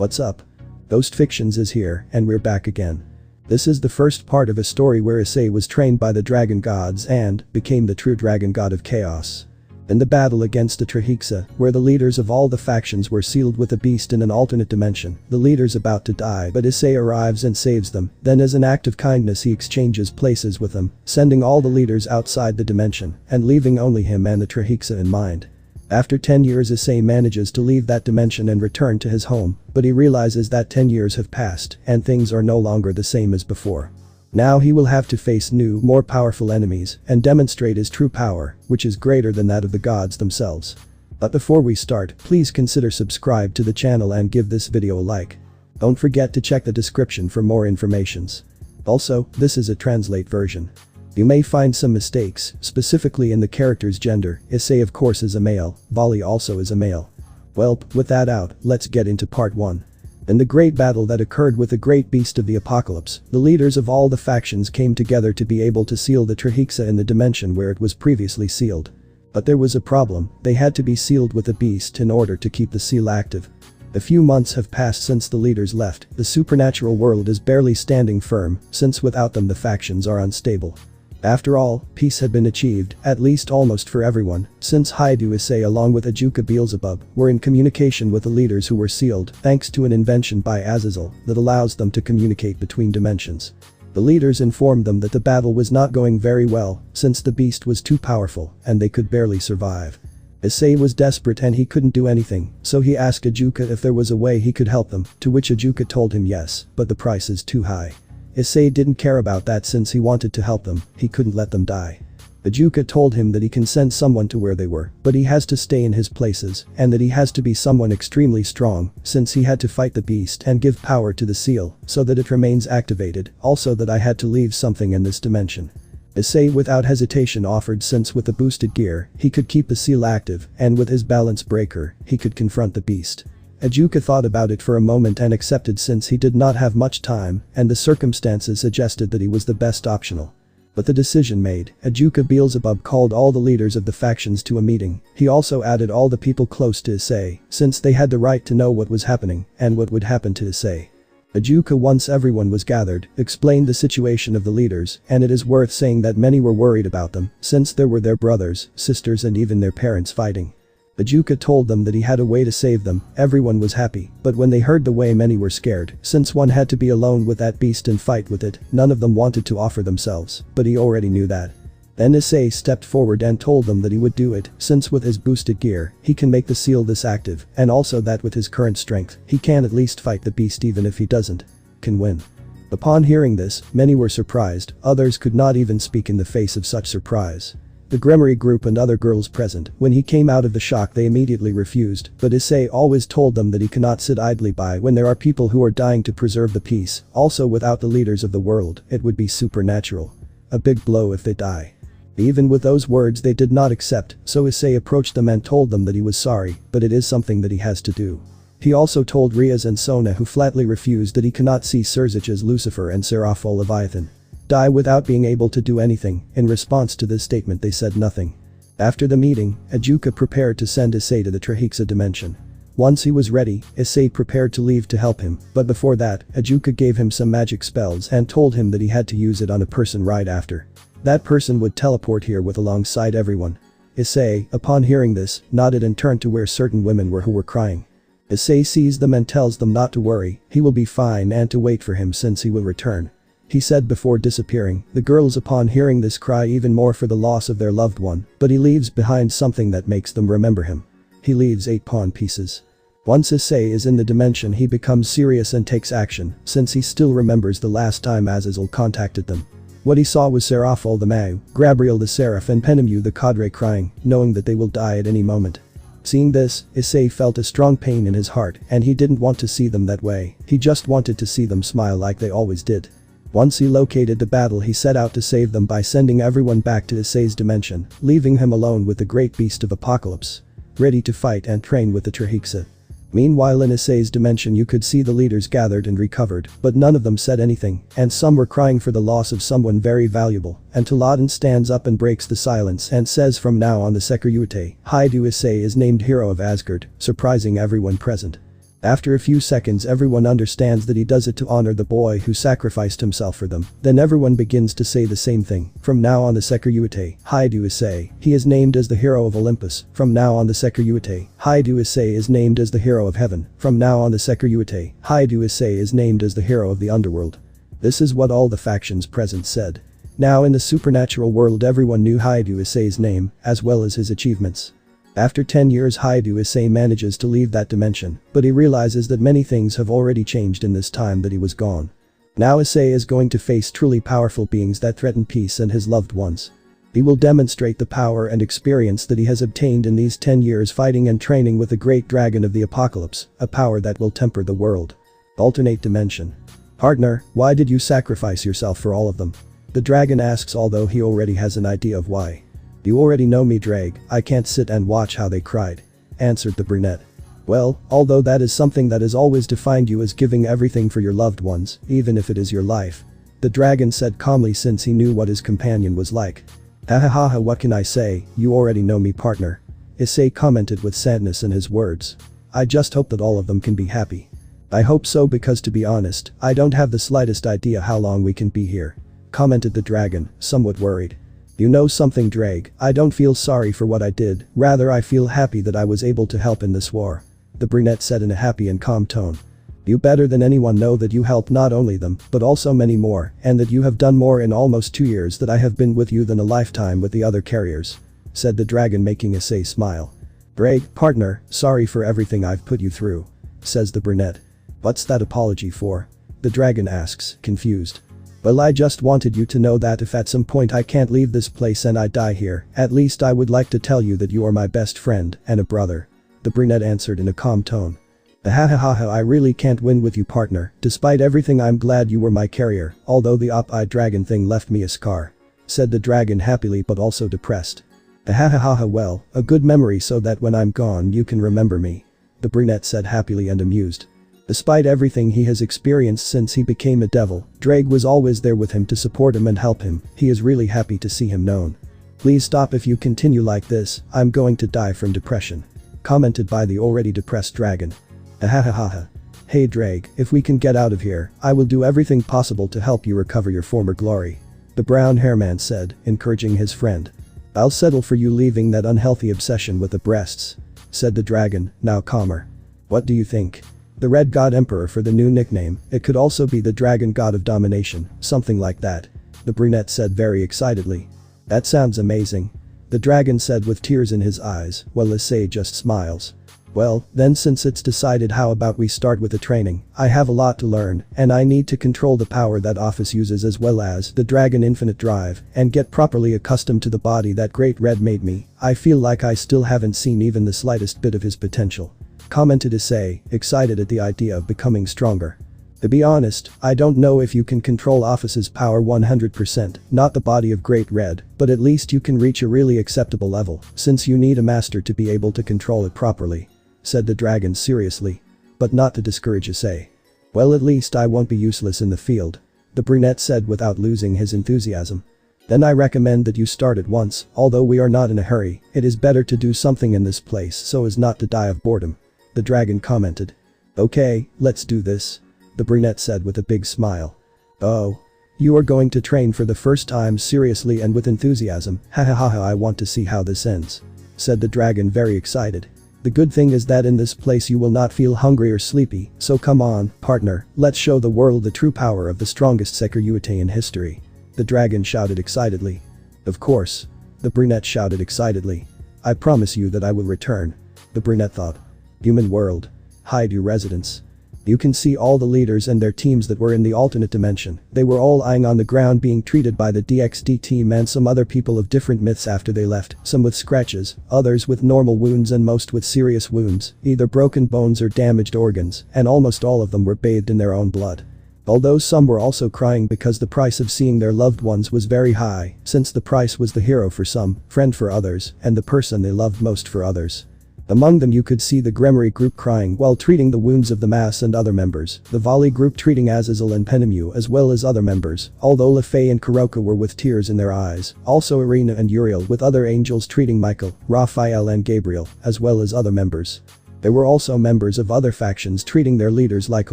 What's up? Ghost Fictions is here, and we're back again. This is the first part of a story where Issei was trained by the dragon gods and became the true dragon god of chaos. In the battle against the Trihexa, where the leaders of all the factions were sealed with a beast in an alternate dimension, the leaders about to die, but Issei arrives and saves them. Then as an act of kindness he exchanges places with them, sending all the leaders outside the dimension and leaving only him and the Trihexa in mind. After 10 years, Issei manages to leave that dimension and return to his home, but he realizes that 10 years have passed and things are no longer the same as before. Now he will have to face new, more powerful enemies and demonstrate his true power, which is greater than that of the gods themselves. But before we start, please consider subscribe to the channel and give this video a like. Don't forget to check the description for more informations. Also, this is a translate version. You may find some mistakes, specifically in the character's gender. Issei of course is a male, Vali also is a male. Well, with that out, let's get into part 1. In the great battle that occurred with the great beast of the apocalypse, the leaders of all the factions came together to be able to seal the Trihexa in the dimension where it was previously sealed. But there was a problem, they had to be sealed with a beast in order to keep the seal active. A few months have passed since the leaders left, the supernatural world is barely standing firm, since without them the factions are unstable. After all, peace had been achieved, at least almost for everyone, since Haidu Issei along with Ajuka Beelzebub were in communication with the leaders who were sealed thanks to an invention by Azazel that allows them to communicate between dimensions. The leaders informed them that the battle was not going very well since the beast was too powerful and they could barely survive. Issei was desperate and he couldn't do anything, so he asked Ajuka if there was a way he could help them, to which Ajuka told him yes, but the price is too high. Issei didn't care about that since he wanted to help them, he couldn't let them die. Ajuka told him that he can send someone to where they were, but he has to stay in his places, and that he has to be someone extremely strong, since he had to fight the beast and give power to the seal, so that it remains activated, also that I had to leave something in this dimension. Issei without hesitation offered since with the boosted gear, he could keep the seal active, and with his balance breaker, he could confront the beast. Ajuka thought about it for a moment and accepted since he did not have much time and the circumstances suggested that he was the best optional. With the decision made, Ajuka Beelzebub called all the leaders of the factions to a meeting. He also added all the people close to Issei, since they had the right to know what was happening and what would happen to Issei. Ajuka, once everyone was gathered, explained the situation of the leaders, and it is worth saying that many were worried about them, since there were their brothers, sisters and even their parents fighting. Ajuka told them that he had a way to save them. Everyone was happy, but when they heard the way, many were scared, since one had to be alone with that beast and fight with it. None of them wanted to offer themselves, but he already knew that. Then Issei stepped forward and told them that he would do it, since with his boosted gear, he can make the seal this active, and also that with his current strength, he can at least fight the beast even if he can win. Upon hearing this, many were surprised, others could not even speak in the face of such surprise. The Gremory group and other girls present, when he came out of the shock they immediately refused, but Issei always told them that he cannot sit idly by when there are people who are dying to preserve the peace. Also, without the leaders of the world, it would be supernatural. A big blow if they die. Even with those words they did not accept, so Issei approached them and told them that he was sorry, but it is something that he has to do. He also told Riaz and Sona, who flatly refused, that he cannot see Surzich as Lucifer and Seraphol Leviathan die without being able to do anything. In response to this statement they said nothing. After the meeting, Ajuka prepared to send Issei to the Trihexa dimension. Once he was ready, Issei prepared to leave to help him, but before that, Ajuka gave him some magic spells and told him that he had to use it on a person right after. That person would teleport here with alongside everyone. Issei, upon hearing this, nodded and turned to where certain women were who were crying. Issei sees them and tells them not to worry, he will be fine and to wait for him since he will return. He said before disappearing. The girls upon hearing this cry even more for the loss of their loved one, but he leaves behind something that makes them remember him. He leaves 8 pawn pieces. Once Issei is in the dimension he becomes serious and takes action, since he still remembers the last time Azazel contacted them. What he saw was Seraphol the Mau, Gabriel the Seraph and Penemu the Cadre crying, knowing that they will die at any moment. Seeing this, Issei felt a strong pain in his heart and he didn't want to see them that way, he just wanted to see them smile like they always did. Once he located the battle he set out to save them by sending everyone back to Issei's dimension, leaving him alone with the great beast of apocalypse, ready to fight and train with the Trihexa. Meanwhile in Issei's dimension you could see the leaders gathered and recovered, but none of them said anything, and some were crying for the loss of someone very valuable, and Toladan stands up and breaks the silence and says from now on the Securite, Haidu Issei is named Hero of Asgard, surprising everyone present. After a few seconds everyone understands that he does it to honor the boy who sacrificed himself for them. Then everyone begins to say the same thing. From now on the Sekiryu Haidu Issei. He is named as the hero of Olympus. From now on the Sekiryu Haidu Issei is named as the hero of heaven. From now on the Sekiryu Haidu Issei is named as the hero of the underworld. This is what all the factions present said. Now in the supernatural world everyone knew Haidu Issei's name, as well as his achievements. After 10 years Haidu Issei manages to leave that dimension, but he realizes that many things have already changed in this time that he was gone. Now Issei is going to face truly powerful beings that threaten peace and his loved ones. He will demonstrate the power and experience that he has obtained in these 10 years fighting and training with the great dragon of the apocalypse, a power that will temper the world. Alternate dimension. Partner, why did you sacrifice yourself for all of them? The dragon asks, although he already has an idea of why. You already know me, Drag, I can't sit and watch how they cried. Answered the brunette. Well, although that is something that has always defined you as giving everything for your loved ones, even if it is your life. The dragon said calmly since he knew what his companion was like. Hahaha, what can I say, you already know me, partner. Issei commented with sadness in his words. I just hope that all of them can be happy. I hope so because to be honest, I don't have the slightest idea how long we can be here. Commented the dragon, somewhat worried. You know something, Drag, I don't feel sorry for what I did, rather I feel happy that I was able to help in this war. The brunette said in a happy and calm tone. You better than anyone know that you helped not only them, but also many more, and that you have done more in almost 2 years that I have been with you than a lifetime with the other carriers. Said the dragon, making Issei smile. Drag, partner, sorry for everything I've put you through. Says the brunette. What's that apology for? The dragon asks, confused. Well, I just wanted you to know that if at some point I can't leave this place and I die here, at least I would like to tell you that you are my best friend and a brother. The brunette answered in a calm tone. Hahaha, I really can't win with you, partner, despite everything I'm glad you were my carrier, although the op-eyed dragon thing left me a scar. Said the dragon happily but also depressed. Hahaha, well, a good memory so that when I'm gone you can remember me. The brunette said happily and amused. Despite everything he has experienced since he became a devil, Drag was always there with him to support him and help him. He is really happy to see him known. Please stop if you continue like this, I'm going to die from depression. Commented by the already depressed dragon. Ahahaha. Hey Drag, if we can get out of here, I will do everything possible to help you recover your former glory. The brown hair man said, encouraging his friend. I'll settle for you leaving that unhealthy obsession with the breasts. Said the dragon, now calmer. What do you think? The Red God Emperor for the new nickname, it could also be the Dragon God of Domination, something like that. The brunette said very excitedly. That sounds amazing. The dragon said with tears in his eyes, while Issei just smiles. Well, then since it's decided, how about we start with the training? I have a lot to learn, and I need to control the power that office uses as well as the dragon infinite drive, and get properly accustomed to the body that Great Red made me. I feel like I still haven't seen even the slightest bit of his potential. Commented Issei, excited at the idea of becoming stronger. To be honest, I don't know if you can control Office's power 100%, not the body of Great Red, but at least you can reach a really acceptable level, since you need a master to be able to control it properly. Said the dragon seriously. But not to discourage Issei. Well, at least I won't be useless in the field. The brunette said without losing his enthusiasm. Then I recommend that you start at once, although we are not in a hurry, it is better to do something in this place so as not to die of boredom. The dragon commented. Okay, let's do this. The brunette said with a big smile. Oh. You are going to train for the first time seriously and with enthusiasm, hahaha, I want to see how this ends. Said the dragon very excited. The good thing is that in this place you will not feel hungry or sleepy, so come on, partner, let's show the world the true power of the strongest Sekiryu in history. The dragon shouted excitedly. Of course. The brunette shouted excitedly. I promise you that I will return. The brunette thought. Human world. Haidu residence. You can see all the leaders and their teams that were in the alternate dimension. They were all lying on the ground being treated by the DXD team and some other people of different myths after they left, some with scratches, others with normal wounds and most with serious wounds, either broken bones or damaged organs, and almost all of them were bathed in their own blood. Although some were also crying because the price of seeing their loved ones was very high, since the price was the hero for some, friend for others, and the person they loved most for others. Among them you could see the Gremory group crying while treating the wounds of the Mass and other members, the Volley group treating Azazel and Penemu as well as other members, although Lefei and Kuroka were with tears in their eyes, also Irina and Uriel with other angels treating Michael, Raphael and Gabriel, as well as other members. There were also members of other factions treating their leaders like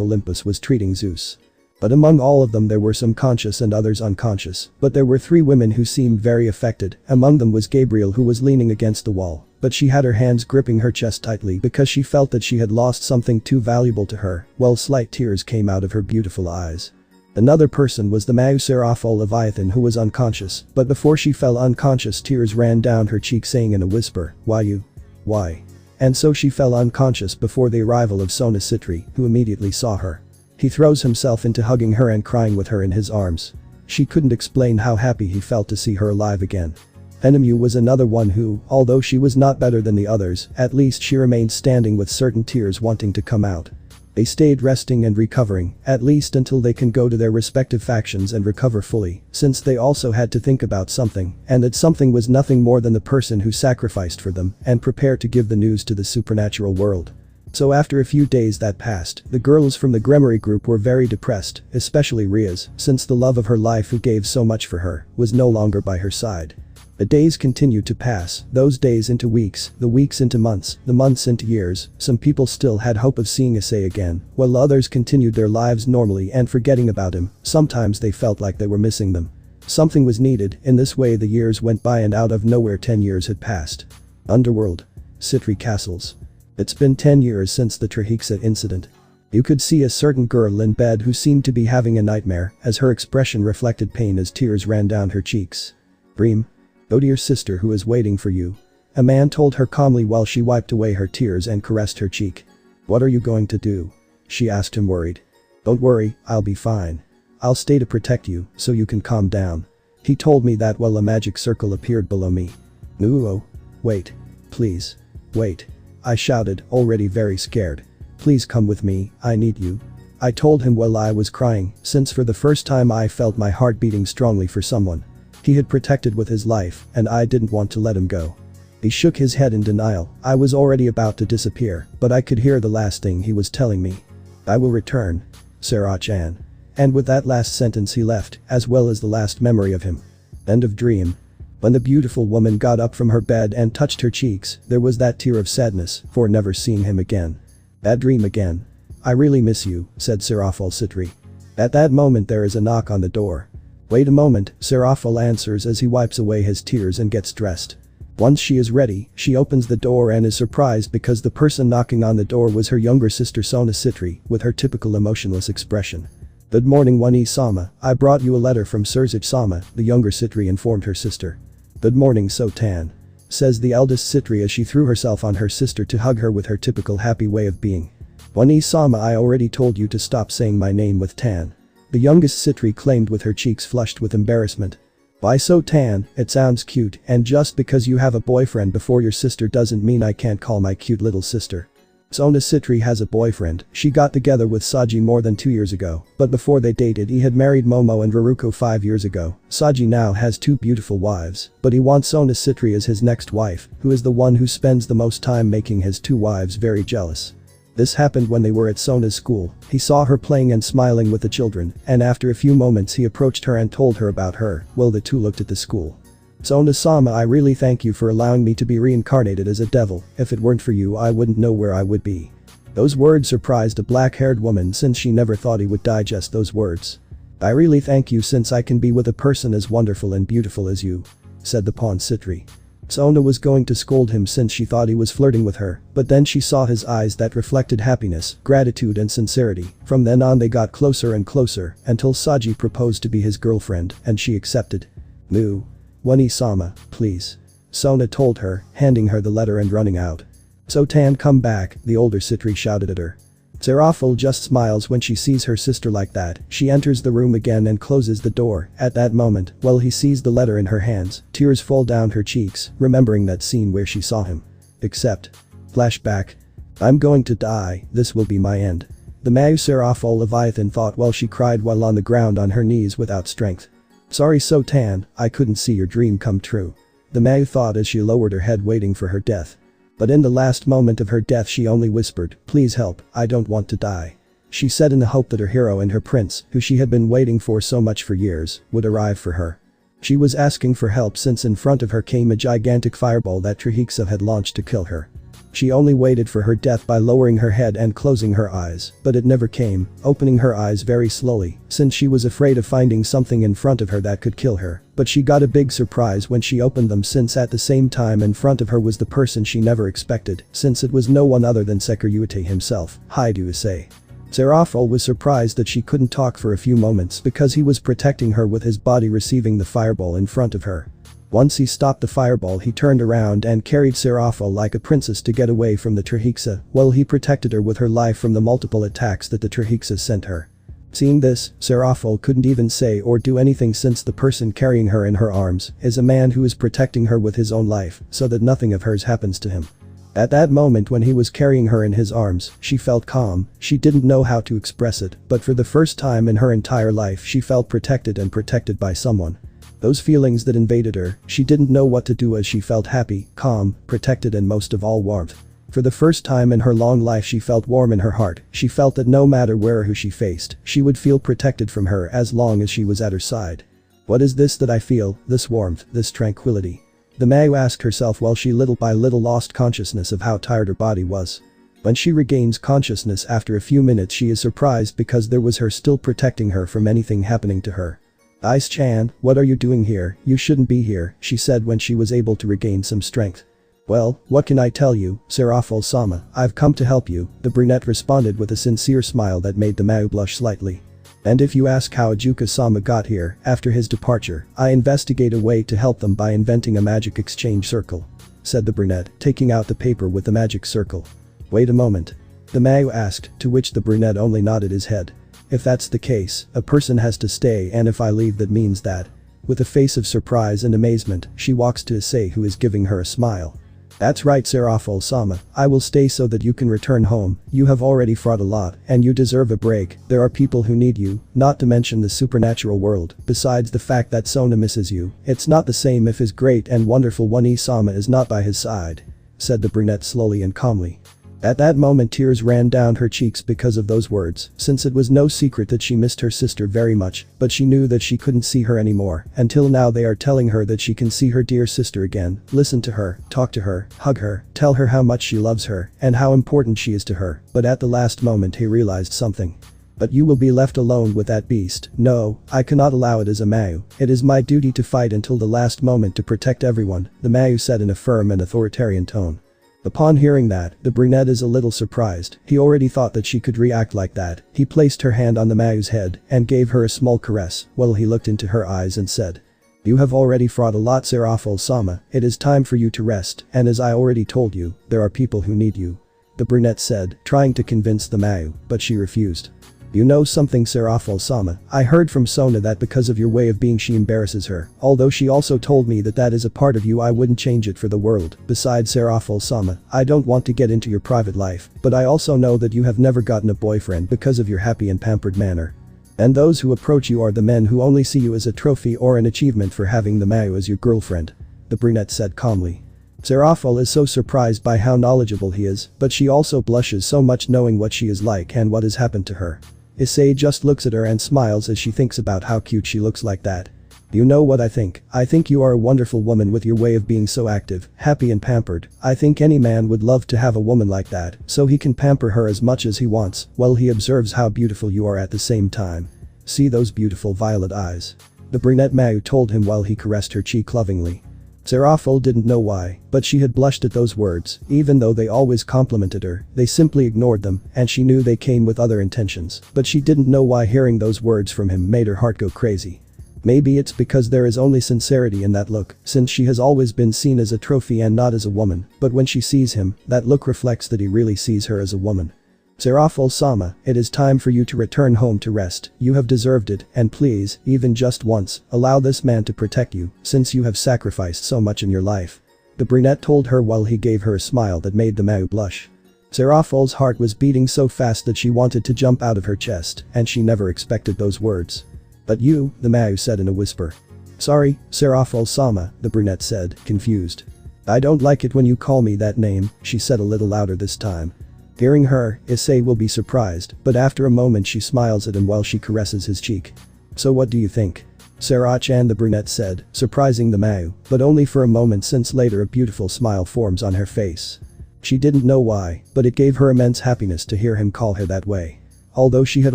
Olympus was treating Zeus. But among all of them there were some conscious and others unconscious, but there were 3 women who seemed very affected. Among them was Gabriel, who was leaning against the wall, but she had her hands gripping her chest tightly because she felt that she had lost something too valuable to her, while slight tears came out of her beautiful eyes. Another person was the Mauserafol Leviathan, who was unconscious, but before she fell unconscious tears ran down her cheek, saying in a whisper, "Why you? Why?" And so she fell unconscious before the arrival of Sona Sitri, who immediately saw her. He throws himself into hugging her and crying with her in his arms. She couldn't explain how happy he felt to see her alive again. Enemu was another one who, although she was not better than the others, at least she remained standing with certain tears wanting to come out. They stayed resting and recovering, at least until they can go to their respective factions and recover fully, since they also had to think about something, and that something was nothing more than the person who sacrificed for them and prepared to give the news to the supernatural world. So after a few days that passed, the girls from the Gremory group were very depressed, especially Riaz, since the love of her life, who gave so much for her, was no longer by her side. The days continued to pass, those days into weeks, the weeks into months, the months into years. Some people still had hope of seeing Issei again, while others continued their lives normally and forgetting about him. Sometimes they felt like they were missing them. Something was needed. In this way the years went by, and out of nowhere 10 years had passed. Underworld. Sitri Castles. It's been 10 years since the Trihexa incident. You could see a certain girl in bed who seemed to be having a nightmare, as her expression reflected pain as tears ran down her cheeks. "Bream. Go to your sister, who is waiting for you," a man told her calmly while she wiped away her tears and caressed her cheek. "What are you going to do?" she asked him, worried. "Don't worry, I'll be fine. I'll stay to protect you, so you can calm down." He told me that while a magic circle appeared below me. "Nuevo. Wait. Please. Wait," I shouted, already very scared. "Please come with me, I need you," I told him while I was crying, since for the first time I felt my heart beating strongly for someone he had protected with his life, and I didn't want to let him go. He shook his head in denial. I was already about to disappear, but I could hear the last thing he was telling me. "I will return, Sarah-chan." And with that last sentence he left, as well as the last memory of him. End of dream. When the beautiful woman got up from her bed and touched her cheeks, there was that tear of sadness for never seeing him again. "Bad dream again. I really miss you," said Serafal Sitri. At that moment there is a knock on the door. "Wait a moment," Serafal answers as he wipes away his tears and gets dressed. Once she is ready, she opens the door and is surprised because the person knocking on the door was her younger sister Sona Sitri, with her typical emotionless expression. "Good morning, One-sama. I brought you a letter from Surzich-sama," the younger Sitri informed her sister. "Good morning, Sotan," says the eldest Sitri as she threw herself on her sister to hug her with her typical happy way of being. "One-sama, I already told you to stop saying my name with Tan," the youngest Sitri claimed with her cheeks flushed with embarrassment. "Why so, Tan? It sounds cute, and just because you have a boyfriend before your sister doesn't mean I can't call my cute little sister." Sona Sitri has a boyfriend. She got together with Saji more than 2 years ago, but before they dated he had married Momo and Raruko 5 years ago. Saji now has 2 beautiful wives, but he wants Sona Sitri as his next wife, who is the one who spends the most time making his 2 wives very jealous. This happened when they were at Sona's school. He saw her playing and smiling with the children, and after a few moments he approached her and told her about her, while the two looked at the school. "Sona-sama, I really thank you for allowing me to be reincarnated as a devil. If it weren't for you I wouldn't know where I would be." Those words surprised a black-haired woman since she never thought he would digest those words. "I really thank you since I can be with a person as wonderful and beautiful as you," said the pawn Sitri. Sona was going to scold him since she thought he was flirting with her, but then she saw his eyes that reflected happiness, gratitude and sincerity. From then on they got closer and closer, until Saji proposed to be his girlfriend, and she accepted. "Moo. One-sama, please," Sona told her, handing her the letter and running out. "Sotan, come back," the older Sitri shouted at her. Serafal just smiles when she sees her sister like that. She enters the room again and closes the door. At that moment, while he sees the letter in her hands, tears fall down her cheeks, remembering that scene where she saw him. Except. Flashback. "I'm going to die, this will be my end," the Serafal Leviathan thought while she cried while on the ground on her knees without strength. "Sorry Sotan, I couldn't see your dream come true," the Mau thought as she lowered her head waiting for her death. But in the last moment of her death she only whispered, "Please help, I don't want to die," she said in the hope that her hero and her prince, who she had been waiting for so much for years, would arrive for her. She was asking for help since in front of her came a gigantic fireball that Trihexa had launched to kill her. She only waited for her death by lowering her head and closing her eyes, but it never came, opening her eyes very slowly, since she was afraid of finding something in front of her that could kill her. But she got a big surprise when she opened them, since at the same time in front of her was the person she never expected, since it was no one other than Issei himself. Hi to Issei. Seraphol was surprised that she couldn't talk for a few moments because he was protecting her with his body, receiving the fireball in front of her. Once he stopped the fireball, he turned around and carried Seraphol like a princess to get away from the Trihexa, while he protected her with her life from the multiple attacks that the Trihexa sent her. Seeing this, Seraphol couldn't even say or do anything, since the person carrying her in her arms is a man who is protecting her with his own life so that nothing of hers happens to him. At that moment when he was carrying her in his arms, she felt calm. She didn't know how to express it, but for the first time in her entire life she felt protected and protected by someone. Those feelings that invaded her, she didn't know what to do as she felt happy, calm, protected and most of all warmth. For the first time in her long life she felt warm in her heart. She felt that no matter where or who she faced, she would feel protected from her as long as she was at her side. What is this that I feel, this warmth, this tranquility? The Mayu asked herself while she little by little lost consciousness of how tired her body was. When she regains consciousness after a few minutes, she is surprised because there was her still protecting her from anything happening to her. Ice-chan, what are you doing here? You shouldn't be here, she said when she was able to regain some strength. Well, what can I tell you, Seraphol-sama, I've come to help you, the brunette responded with a sincere smile that made the Mayu blush slightly. And if you ask how Ajuka-sama got here, after his departure, I investigate a way to help them by inventing a magic exchange circle, said the brunette, taking out the paper with the magic circle. Wait a moment. The Mayu asked, to which the brunette only nodded his head. If that's the case, a person has to stay, and if I leave that means that. With a face of surprise and amazement, she walks to Issei, who is giving her a smile. That's right, Seraphol-sama, I will stay so that you can return home. You have already fought a lot, and you deserve a break. There are people who need you, not to mention the supernatural world. Besides the fact that Sona misses you, it's not the same if his great and wonderful one Issei-sama is not by his side, said the brunette slowly and calmly. At that moment tears ran down her cheeks because of those words, since it was no secret that she missed her sister very much, but she knew that she couldn't see her anymore. Until now they are telling her that she can see her dear sister again, listen to her, talk to her, hug her, tell her how much she loves her, and how important she is to her. But at the last moment he realized something. But you will be left alone with that beast. No, I cannot allow it as a Mayu. It is my duty to fight until the last moment to protect everyone, the Mayu said in a firm and authoritarian tone. Upon hearing that, the brunette is a little surprised. He already thought that she could react like that. He placed her hand on the Mayu's head and gave her a small caress while he looked into her eyes and said, You have already fought a lot, Seraphol-sama, it is time for you to rest, and as I already told you, there are people who need you. The brunette said, trying to convince the Mayu, but she refused. You know something, Seraphol-sama, I heard from Sona that because of your way of being she embarrasses her, although she also told me that that is a part of you, I wouldn't change it for the world. Besides, Seraphol-sama, I don't want to get into your private life, but I also know that you have never gotten a boyfriend because of your happy and pampered manner. And those who approach you are the men who only see you as a trophy or an achievement for having the Mayu as your girlfriend, the brunette said calmly. Seraphol is so surprised by how knowledgeable he is, but she also blushes so much knowing what she is like and what has happened to her. Issei just looks at her and smiles as she thinks about how cute she looks like that. You know what I think? I think you are a wonderful woman with your way of being so active, happy and pampered. I think any man would love to have a woman like that, so he can pamper her as much as he wants, while he observes how beautiful you are at the same time. See those beautiful violet eyes? The brunette Mayu told him while he caressed her cheek lovingly. Seraphol didn't know why, but she had blushed at those words. Even though they always complimented her, they simply ignored them, and she knew they came with other intentions, but she didn't know why hearing those words from him made her heart go crazy. Maybe it's because there is only sincerity in that look, since she has always been seen as a trophy and not as a woman, but when she sees him, that look reflects that he really sees her as a woman. Seraphol-sama, it is time for you to return home to rest. You have deserved it, and please, even just once, allow this man to protect you, since you have sacrificed so much in your life. The brunette told her while he gave her a smile that made the Mayu blush. Seraphol's heart was beating so fast that she wanted to jump out of her chest, and she never expected those words. But you, the Mayu said in a whisper. Sorry, Seraphol-sama, the brunette said, confused. I don't like it when you call me that name, she said a little louder this time. Hearing her, Issei will be surprised, but after a moment she smiles at him while she caresses his cheek. So what do you think? Sarah-chan, the brunette said, surprising the Mayu, but only for a moment since later a beautiful smile forms on her face. She didn't know why, but it gave her immense happiness to hear him call her that way. Although she had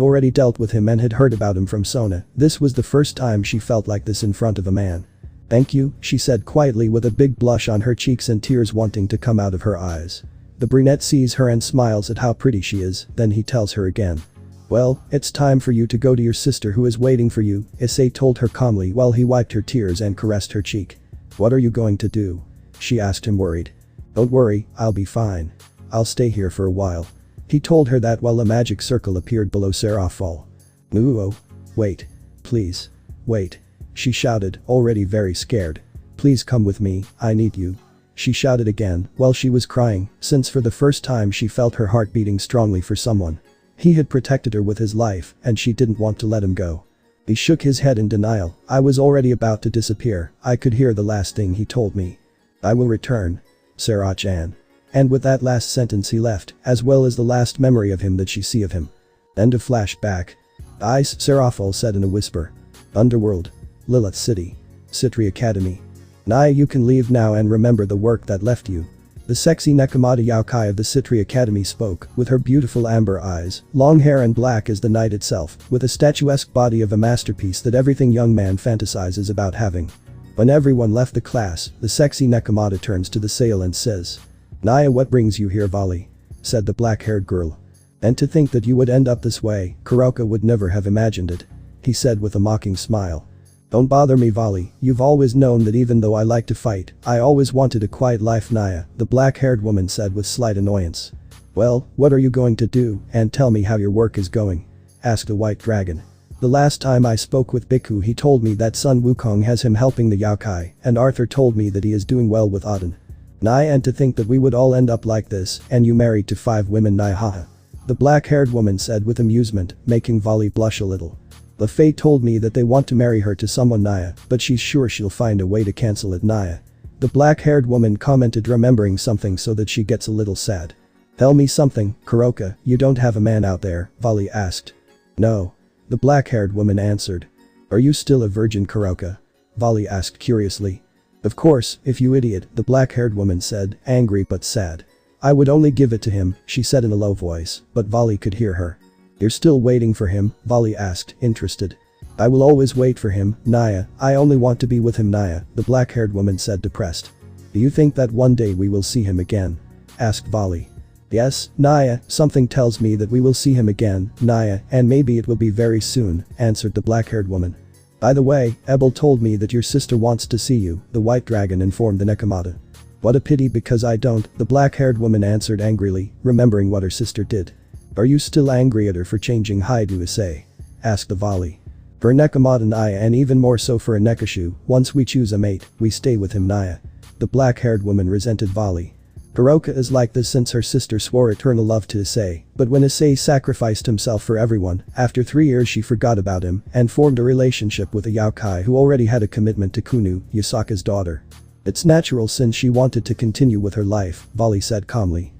already dealt with him and had heard about him from Sona, this was the first time she felt like this in front of a man. "Thank you," she said quietly with a big blush on her cheeks and tears wanting to come out of her eyes. The brunette sees her and smiles at how pretty she is, then he tells her again. "Well, it's time for you to go to your sister who is waiting for you," Issei told her calmly while he wiped her tears and caressed her cheek. "What are you going to do?" she asked him worried. "Don't worry, I'll be fine. I'll stay here for a while." He told her that while a magic circle appeared below Serafal. "Nuevo. Wait. Please. Wait," she shouted, already very scared. "Please come with me, I need you," she shouted again while she was crying, since for the first time she felt her heart beating strongly for someone. He had protected her with his life and she didn't want to let him go. He shook his head in denial. "I was already about to disappear, I could hear the last thing he told me. I will return. Sarah-chan." And with that last sentence he left, as well as the last memory of him that she see of him. End of flashback. Ice, Serafal said in a whisper. Underworld. Lilith City. Citri Academy. Naya, you can leave now and remember the work that left you. The sexy Nekomata Yaokai of the Citri Academy spoke, with her beautiful amber eyes, long hair and black as the night itself, with a statuesque body of a masterpiece that everything young man fantasizes about having. When everyone left the class, the sexy Nekomata turns to the Sale and says, "Naya, what brings you here, Vali?" said the black-haired girl. "And to think that you would end up this way, Kuroka would never have imagined it," he said with a mocking smile. "Don't bother me, Vali, you've always known that even though I like to fight, I always wanted a quiet life, Naya," the black-haired woman said with slight annoyance. "Well, what are you going to do, and tell me how your work is going?" asked the white dragon. "The last time I spoke with Biku he told me that Sun Wukong has him helping the Yaokai, and Arthur told me that he is doing well with Auden. Naya, and to think that we would all end up like this, and you married to 5 women, Naya, haha," the black-haired woman said with amusement, making Vali blush a little. "The Fae told me that they want to marry her to someone, Naya, but she's sure she'll find a way to cancel it, Naya," the black-haired woman commented, remembering something so that she gets a little sad. "Tell me something, Kuroka, you don't have a man out there?" Vali asked. "No," the black-haired woman answered. "Are you still a virgin, Kuroka?" Vali asked curiously. "Of course, if you idiot," the black-haired woman said, angry but sad. "I would only give it to him," she said in a low voice, but Vali could hear her. "You're still waiting for him?" Vali asked, interested. "I will always wait for him, Naya, I only want to be with him, Naya," the black-haired woman said, depressed. "Do you think that one day we will see him again?" asked Vali. "Yes, Naya, something tells me that we will see him again, Naya, and maybe it will be very soon," answered the black-haired woman. "By the way, Ebel told me that your sister wants to see you," the white dragon informed the Nekomata. "What a pity, because I don't," the black-haired woman answered angrily, remembering what her sister did. "Are you still angry at her for changing Hai to Issei?" asked the Vali. "For a Nekomata, Naya, and even more so for a Nekashu, once we choose a mate, we stay with him, Naya," the black-haired woman resented Vali. "Kuroka is like this since her sister swore eternal love to Issei, but when Issei sacrificed himself for everyone, after 3 years she forgot about him and formed a relationship with a Yaokai who already had a commitment to Kunu, Yasaka's daughter. It's natural since she wanted to continue with her life," Vali said calmly.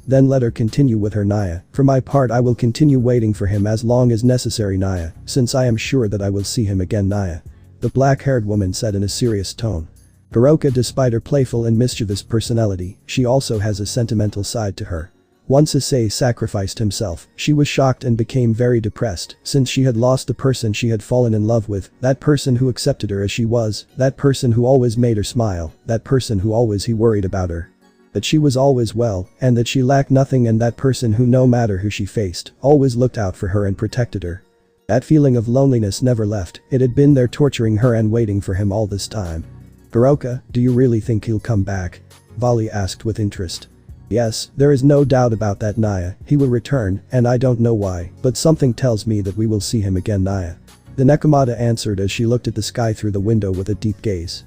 Then let her continue with her, Naya. For my part, I will continue waiting for him as long as necessary, Naya, since I am sure that I will see him again, Naya," the black-haired woman said in a serious tone. Kuroka, despite her playful and mischievous personality, she also has a sentimental side to her. Once Issei sacrificed himself, she was shocked and became very depressed since she had lost the person she had fallen in love with, that person who accepted her as she was, that person who always made her smile, that person who always he worried about her. That she was always well, and that she lacked nothing, and that person who, no matter who she faced, always looked out for her and protected her. That feeling of loneliness never left, it had been there torturing her and waiting for him all this time. "Kuroka, do you really think he'll come back?" Vali asked with interest. "Yes, there is no doubt about that, Naya, he will return, and I don't know why, but something tells me that we will see him again, Naya," the Nekomata answered as she looked at the sky through the window with a deep gaze.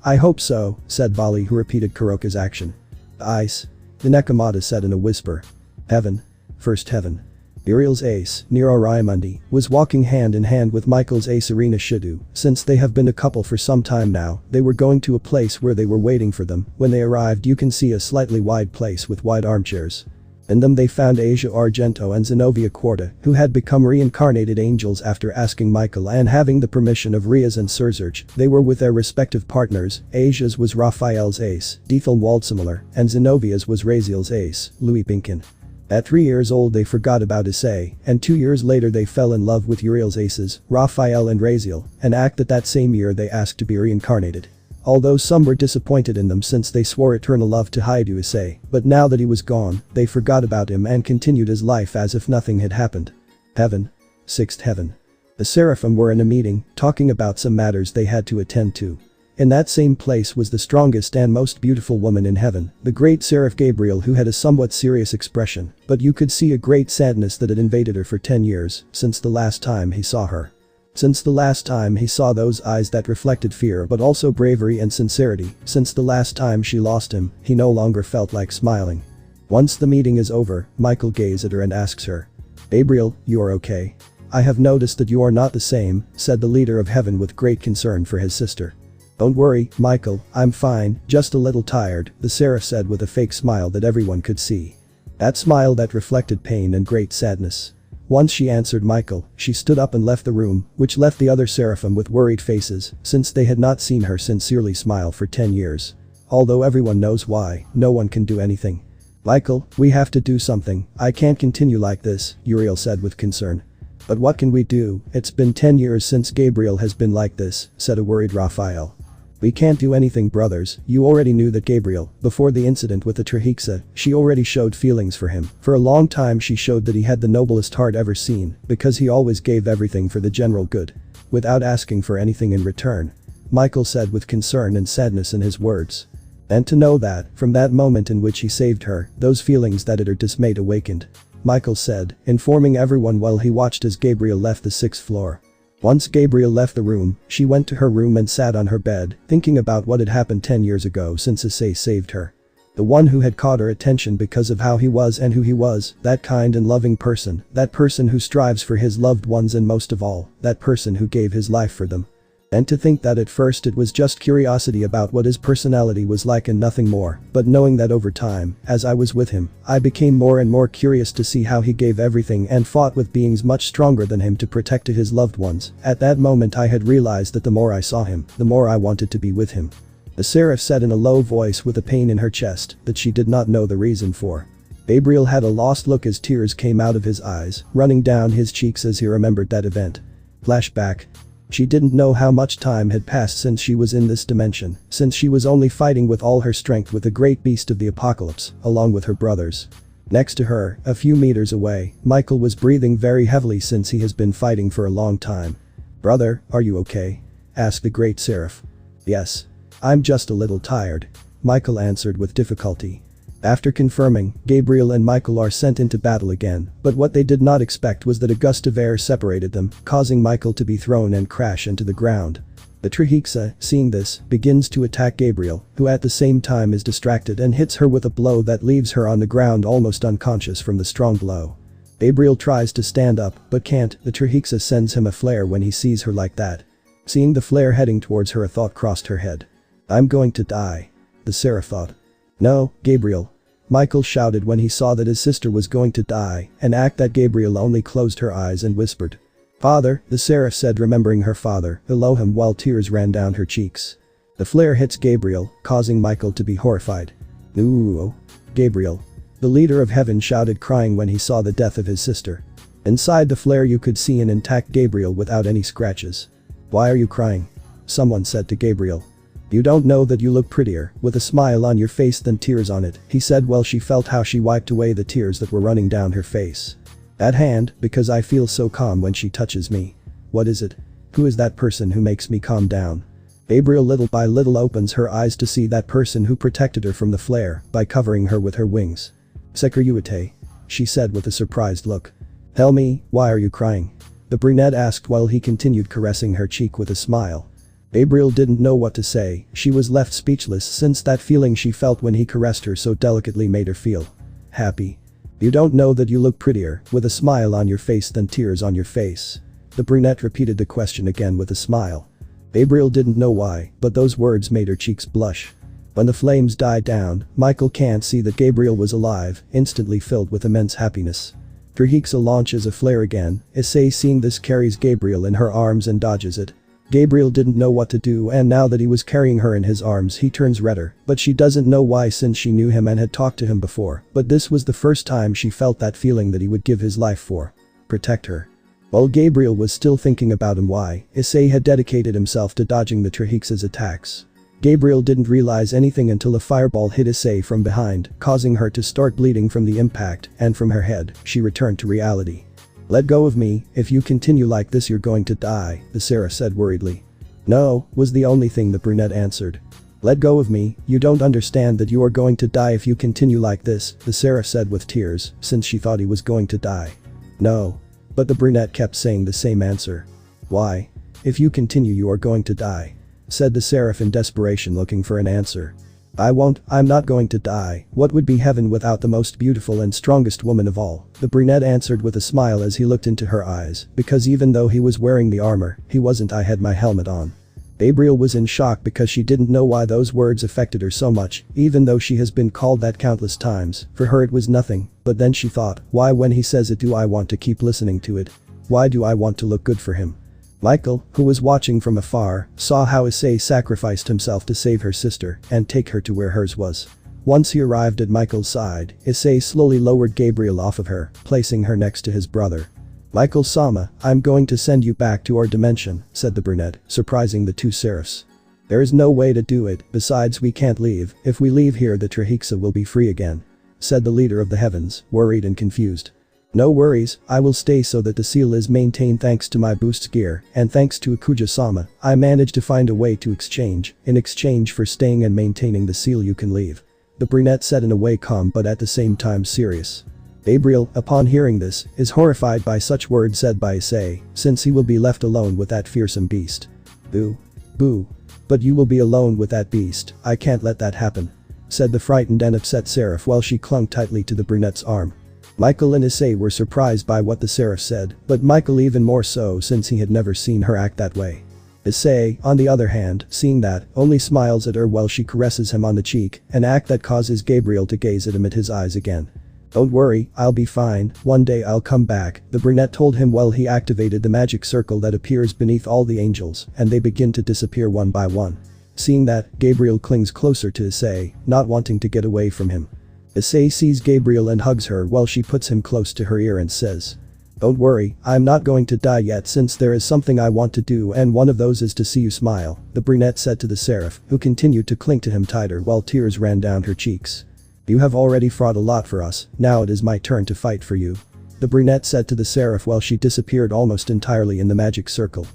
I hope so," said Vali, who repeated Kuroka's action. "Ice," the Nekomata said in a whisper. "Heaven. First heaven." Uriel's ace, Nero Raimundi, was walking hand in hand with Michael's ace Irina Shidu. Since they have been a couple for some time now, they were going to a place where they were waiting for them. When they arrived, you can see a slightly wide place with wide armchairs. In them they found Asia Argento and Zenobia Quarta, who had become reincarnated angels after asking Michael and having the permission of Riaz and Serzerch. They were with their respective partners. Asia's was Raphael's ace, Dethel Waldsimler, and Zenobia's was Raziel's ace, Louis Pinkin. At 3 years old they forgot about Issei, and 2 years later they fell in love with Uriel's aces, Raphael and Raziel, an act that same year they asked to be reincarnated. Although some were disappointed in them since they swore eternal love to Haidu Issei, but now that he was gone, they forgot about him and continued his life as if nothing had happened. Heaven. Sixth heaven. The seraphim were in a meeting, talking about some matters they had to attend to. In that same place was the strongest and most beautiful woman in heaven, the great seraph Gabriel, who had a somewhat serious expression, but you could see a great sadness that had invaded her for 10 years, since the last time he saw her. Since the last time he saw those eyes that reflected fear but also bravery and sincerity, since the last time she lost him, he no longer felt like smiling. Once the meeting is over, Michael gazes at her and asks her, "Gabriel, you are okay? I have noticed that you are not the same," said the leader of heaven with great concern for his sister. "Don't worry, Michael, I'm fine, just a little tired," the seraph said with a fake smile that everyone could see. That smile that reflected pain and great sadness. Once she answered Michael, she stood up and left the room, which left the other seraphim with worried faces, since they had not seen her sincerely smile for 10 years. Although everyone knows why, no one can do anything. "Michael, we have to do something, I can't continue like this," Uriel said with concern. "But what can we do? It's been 10 years since Gabriel has been like this," said a worried Raphael. "We can't do anything, brothers. You already knew that Gabriel, before the incident with the Trihexa, she already showed feelings for him. For a long time she showed that he had the noblest heart ever seen, because he always gave everything for the general good. Without asking for anything in return," Michael said with concern and sadness in his words. And to know that, from that moment in which he saved her, those feelings that had her dismayed awakened. Michael said, informing everyone while he watched as Gabriel left the 6th floor. Once Gabriel left the room, she went to her room and sat on her bed, thinking about what had happened 10 years ago since Issei saved her. The one who had caught her attention because of how he was and who he was, that kind and loving person, that person who strives for his loved ones and most of all, that person who gave his life for them. And to think that at first it was just curiosity about what his personality was like and nothing more, but knowing that over time, as I was with him, I became more and more curious to see how he gave everything and fought with beings much stronger than him to protect his loved ones. At that moment I had realized that the more I saw him, the more I wanted to be with him." The seraph said in a low voice with a pain in her chest that she did not know the reason for. Gabriel had a lost look as tears came out of his eyes, running down his cheeks as he remembered that event. Flashback. She didn't know how much time had passed since she was in this dimension, since she was only fighting with all her strength with the great beast of the apocalypse, along with her brothers. Next to her, a few meters away, Michael was breathing very heavily since he has been fighting for a long time. "Brother, are you okay?" asked the great seraph. "Yes. I'm just a little tired," Michael answered with difficulty. After confirming, Gabriel and Michael are sent into battle again, but what they did not expect was that a gust of air separated them, causing Michael to be thrown and crash into the ground. The Trihexa, seeing this, begins to attack Gabriel, who at the same time is distracted and hits her with a blow that leaves her on the ground almost unconscious from the strong blow. Gabriel tries to stand up, but can't. The Trihexa sends him a flare when he sees her like that. Seeing the flare heading towards her, a thought crossed her head. "I'm going to die," the seraph thought. "No, Gabriel," Michael shouted when he saw that his sister was going to die, an act that Gabriel only closed her eyes and whispered. "Father," the seraph said, remembering her father, Elohim, while tears ran down her cheeks. The flare hits Gabriel, causing Michael to be horrified. "Nuevo." Gabriel. The leader of heaven shouted, crying when he saw the death of his sister. Inside the flare you could see an intact Gabriel without any scratches. "Why are you crying?" someone said to Gabriel. "You don't know that you look prettier with a smile on your face than tears on it," he said while she felt how she wiped away the tears that were running down her face. "That hand, because I feel so calm when she touches me." "What is it? Who is that person who makes me calm down?" Gabriel little by little opens her eyes to see that person who protected her from the flare by covering her with her wings. "Sekiruite," she said with a surprised look. "Tell me, why are you crying?" the brunette asked while he continued caressing her cheek with a smile. Gabriel didn't know what to say. She was left speechless since that feeling she felt when he caressed her so delicately made her feel happy. "You don't know that you look prettier with a smile on your face than tears on your face?" The brunette repeated the question again with a smile. Gabriel didn't know why, but those words made her cheeks blush. When the flames died down, Michael can't see that Gabriel was alive, instantly filled with immense happiness. Trihexa launches a flare again. Issei, seeing this, carries Gabriel in her arms and dodges it. Gabriel didn't know what to do, and now that he was carrying her in his arms he turns redder, but she doesn't know why since she knew him and had talked to him before, but this was the first time she felt that feeling that he would give his life for. Protect her. While Gabriel was still thinking about him why, Issei had dedicated himself to dodging the Trihexa's attacks. Gabriel didn't realize anything until a fireball hit Issei from behind, causing her to start bleeding from the impact, and from her head, she returned to reality. "Let go of me, if you continue like this you're going to die," the seraph said worriedly. "No," was the only thing the brunette answered. "Let go of me, you don't understand that you are going to die if you continue like this," the seraph said with tears, since she thought he was going to die. "No." But the brunette kept saying the same answer. "Why? If you continue you are going to die," said the seraph in desperation, looking for an answer. "I won't, I'm not going to die. What would be heaven without the most beautiful and strongest woman of all?" the brunette answered with a smile as he looked into her eyes, because even though he was wearing the armor, he wasn't. "I had my helmet on." Gabriel was in shock because she didn't know why those words affected her so much, even though she has been called that countless times. For her it was nothing, but then she thought, why when he says it do I want to keep listening to it? Why do I want to look good for him? Michael, who was watching from afar, saw how Issei sacrificed himself to save her sister and take her to where hers was. Once he arrived at Michael's side, Issei slowly lowered Gabriel off of her, placing her next to his brother. "Michael-sama, I'm going to send you back to our dimension," said the brunette, surprising the two seraphs. "There is no way to do it, besides we can't leave. If we leave here the Trihexa will be free again," said the leader of the heavens, worried and confused. "No worries, I will stay so that the seal is maintained thanks to my boost gear, and thanks to Akuja-sama, I managed to find a way to exchange. In exchange for staying and maintaining the seal you can leave," the brunette said in a way calm but at the same time serious. Gabriel, upon hearing this, is horrified by such words said by Issei, since he will be left alone with that fearsome beast. "Boo. Boo. But you will be alone with that beast, I can't let that happen," said the frightened and upset seraph while she clung tightly to the brunette's arm. Michael and Issei were surprised by what the seraph said, but Michael even more so since he had never seen her act that way. Issei, on the other hand, seeing that, only smiles at her while she caresses him on the cheek, an act that causes Gabriel to gaze at him at his eyes again. "Don't worry, I'll be fine, one day I'll come back," the brunette told him while he activated the magic circle that appears beneath all the angels, and they begin to disappear one by one. Seeing that, Gabriel clings closer to Issei, not wanting to get away from him. Issei sees Gabriel and hugs her while she puts him close to her ear and says, "Don't worry, I'm not going to die yet since there is something I want to do and one of those is to see you smile," the brunette said to the seraph, who continued to cling to him tighter while tears ran down her cheeks. "You have already fought a lot for us, now it is my turn to fight for you," the brunette said to the seraph while she disappeared almost entirely in the magic circle.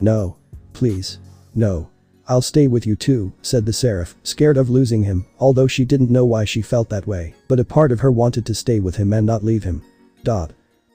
"No. Please. No. I'll stay with you too," said the seraph, scared of losing him, although she didn't know why she felt that way, but a part of her wanted to stay with him and not leave him.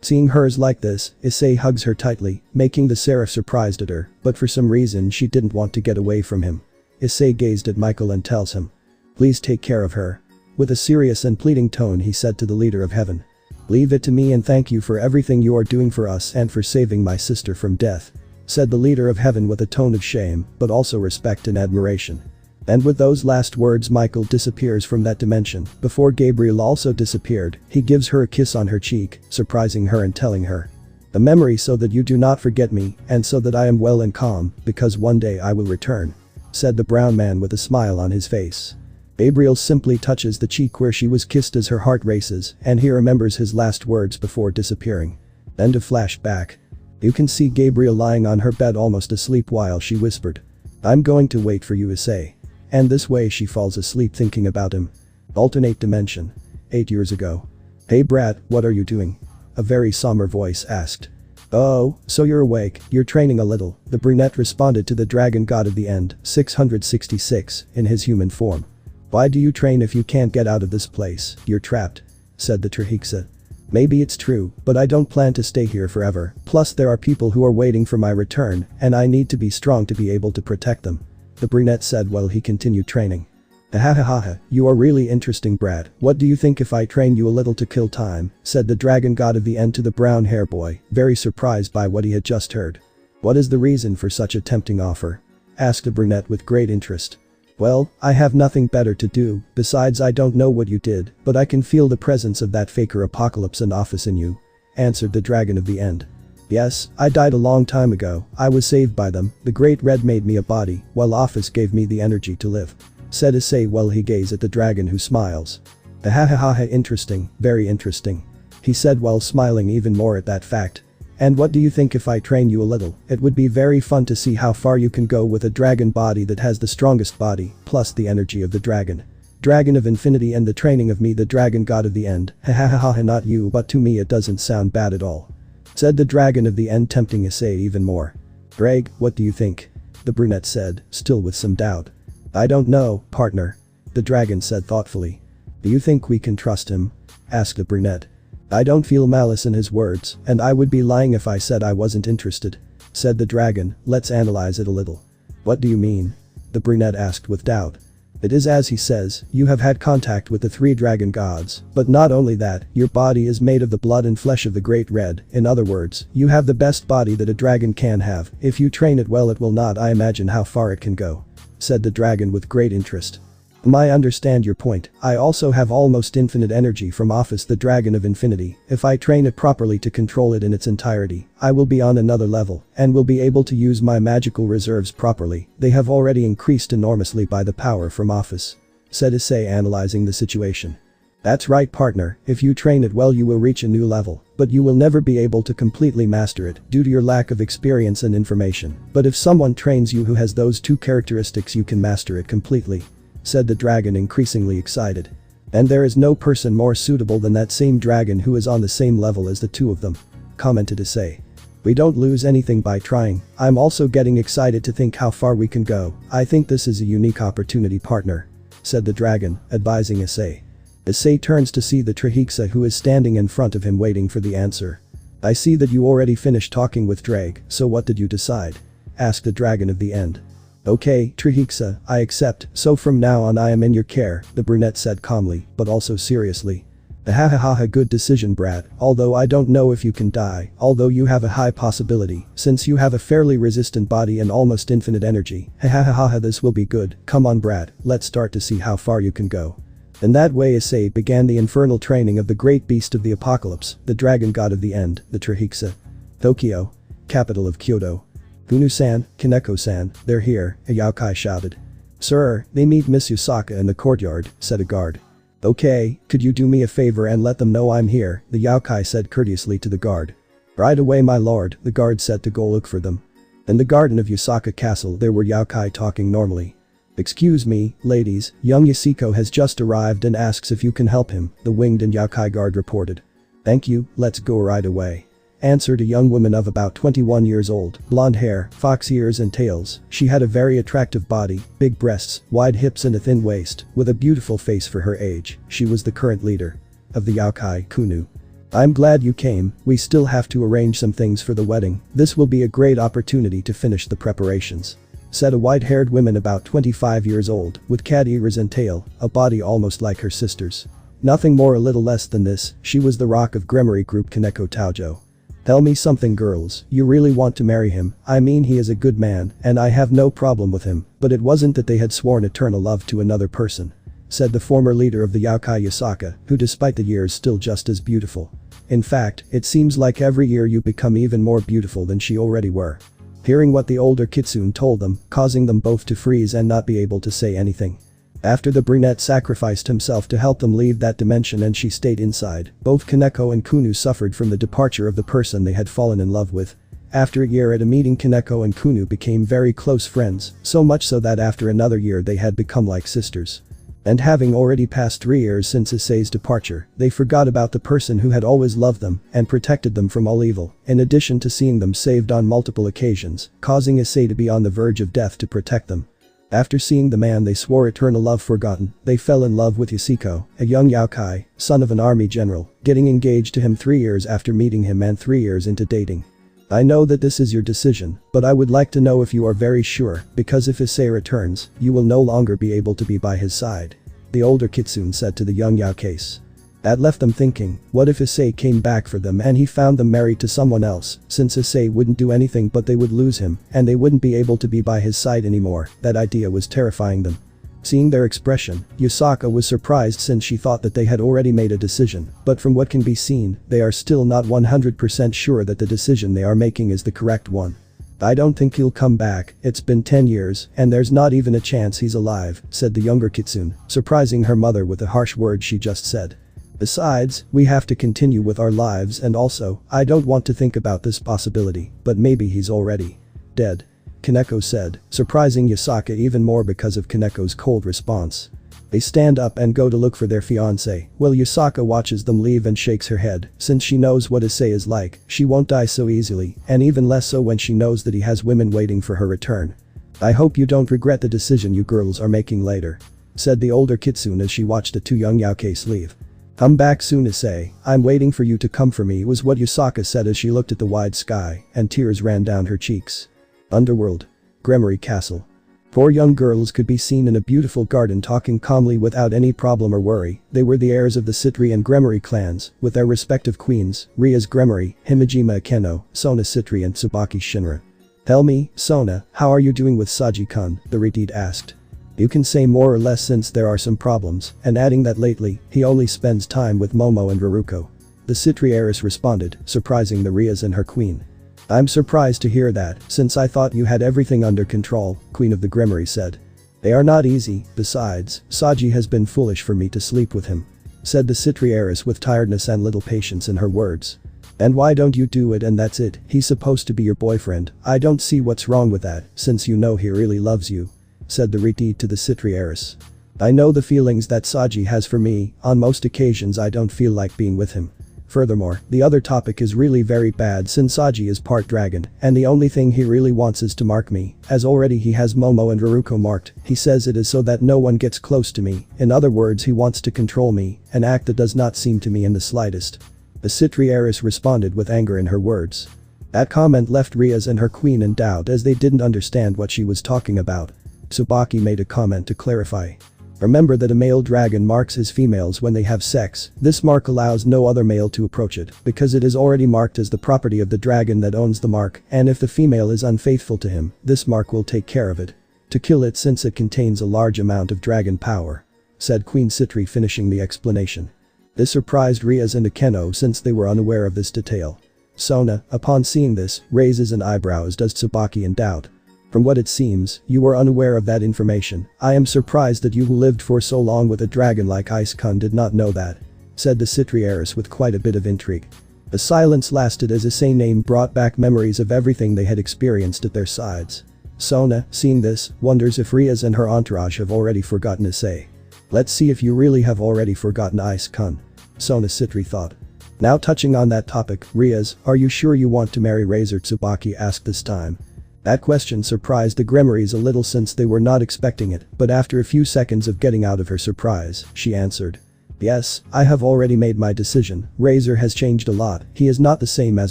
Seeing hers like this, Issei hugs her tightly, making the seraph surprised at her, but for some reason she didn't want to get away from him. Issei gazed at Michael and tells him, "Please take care of her." With a serious and pleading tone he said to the leader of heaven, "Leave it to me and thank you for everything you are doing for us and for saving my sister from death," said the leader of heaven with a tone of shame, but also respect and admiration. And with those last words Michael disappears from that dimension. Before Gabriel also disappeared, he gives her a kiss on her cheek, surprising her and telling her, "A memory so that you do not forget me, and so that I am well and calm, because one day I will return," said the brown man with a smile on his face. Gabriel simply touches the cheek where she was kissed as her heart races, and he remembers his last words before disappearing. Then to flashback. You can see Gabriel lying on her bed almost asleep while she whispered, "I'm going to wait for you, Issei." And this way she falls asleep thinking about him. Alternate dimension. 8 years ago. "Hey Brad, what are you doing?" a very somber voice asked. "Oh, so you're awake, you're training a little," the brunette responded to the dragon god of the end, 666, in his human form. "Why do you train if you can't get out of this place? You're trapped," said the Trihexa. "Maybe it's true, but I don't plan to stay here forever, plus there are people who are waiting for my return, and I need to be strong to be able to protect them," the brunette said while he continued training. "Ahahaha, you are really interesting Brad, what do you think if I train you a little to kill time?" said the dragon god of the end to the brown hair boy, very surprised by what he had just heard. "What is the reason for such a tempting offer?" asked the brunette with great interest. Well, I have nothing better to do, besides I don't know what you did, but I can feel the presence of that faker Apocalypse and Office in you," answered the Dragon of the End. "Yes, I died a long time ago, I was saved by them, the Great Red made me a body, while Office gave me the energy to live," said Issei while he gazed at the dragon who smiles. "Ha, interesting, very interesting," he said while smiling even more at that fact. "And what do you think if I train you a little? It would be very fun to see how far you can go with a dragon body that has the strongest body, plus the energy of the dragon. Dragon of Infinity and the training of me, the Dragon God of the End. Ha, not you, but to me it doesn't sound bad at all," said the Dragon of the End, tempting Issei even more. "Drag, what do you think?" the brunette said, still with some doubt. "I don't know, partner," the dragon said thoughtfully. "Do you think we can trust him?" asked the brunette. "I don't feel malice in his words, and I would be lying if I said I wasn't interested," said the dragon. "Let's analyze it a little." "What do you mean?" the brunette asked with doubt. "It is as he says, you have had contact with the 3 dragon gods, but not only that, your body is made of the blood and flesh of the Great Red. In other words, you have the best body that a dragon can have. If you train it well, it will not I imagine how far it can go," said the dragon with great interest. "I understand your point. I also have almost infinite energy from Office, the Dragon of Infinity. If I train it properly to control it in its entirety, I will be on another level and will be able to use my magical reserves properly. They have already increased enormously by the power from Office," said Issei, analyzing the situation. "That's right, partner, if you train it well you will reach a new level, but you will never be able to completely master it due to your lack of experience and information. But if someone trains you who has those 2 characteristics, you can master it completely," said the dragon, increasingly excited. "And there is no person more suitable than that same dragon who is on the same level as the 2 of them," commented Issei. "We don't lose anything by trying. I'm also getting excited to think how far we can go. I think this is a unique opportunity, partner," said the dragon, advising Issei. Issei turns to see the Trihexa who is standing in front of him waiting for the answer. "I see that you already finished talking with Drag, so what did you decide?" asked the Dragon of the End. "Okay, Trihexa, I accept, so from now on I am in your care," the brunette said calmly, but also seriously. Ha, good decision, brat, although I don't know if you can die, although you have a high possibility, since you have a fairly resistant body and almost infinite energy. Ha, this will be good, come on brat, let's start to see how far you can go. In that way Issei began the infernal training of the great beast of the apocalypse, the Dragon God of the End, the Trihexa. Tokyo, capital of Kyoto. "Kunu-san, Kaneko-san, they're here," a yaokai shouted. "Sir, they meet Miss Yusaka in the courtyard," said a guard. "Okay, could you do me a favor and let them know I'm here," the yaokai said courteously to the guard. "Right away my lord," the guard said to go look for them. In the garden of Yusaka Castle there were yaokai talking normally. "Excuse me, ladies, young Yasuko has just arrived and asks if you can help him," the winged and yaokai guard reported. "Thank you, let's go right away," answered a young woman of about 21 years old, blonde hair, fox ears and tails. She had a very attractive body, big breasts, wide hips and a thin waist, with a beautiful face for her age. She was the current leader of the yaokai, Kunu. "I'm glad you came, we still have to arrange some things for the wedding. This will be a great opportunity to finish the preparations," said a white-haired woman about 25 years old, with cat ears and tail, a body almost like her sister's. Nothing more, a little less than this, she was the rock of Gremory group Kaneko Taojo. "Tell me something girls, you really want to marry him? I mean he is a good man, and I have no problem with him, but it wasn't that they had sworn eternal love to another person," said the former leader of the yaokai Yusaka, who despite the years still just as beautiful. "In fact, it seems like every year you become even more beautiful than she already were." Hearing what the older kitsune told them, causing them both to freeze and not be able to say anything. After the brunette sacrificed himself to help them leave that dimension and she stayed inside, both Kaneko and Kunu suffered from the departure of the person they had fallen in love with. After a year at a meeting, Kaneko and Kunu became very close friends, so much so that after another year they had become like sisters. And having already passed 3 years since Issei's departure, they forgot about the person who had always loved them and protected them from all evil, in addition to seeing them saved on multiple occasions, causing Issei to be on the verge of death to protect them. After seeing the man they swore eternal love forgotten, they fell in love with Yasuko, a young yaokai, son of an army general, getting engaged to him 3 years after meeting him and 3 years into dating. "I know that this is your decision, but I would like to know if you are very sure, because if Issei returns, you will no longer be able to be by his side," the older kitsune said to the young yaokais. That left them thinking, what if Issei came back for them and he found them married to someone else? Since Issei wouldn't do anything but they would lose him, and they wouldn't be able to be by his side anymore. That idea was terrifying them. Seeing their expression, Yusaka was surprised since she thought that they had already made a decision, but from what can be seen, they are still not 100% sure that the decision they are making is the correct one. "I don't think he'll come back, it's been 10 years, and there's not even a chance he's alive," said the younger Kitsune, surprising her mother with the harsh words she just said. "Besides, we have to continue with our lives and also, I don't want to think about this possibility, but maybe he's already dead," Kaneko said, surprising Yusaka even more because of Kaneko's cold response. They stand up and go to look for their fiancé, while Yusaka watches them leave and shakes her head, since she knows what Issei is like, she won't die so easily, and even less so when she knows that he has women waiting for her return. "I hope you don't regret the decision you girls are making later," said the older Kitsune as she watched the two young Yaokeis leave. "Come back soon, Issei, I'm waiting for you to come for me," was what Yusaka said as she looked at the wide sky, and tears ran down her cheeks. Underworld. Gremory Castle. Four young girls could be seen in a beautiful garden talking calmly without any problem or worry. They were the heirs of the Citri and Gremory clans, with their respective queens, Ria's Gremory, Himejima Akeno, Sona Citri and Tsubaki Shinra. "Tell me, Sona, how are you doing with Saji-kun?" the Retid asked. "You can say more or less since there are some problems," and adding that lately, he only spends time with Momo and Raruko. The Citri heiress responded, surprising the Rias and her queen. "I'm surprised to hear that, since I thought you had everything under control," Queen of the Gremory said. "They are not easy, besides, Saji has been foolish for me to sleep with him," said the Citri heiress with tiredness and little patience in her words. "And why don't you do it and that's it, he's supposed to be your boyfriend, I don't see what's wrong with that, since you know he really loves you," said the Retid to the Citri heiress. "I know the feelings that Saji has for me, on most occasions I don't feel like being with him. Furthermore, the other topic is really very bad since Saji is part dragon, and the only thing he really wants is to mark me, as already he has Momo and Raruko marked, he says it is so that no one gets close to me, in other words he wants to control me, an act that does not seem to me in the slightest." The Citri heiress responded with anger in her words. That comment left Rias and her queen in doubt as they didn't understand what she was talking about. Tsubaki made a comment to clarify. "Remember that a male dragon marks his females when they have sex, this mark allows no other male to approach it, because it is already marked as the property of the dragon that owns the mark, and if the female is unfaithful to him, this mark will take care of it. To kill it since it contains a large amount of dragon power," said Queen Citri finishing the explanation. This surprised Rias and Akeno since they were unaware of this detail. Sona, upon seeing this, raises an eyebrow as does Tsubaki in doubt. "From what it seems, you were unaware of that information. I am surprised that you who lived for so long with a dragon like Issei-kun did not know that," said the Citri heiress with quite a bit of intrigue. The silence lasted as Issei's name brought back memories of everything they had experienced at their sides. Sona, seeing this, wonders if Rias and her entourage have already forgotten Issei. "Let's see if you really have already forgotten Issei-kun," Sona Citri thought. Now touching on that topic, "Rias, are you sure you want to marry Razor?" Tsubaki asked this time. That question surprised the Gremorys a little since they were not expecting it, but after a few seconds of getting out of her surprise, she answered. "Yes, I have already made my decision. Razor has changed a lot, he is not the same as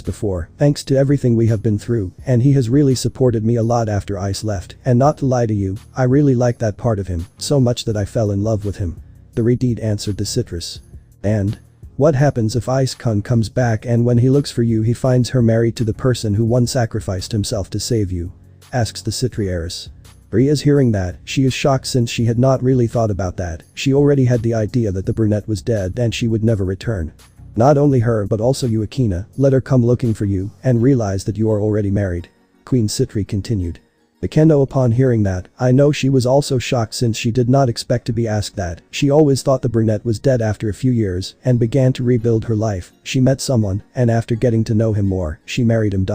before, thanks to everything we have been through, and he has really supported me a lot after Ice left, and not to lie to you, I really like that part of him, so much that I fell in love with him," the Retid answered the Citrus. "And? What happens if Issei-kun comes back and when he looks for you he finds her married to the person who once sacrificed himself to save you?" asks the Citri heiress. Ria's hearing that, she is shocked since she had not really thought about that, she already had the idea that the brunette was dead and she would never return. "Not only her but also you Akina, let her come looking for you and realize that you are already married," Queen Citri continued. Akeno upon hearing that, I know she was also shocked since she did not expect to be asked that, she always thought the brunette was dead after a few years and began to rebuild her life, she met someone and after getting to know him more, she married him.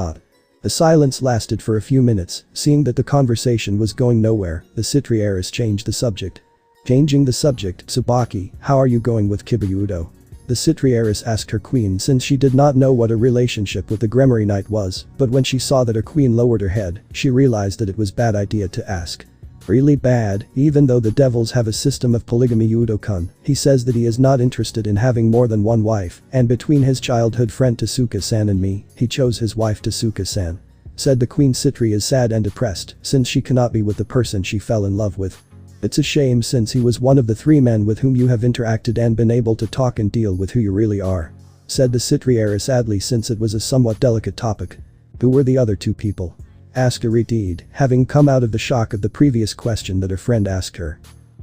The silence lasted for a few minutes, seeing that the conversation was going nowhere, the Citri heiress changed the subject. Changing the subject, "Tsubaki, how are you going with Kibayudo?" the Citri heiress asked her queen since she did not know what a relationship with the Gremory Knight was, but when she saw that her queen lowered her head, she realized that it was bad idea to ask. "Really bad, even though the devils have a system of polygamy." Udo-kun, he says that he is not interested in having more than one wife, and between his childhood friend Tasuka-san and me, he chose his wife Tasuka-san. Said the Queen Citri is sad and depressed since she cannot be with the person she fell in love with. "It's a shame since he was one of the 3 men with whom you have interacted and been able to talk and deal with who you really are," said the Citri heiress sadly since it was a somewhat delicate topic. "Who were the other 2 people?" asked Aritid, having come out of the shock of the previous question that her friend asked her.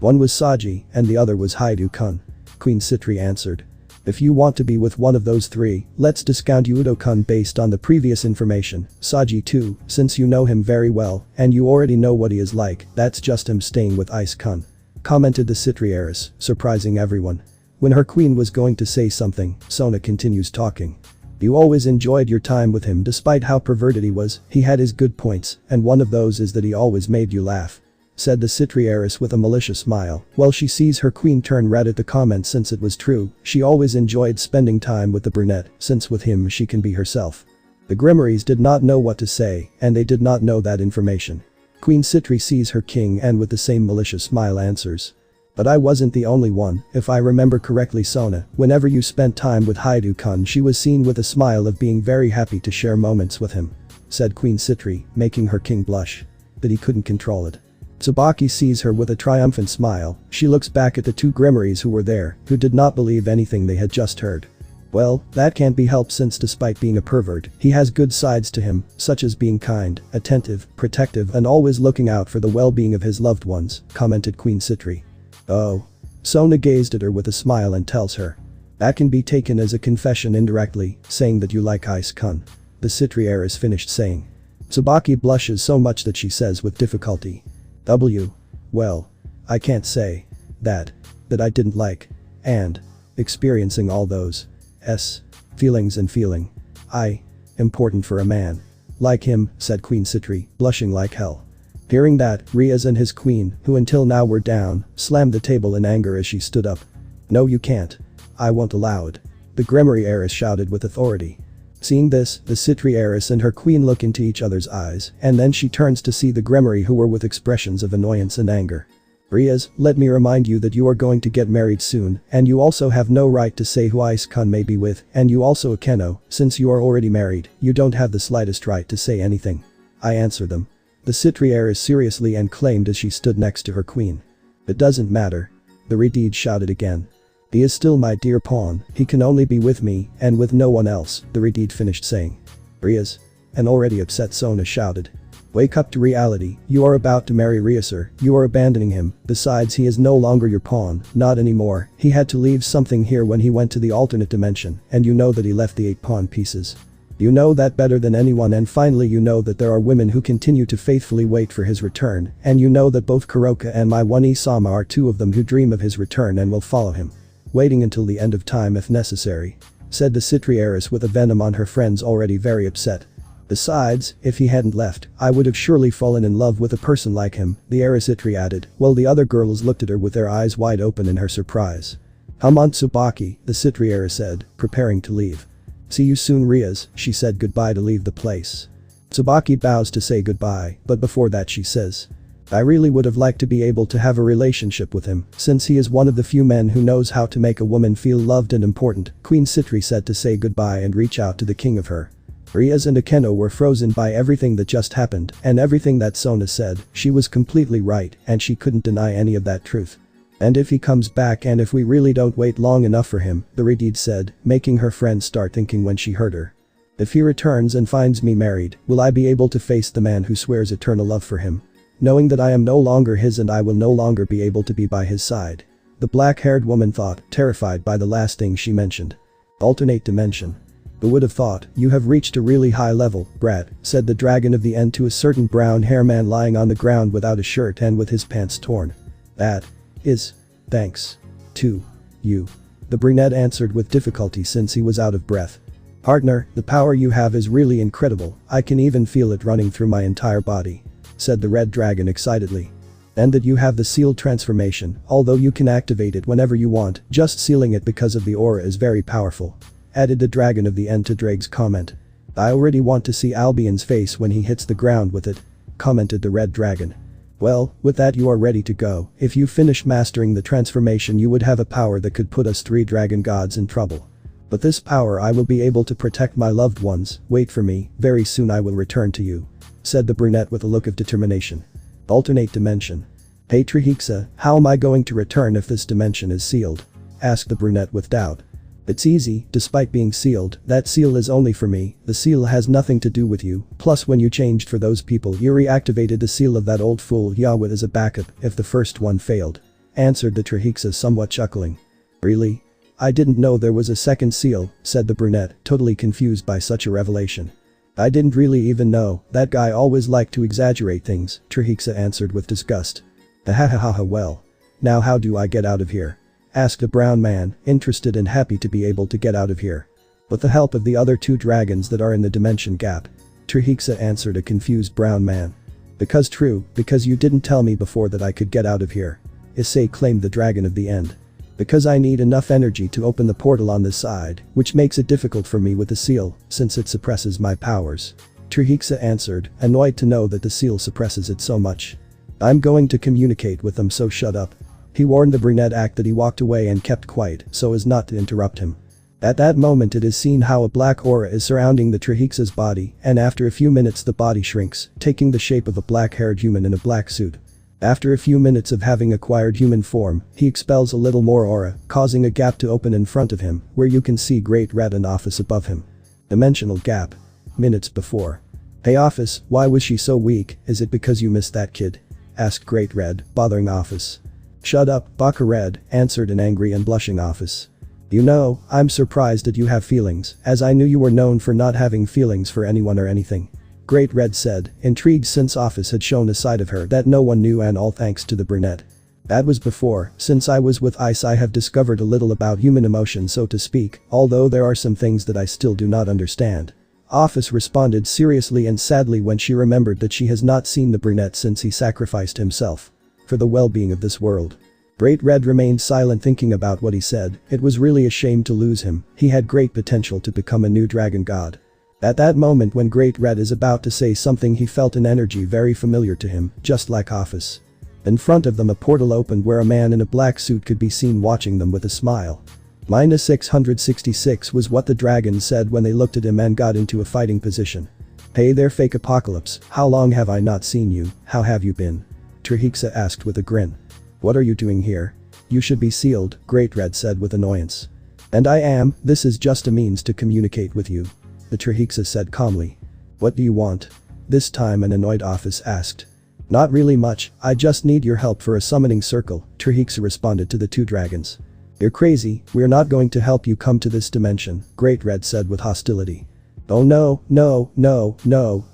One was Saji, and the other was Haidu-kun. Queen Citri answered. If you want to be with one of those three, let's discount Udo-kun based on the previous information, Saji too, since you know him very well, and you already know what he is like, that's just him staying with Ice-kun. Commented the Citri heiress, surprising everyone. When her queen was going to say something, Sona continues talking. You always enjoyed your time with him despite how perverted he was, he had his good points, and one of those is that he always made you laugh. Said the Citri heiress with a malicious smile, while she sees her queen turn red at the comment since it was true, she always enjoyed spending time with the brunette, since with him she can be herself. The Grimoires did not know what to say, and they did not know that information. Queen Citri sees her king and with the same malicious smile answers. But I wasn't the only one, if I remember correctly Sona, whenever you spent time with Haidu-kun she was seen with a smile of being very happy to share moments with him. Said Queen Citri, making her king blush. But he couldn't control it. Tsubaki sees her with a triumphant smile, she looks back at the two Grimoires who were there, who did not believe anything they had just heard. Well, that can't be helped since despite being a pervert, he has good sides to him, such as being kind, attentive, protective and always looking out for the well-being of his loved ones, commented Queen Citri. Oh. Sona gazed at her with a smile and tells her. That can be taken as a confession indirectly, saying that you like Ice-kun. The Citri heiress finished saying. Tsubaki blushes so much that she says with difficulty. Well. I can't say. That I didn't like. And. Experiencing all those. Feelings and feeling. Important for a man. Like him, said Queen Citri, blushing like hell. Hearing that, Riaz and his queen, who until now were down, slammed the table in anger as she stood up. No you can't. I won't allow it. The Grimoire heiress shouted with authority. Seeing this, the Citri heiress and her queen look into each other's eyes, and then she turns to see the Grimoire who were with expressions of annoyance and anger. Riaz, let me remind you that you are going to get married soon, and you also have no right to say who Ice-kun may be with, and you also Akeno, since you are already married, you don't have the slightest right to say anything. I answer them. The Citri heiress seriously and claimed as she stood next to her queen. It doesn't matter. The Redeed shouted again. He is still my dear pawn, he can only be with me, and with no one else, the Redeed finished saying. Riaz. An already upset Sona shouted. Wake up to reality, you are about to marry Riaser, you are abandoning him, besides he is no longer your pawn, not anymore, he had to leave something here when he went to the alternate dimension, and you know that he left the 8 pawn pieces. You know that better than anyone and finally you know that there are women who continue to faithfully wait for his return, and you know that both Kuroka and my one Isama are two of them who dream of his return and will follow him. Waiting until the end of time if necessary. Said the Citri heiress with a venom on her friends already very upset. Besides, if he hadn't left, I would have surely fallen in love with a person like him, the heiress Citri added, while the other girls looked at her with their eyes wide open in her surprise. Come on Tsubaki, the Citri heiress said, preparing to leave. See you soon Riaz, she said goodbye to leave the place. Tsubaki bows to say goodbye, but before that she says. I really would have liked to be able to have a relationship with him, since he is one of the few men who knows how to make a woman feel loved and important, Queen Citri said to say goodbye and reach out to the king of her. Riaz and Akeno were frozen by everything that just happened, and everything that Sona said, she was completely right, and she couldn't deny any of that truth. And if he comes back and if we really don't wait long enough for him, the Redeed said, making her friend start thinking when she heard her. If he returns and finds me married, will I be able to face the man who swears eternal love for him? Knowing that I am no longer his and I will no longer be able to be by his side. The black-haired woman thought, terrified by the last thing she mentioned. Alternate dimension. Who would have thought, you have reached a really high level, brat, said the dragon of the end to a certain brown-haired man lying on the ground without a shirt and with his pants torn. That is, thanks to you. The brunette answered with difficulty since he was out of breath. Partner, the power you have is really incredible, I can even feel it running through my entire body. Said the red dragon excitedly. And that you have the sealed transformation, although you can activate it whenever you want, just sealing it because of the aura is very powerful. Added the dragon of the end to Drake's comment. I already want to see Albion's face when he hits the ground with it. Commented the red dragon. Well, with that you are ready to go, if you finish mastering the transformation you would have a power that could put us 3 dragon gods in trouble. But this power I will be able to protect my loved ones, wait for me, very soon I will return to you. Said the brunette with a look of determination. Alternate dimension. Hey Trihexa, how am I going to return if this dimension is sealed? Asked the brunette with doubt. It's easy, despite being sealed, that seal is only for me, the seal has nothing to do with you, plus when you changed for those people you reactivated the seal of that old fool Yawit as a backup if the first one failed. answered the Trihexa somewhat chuckling. Really? I didn't know there was a second seal, said the brunette, totally confused by such a revelation. I didn't really even know, that guy always liked to exaggerate things, Trihexa answered with disgust. Ahahaha well. Now how do I get out of here? Asked a brown man, interested and happy to be able to get out of here. With the help of the other 2 dragons that are in the dimension gap. Trihexa answered a confused brown man. Because you didn't tell me before that I could get out of here. Issei claimed the dragon of the end. Because I need enough energy to open the portal on this side, which makes it difficult for me with the seal, since it suppresses my powers. Trihexa answered, annoyed to know that the seal suppresses it so much. I'm going to communicate with them, so shut up. He warned the brunette that he walked away and kept quiet so as not to interrupt him. At that moment it is seen how a black aura is surrounding the Trihexa's body, and after a few minutes the body shrinks, taking the shape of a black-haired human in a black suit. After a few minutes of having acquired human form, he expels a little more aura, causing a gap to open in front of him, where you can see Great Red and Office above him. Dimensional gap. Minutes before. Hey Office, why was she so weak? Is it because you missed that kid? Asked Great Red, bothering Office. Shut up, Baka Red, answered an angry and blushing Office. You know, I'm surprised that you have feelings, as I knew you were known for not having feelings for anyone or anything. Great Red said, intrigued since Office had shown a side of her that no one knew, and all thanks to the brunette. That was before, since I was with Ice I have discovered a little about human emotion, so to speak, although there are some things that I still do not understand. Office responded seriously and sadly when she remembered that she has not seen the brunette since he sacrificed himself. For the well-being of this world. Great Red remained silent, thinking about what he said. It was really a shame to lose him, he had great potential to become a new dragon god. At that moment when Great Red is about to say something, he felt an energy very familiar to him, just like Office. In front of them a portal opened where a man in a black suit could be seen watching them with a smile. -666 was what the dragon said when they looked at him and got into a fighting position. Hey there fake Apocalypse, how long have I not seen you, how have you been? Trihexa asked with a grin. What are you doing here? You should be sealed, Great Red said with annoyance. And I am, this is just a means to communicate with you. The Trihexa said calmly. What do you want? This time an annoyed Office asked. Not really much, I just need your help for a summoning circle, Trihexa responded to the 2 dragons. You're crazy, we're not going to help you come to this dimension, Great Red said with hostility. Oh no,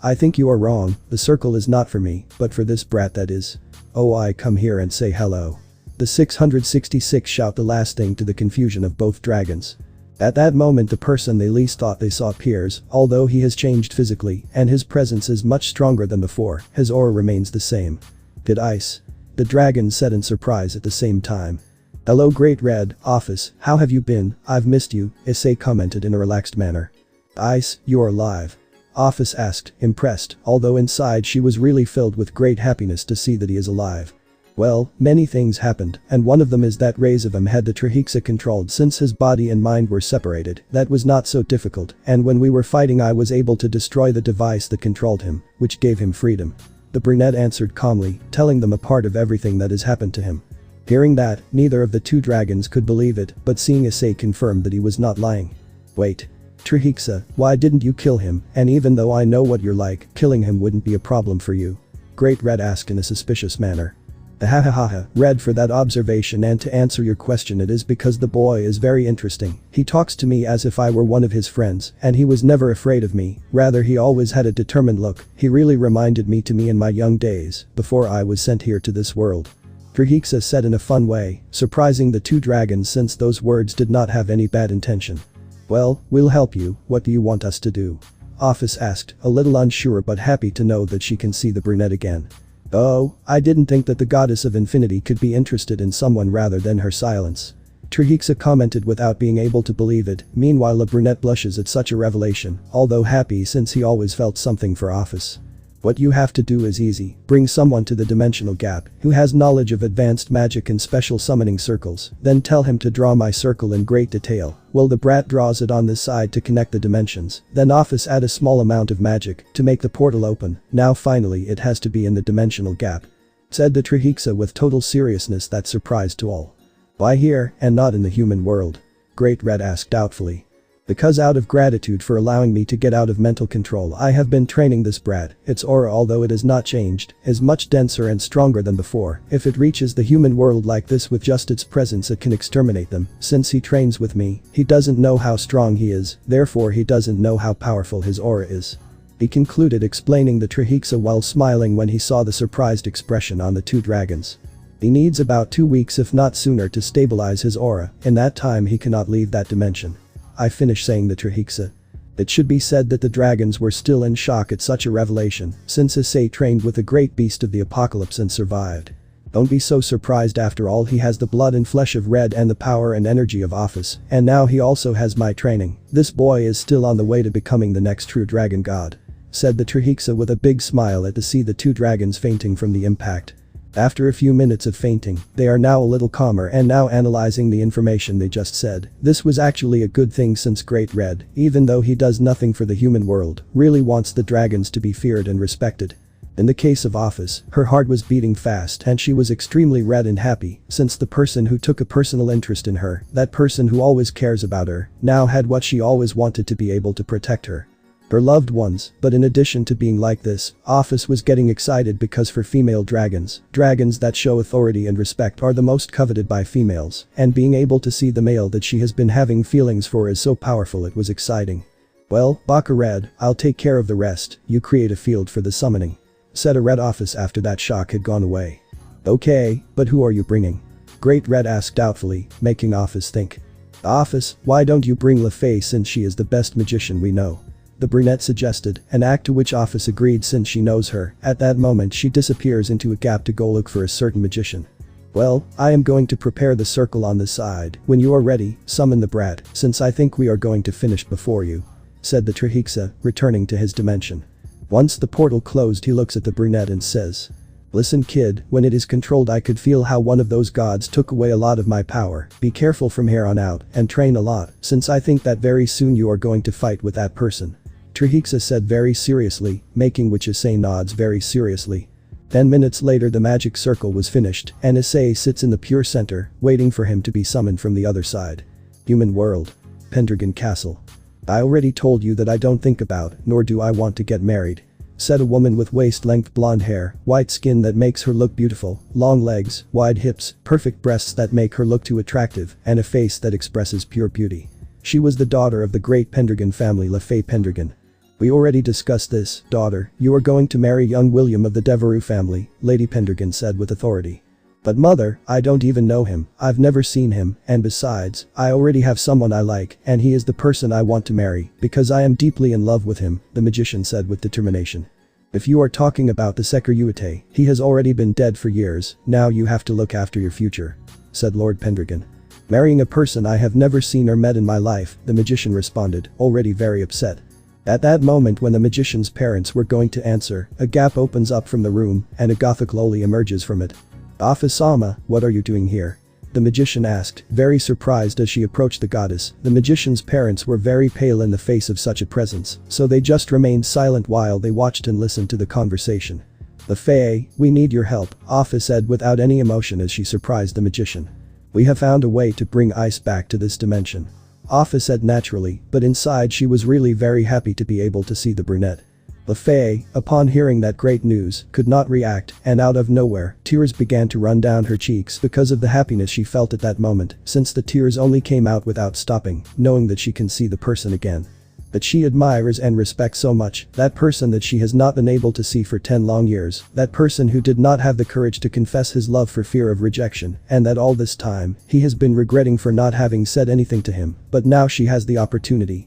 I think you are wrong, the circle is not for me, but for this brat that is. Oh, I come here and say hello. The 666 shout the last thing to the confusion of both dragons. At that moment the person they least thought they saw appears, although he has changed physically and his presence is much stronger than before, his aura remains the same. Did Ice? The dragon said in surprise at the same time. Hello Great Red, Office, how have you been? I've missed you, Issei commented in a relaxed manner. Ice, you're alive. Office asked, impressed, although inside she was really filled with great happiness to see that he is alive. Well, many things happened, and one of them is that rays of him had the Trihexa controlled since his body and mind were separated. That was not so difficult, and when we were fighting I was able to destroy the device that controlled him, which gave him freedom. The brunette answered calmly, telling them a part of everything that has happened to him. Hearing that, neither of the 2 dragons could believe it, but seeing Issei confirmed that he was not lying. Wait. Trihexa, why didn't you kill him? And even though I know what you're like, killing him wouldn't be a problem for you. Great Red asked in a suspicious manner. Ahahaha, Red, for that observation, and to answer your question, it is because the boy is very interesting. He talks to me as if I were one of his friends, and he was never afraid of me, rather he always had a determined look. He really reminded me in my young days, before I was sent here to this world. Trihexa said in a fun way, surprising the 2 dragons since those words did not have any bad intention. Well, we'll help you, what do you want us to do? Office asked, a little unsure but happy to know that she can see the brunette again. Oh, I didn't think that the goddess of infinity could be interested in someone rather than her silence. Trihexa commented without being able to believe it. Meanwhile the brunette blushes at such a revelation, although happy since he always felt something for Office. What you have to do is easy, bring someone to the dimensional gap who has knowledge of advanced magic and special summoning circles, then tell him to draw my circle in great detail. Well, the brat draws it on this side to connect the dimensions, then Office add a small amount of magic to make the portal open. Now finally it has to be in the dimensional gap. Said the Trihexa with total seriousness that surprised to all. Why here and not in the human world? Great Red asked doubtfully. Because out of gratitude for allowing me to get out of mental control, I have been training this brat. Its aura, although it has not changed, is much denser and stronger than before. If it reaches the human world like this with just its presence, it can exterminate them. Since he trains with me, he doesn't know how strong he is, therefore he doesn't know how powerful his aura is. He concluded, explaining the Trihexa while smiling when he saw the surprised expression on the two dragons. He needs about 2 weeks if not sooner to stabilize his aura. In that time he cannot leave that dimension. I finished saying the Trihexa. It should be said that the dragons were still in shock at such a revelation, since Issei trained with the great beast of the apocalypse and survived. Don't be so surprised, after all he has the blood and flesh of Red and the power and energy of Office, and now he also has my training. This boy is still on the way to becoming the next true dragon god, said the Trihexa with a big smile at to see the two dragons fainting from the impact. After a few minutes of fainting, they are now a little calmer and now analyzing the information they just said. This was actually a good thing, since Great Red, even though he does nothing for the human world, really wants the dragons to be feared and respected. In the case of Office, her heart was beating fast and she was extremely red and happy, since the person who took a personal interest in her, that person who always cares about her, now had what she always wanted, to be able to protect her. Her loved ones. But in addition to being like this, Office was getting excited because for female dragons that show authority and respect are the most coveted by females, and being able to see the male that she has been having feelings for is so powerful, it was exciting. Well, Baka Red, I'll take care of the rest, you create a field for the summoning, said a Red Office after that shock had gone away. Okay, but who are you bringing? Great Red asked doubtfully, making Office think. Office, why don't you bring Lefay, since she is the best magician we know? The brunette suggested, an act to which Office agreed since she knows her. At that moment she disappears into a gap to go look for a certain magician. Well, I am going to prepare the circle on this side. When you are ready, summon the brat, since I think we are going to finish before you, said the Trihexa, returning to his dimension. Once the portal closed, he looks at the brunette and says, listen kid, when it is controlled I could feel how one of those gods took away a lot of my power. Be careful from here on out, and train a lot, since I think that very soon you are going to fight with that person, Trihexa said very seriously, making which Issei nods very seriously. 10 minutes later the magic circle was finished, and Issei sits in the pure center, waiting for him to be summoned from the other side. Human world. Pendragon Castle. I already told you that I don't think about, nor do I want to get married, said a woman with waist-length blonde hair, white skin that makes her look beautiful, long legs, wide hips, perfect breasts that make her look too attractive, and a face that expresses pure beauty. She was the daughter of the great Pendragon family, Lefay Pendragon. We already discussed this, daughter, you are going to marry young William of the Devereux family, Lady Pendragon said with authority. But mother, I don't even know him, I've never seen him, and besides, I already have someone I like, and he is the person I want to marry, because I am deeply in love with him, the magician said with determination. If you are talking about the Securitate, he has already been dead for years, now you have to look after your future, said Lord Pendragon. Marrying a person I have never seen or met in my life, the magician responded, already very upset. At that moment when the magician's parents were going to answer, a gap opens up from the room, and a gothic loli emerges from it. Office-sama, what are you doing here? The magician asked, very surprised as she approached the goddess. The magician's parents were very pale in the face of such a presence, so they just remained silent while they watched and listened to the conversation. Lefay, we need your help, Office said without any emotion as she surprised the magician. We have found a way to bring ice back to this dimension, Office said naturally, but inside she was really very happy to be able to see the brunette. Lefay, upon hearing that great news, could not react, and out of nowhere, tears began to run down her cheeks because of the happiness she felt at that moment, since the tears only came out without stopping, knowing that she can see the person again that she admires and respects so much, that person that she has not been able to see for 10 long years, that person who did not have the courage to confess his love for fear of rejection, and that all this time, he has been regretting for not having said anything to him, but now she has the opportunity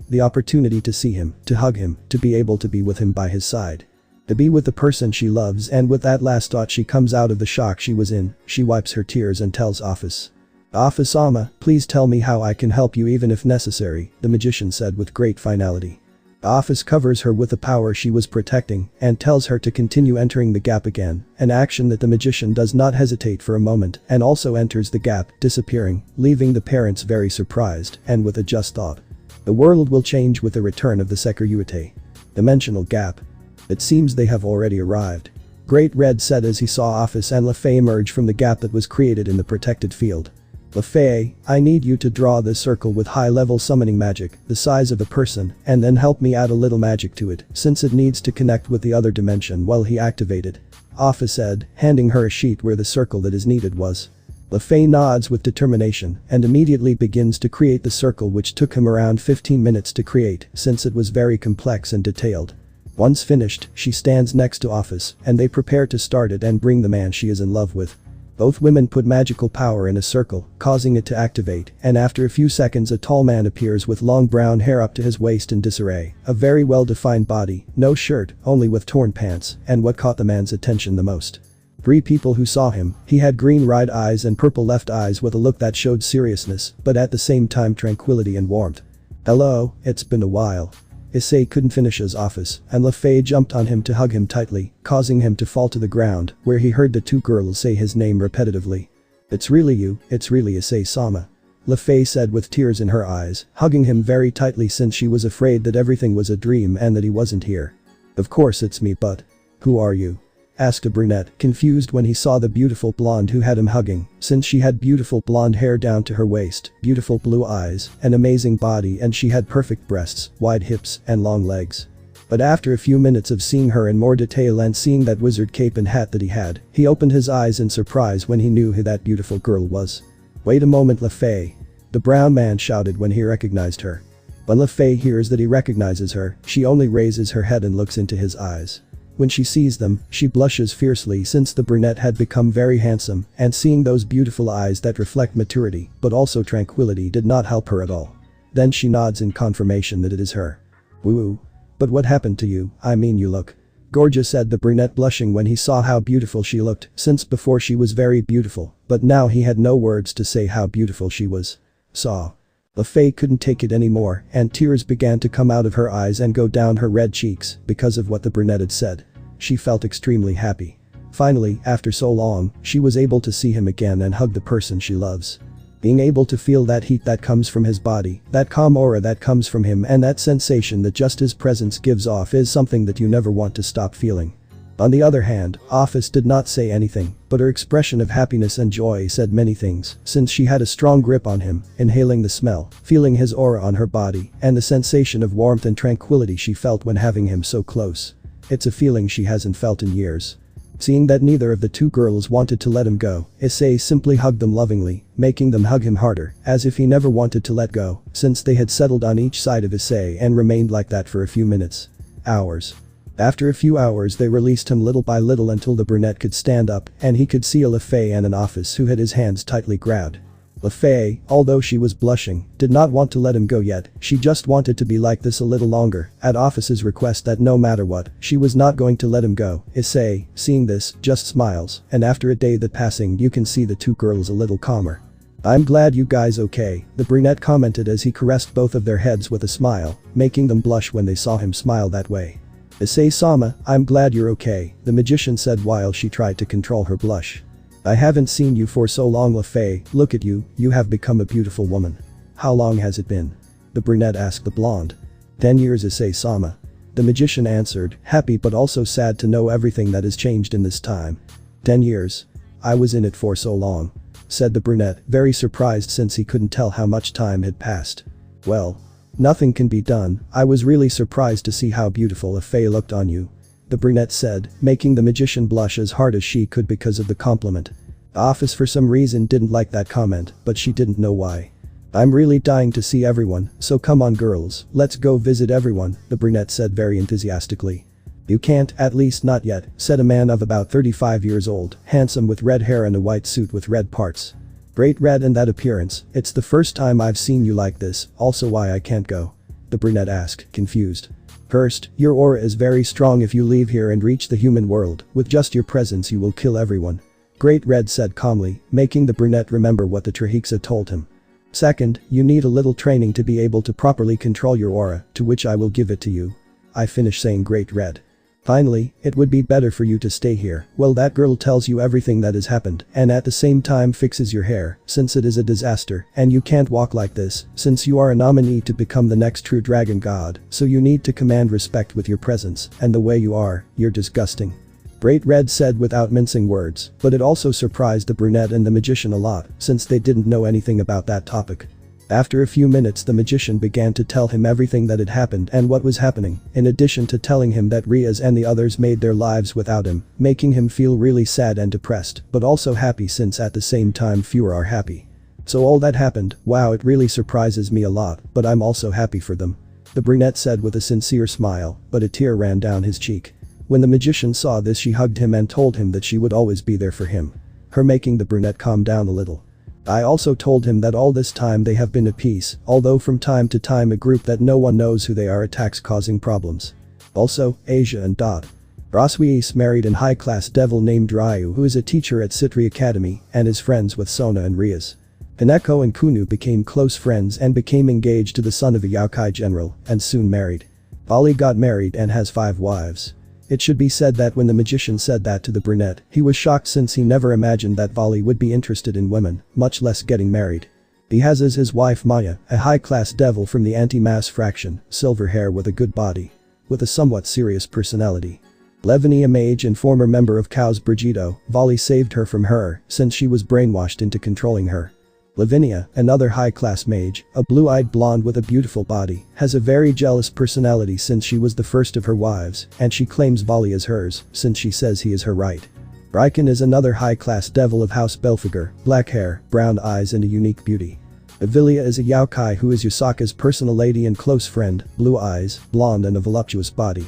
to see him, to hug him, to be able to be with him by his side. To be with the person she loves, and with that last thought she comes out of the shock she was in, she wipes her tears and tells Office-sama, please tell me how I can help you even if necessary, the magician said with great finality. Office covers her with the power she was protecting and tells her to continue entering the gap again, an action that the magician does not hesitate for a moment and also enters the gap, disappearing, leaving the parents very surprised and with a just thought. The world will change with the return of the Securitate. Dimensional gap. It seems they have already arrived, Great Red said as he saw Office and Lefay emerge from the gap that was created in the protected field. Lefei, I need you to draw this circle with high-level summoning magic, the size of a person, and then help me add a little magic to it, since it needs to connect with the other dimension while he activated. Afa said, handing her a sheet where the circle that is needed was. Lefei nods with determination and immediately begins to create the circle, which took him around 15 minutes to create since it was very complex and detailed. Once finished, she stands next to Afa's and they prepare to start it and bring the man she is in love with. Both women put magical power in a circle, causing it to activate, and after a few seconds a tall man appears with long brown hair up to his waist in disarray, a very well-defined body, no shirt, only with torn pants, and what caught the man's attention the most. 3 people who saw him, he had green right eyes and purple left eyes with a look that showed seriousness, but at the same time tranquility and warmth. Hello, it's been a while. Issei couldn't finish his office, and Lefei jumped on him to hug him tightly, causing him to fall to the ground, where he heard the 2 girls say his name repetitively. It's really you, it's really Issei-sama. Lefei said with tears in her eyes, hugging him very tightly since she was afraid that everything was a dream and that he wasn't here. Of course it's me, but who are you? Asked a brunette, confused when he saw the beautiful blonde who had him hugging, since she had beautiful blonde hair down to her waist, beautiful blue eyes, an amazing body, and she had perfect breasts, wide hips, and long legs. But after a few minutes of seeing her in more detail and seeing that wizard cape and hat that he had, he opened his eyes in surprise when he knew who that beautiful girl was. Wait a moment, Lefei. The brown man shouted when he recognized her. When Lefei hears that he recognizes her, she only raises her head and looks into his eyes. When she sees them, she blushes fiercely since the brunette had become very handsome, and seeing those beautiful eyes that reflect maturity, but also tranquility, did not help her at all. Then she nods in confirmation that it is her. Woo. But what happened to you? I mean, you look gorgeous, said the brunette, blushing when he saw how beautiful she looked, since before she was very beautiful, but now he had no words to say how beautiful she was. Lefei couldn't take it anymore, and tears began to come out of her eyes and go down her red cheeks because of what the brunette had said. She felt extremely happy. Finally, after so long, she was able to see him again and hug the person she loves. Being able to feel that heat that comes from his body, that calm aura that comes from him, and that sensation that just his presence gives off is something that you never want to stop feeling. On the other hand, Office did not say anything, but her expression of happiness and joy said many things, since she had a strong grip on him, inhaling the smell, feeling his aura on her body, and the sensation of warmth and tranquility she felt when having him so close. It's a feeling she hasn't felt in years. Seeing that neither of the 2 girls wanted to let him go, Issei simply hugged them lovingly, making them hug him harder, as if he never wanted to let go, since they had settled on each side of Issei and remained like that for a few minutes. Hours. After a few hours they released him little by little until the brunette could stand up and he could see a Lefei and an Office who had his hands tightly grabbed. Lefei, although she was blushing, did not want to let him go yet, she just wanted to be like this a little longer, at Office's request that no matter what, she was not going to let him go. Issei, seeing this, just smiles, and after a day that passing you can see the 2 girls a little calmer. I'm glad you guys okay, the brunette commented as he caressed both of their heads with a smile, making them blush when they saw him smile that way. Issei-sama, I'm glad you're okay, the magician said while she tried to control her blush. I haven't seen you for so long, Lefei, look at you, you have become a beautiful woman. How long has it been? The brunette asked the blonde. 10 years, Issei-sama. The magician answered, happy but also sad to know everything that has changed in this time. 10 years. I was in it for so long, said the brunette, very surprised since he couldn't tell how much time had passed. Well, nothing can be done, I was really surprised to see how beautiful Issei looked on you, the brunette said, making the magician blush as hard as she could because of the compliment. The Office for some reason didn't like that comment, but she didn't know why. I'm really dying to see everyone, so come on girls, let's go visit everyone, the brunette said very enthusiastically. You can't, at least not yet, said a man of about 35 years old, handsome with red hair and a white suit with red parts. Great red and that appearance, it's the first time I've seen you like this, also why I can't go? The brunette asked, confused. First, your aura is very strong. If you leave here and reach the human world, with just your presence you will kill everyone. Great Red said calmly, making the brunette remember what the Trihexa told him. Second, you need a little training to be able to properly control your aura, to which I will give it to you. I finished saying Great Red. Finally, it would be better for you to stay here, well that girl tells you everything that has happened and at the same time fixes your hair, since it is a disaster and you can't walk like this, since you are a nominee to become the next true dragon god, so you need to command respect with your presence and the way you are, you're disgusting. Great Red said without mincing words, but it also surprised the brunette and the magician a lot, since they didn't know anything about that topic. After a few minutes the magician began to tell him everything that had happened and what was happening, in addition to telling him that Riaz and the others made their lives without him, making him feel really sad and depressed, but also happy since at the same time fewer are happy. So all that happened, wow, it really surprises me a lot, but I'm also happy for them. The brunette said with a sincere smile, but a tear ran down his cheek. When the magician saw this she hugged him and told him that she would always be there for him. Her making the brunette calm down a little. I also told him that all this time they have been at peace, although from time to time a group that no one knows who they are attacks causing problems. Also, Asia and Dot. Roswiis married an high-class devil named Ryu who is a teacher at Citri Academy and is friends with Sona and Riaz. Hineko and Kunu became close friends and became engaged to the son of a Yokai general and soon married. Vali got married and has 5 wives. It should be said that when the magician said that to the brunette, he was shocked since he never imagined that Vali would be interested in women, much less getting married. He has as his wife Maya, a high-class devil from the anti-mass fraction, silver hair with a good body. With a somewhat serious personality. Levini, a mage and former member of Chaos Brigido, Vali saved her from her since she was brainwashed into controlling her. Lavinia, another high-class mage, a blue-eyed blonde with a beautiful body, has a very jealous personality since she was the first of her wives, and she claims Vali as hers, since she says he is her right. Riken is another high-class devil of House Belphegor, black hair, brown eyes and a unique beauty. Avilia is a Yaokai who is Yusaka's personal lady and close friend, blue eyes, blonde and a voluptuous body.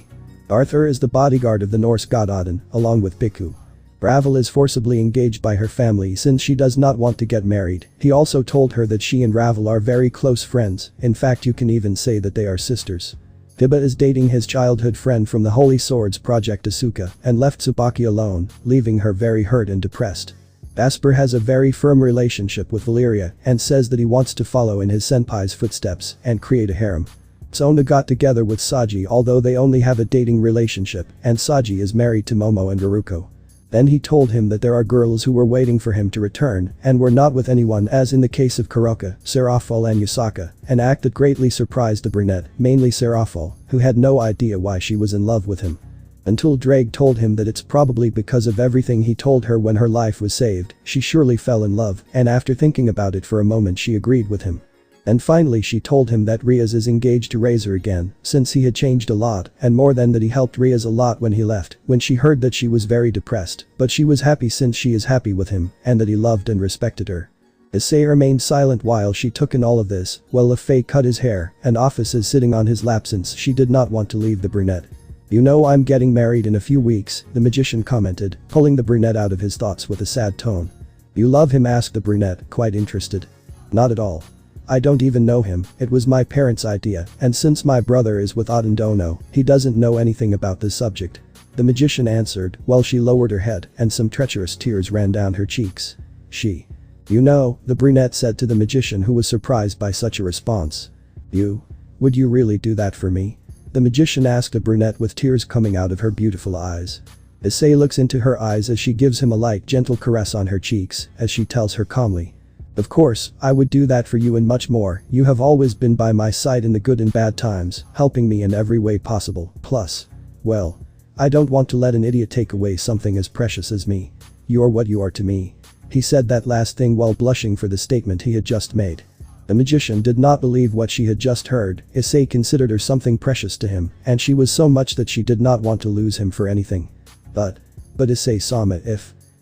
Arthur is the bodyguard of the Norse god Odin, along with Bhikkhu. Ravel is forcibly engaged by her family since she does not want to get married. He also told her that she and Ravel are very close friends, in fact you can even say that they are sisters. Hiba is dating his childhood friend from the Holy Swords project Asuka and left Tsubaki alone, leaving her very hurt and depressed. Asper has a very firm relationship with Valeria and says that he wants to follow in his senpai's footsteps and create a harem. Sona got together with Saji although they only have a dating relationship and Saji is married to Momo and Haruko. Then he told him that there are girls who were waiting for him to return and were not with anyone as in the case of Kuroka, Serafal and Yusaka, an act that greatly surprised the brunette, mainly Serafal, who had no idea why she was in love with him. Until Drake told him that it's probably because of everything he told her when her life was saved, she surely fell in love and after thinking about it for a moment she agreed with him. And finally she told him that Riaz is engaged to Razor again, since he had changed a lot and more than that he helped Riaz a lot when he left, when she heard that she was very depressed, but she was happy since she is happy with him and that he loved and respected her. Issei remained silent while she took in all of this, while Lefei cut his hair and Office is sitting on his lap since she did not want to leave the brunette. You know I'm getting married in a few weeks, the magician commented, pulling the brunette out of his thoughts with a sad tone. You love him? Asked the brunette, quite interested. Not at all. I don't even know him, it was my parents' idea, and since my brother is with Adendono, he doesn't know anything about this subject. The magician answered, while she lowered her head and some treacherous tears ran down her cheeks. She. You know, the brunette said to the magician who was surprised by such a response. You? Would you really do that for me? The magician asked the brunette with tears coming out of her beautiful eyes. Issei looks into her eyes as she gives him a light gentle caress on her cheeks, as she tells her calmly. Of course, I would do that for you and much more, you have always been by my side in the good and bad times, helping me in every way possible, plus. Well. I don't want to let an idiot take away something as precious as me. You're what you are to me. He said that last thing while blushing for the statement he had just made. The magician did not believe what she had just heard, Issei considered her something precious to him, and she was so much that she did not want to lose him for anything. But Issei-sama,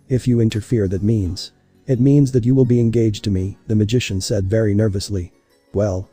if you interfere that means. It means that you will be engaged to me, the magician said very nervously. Well,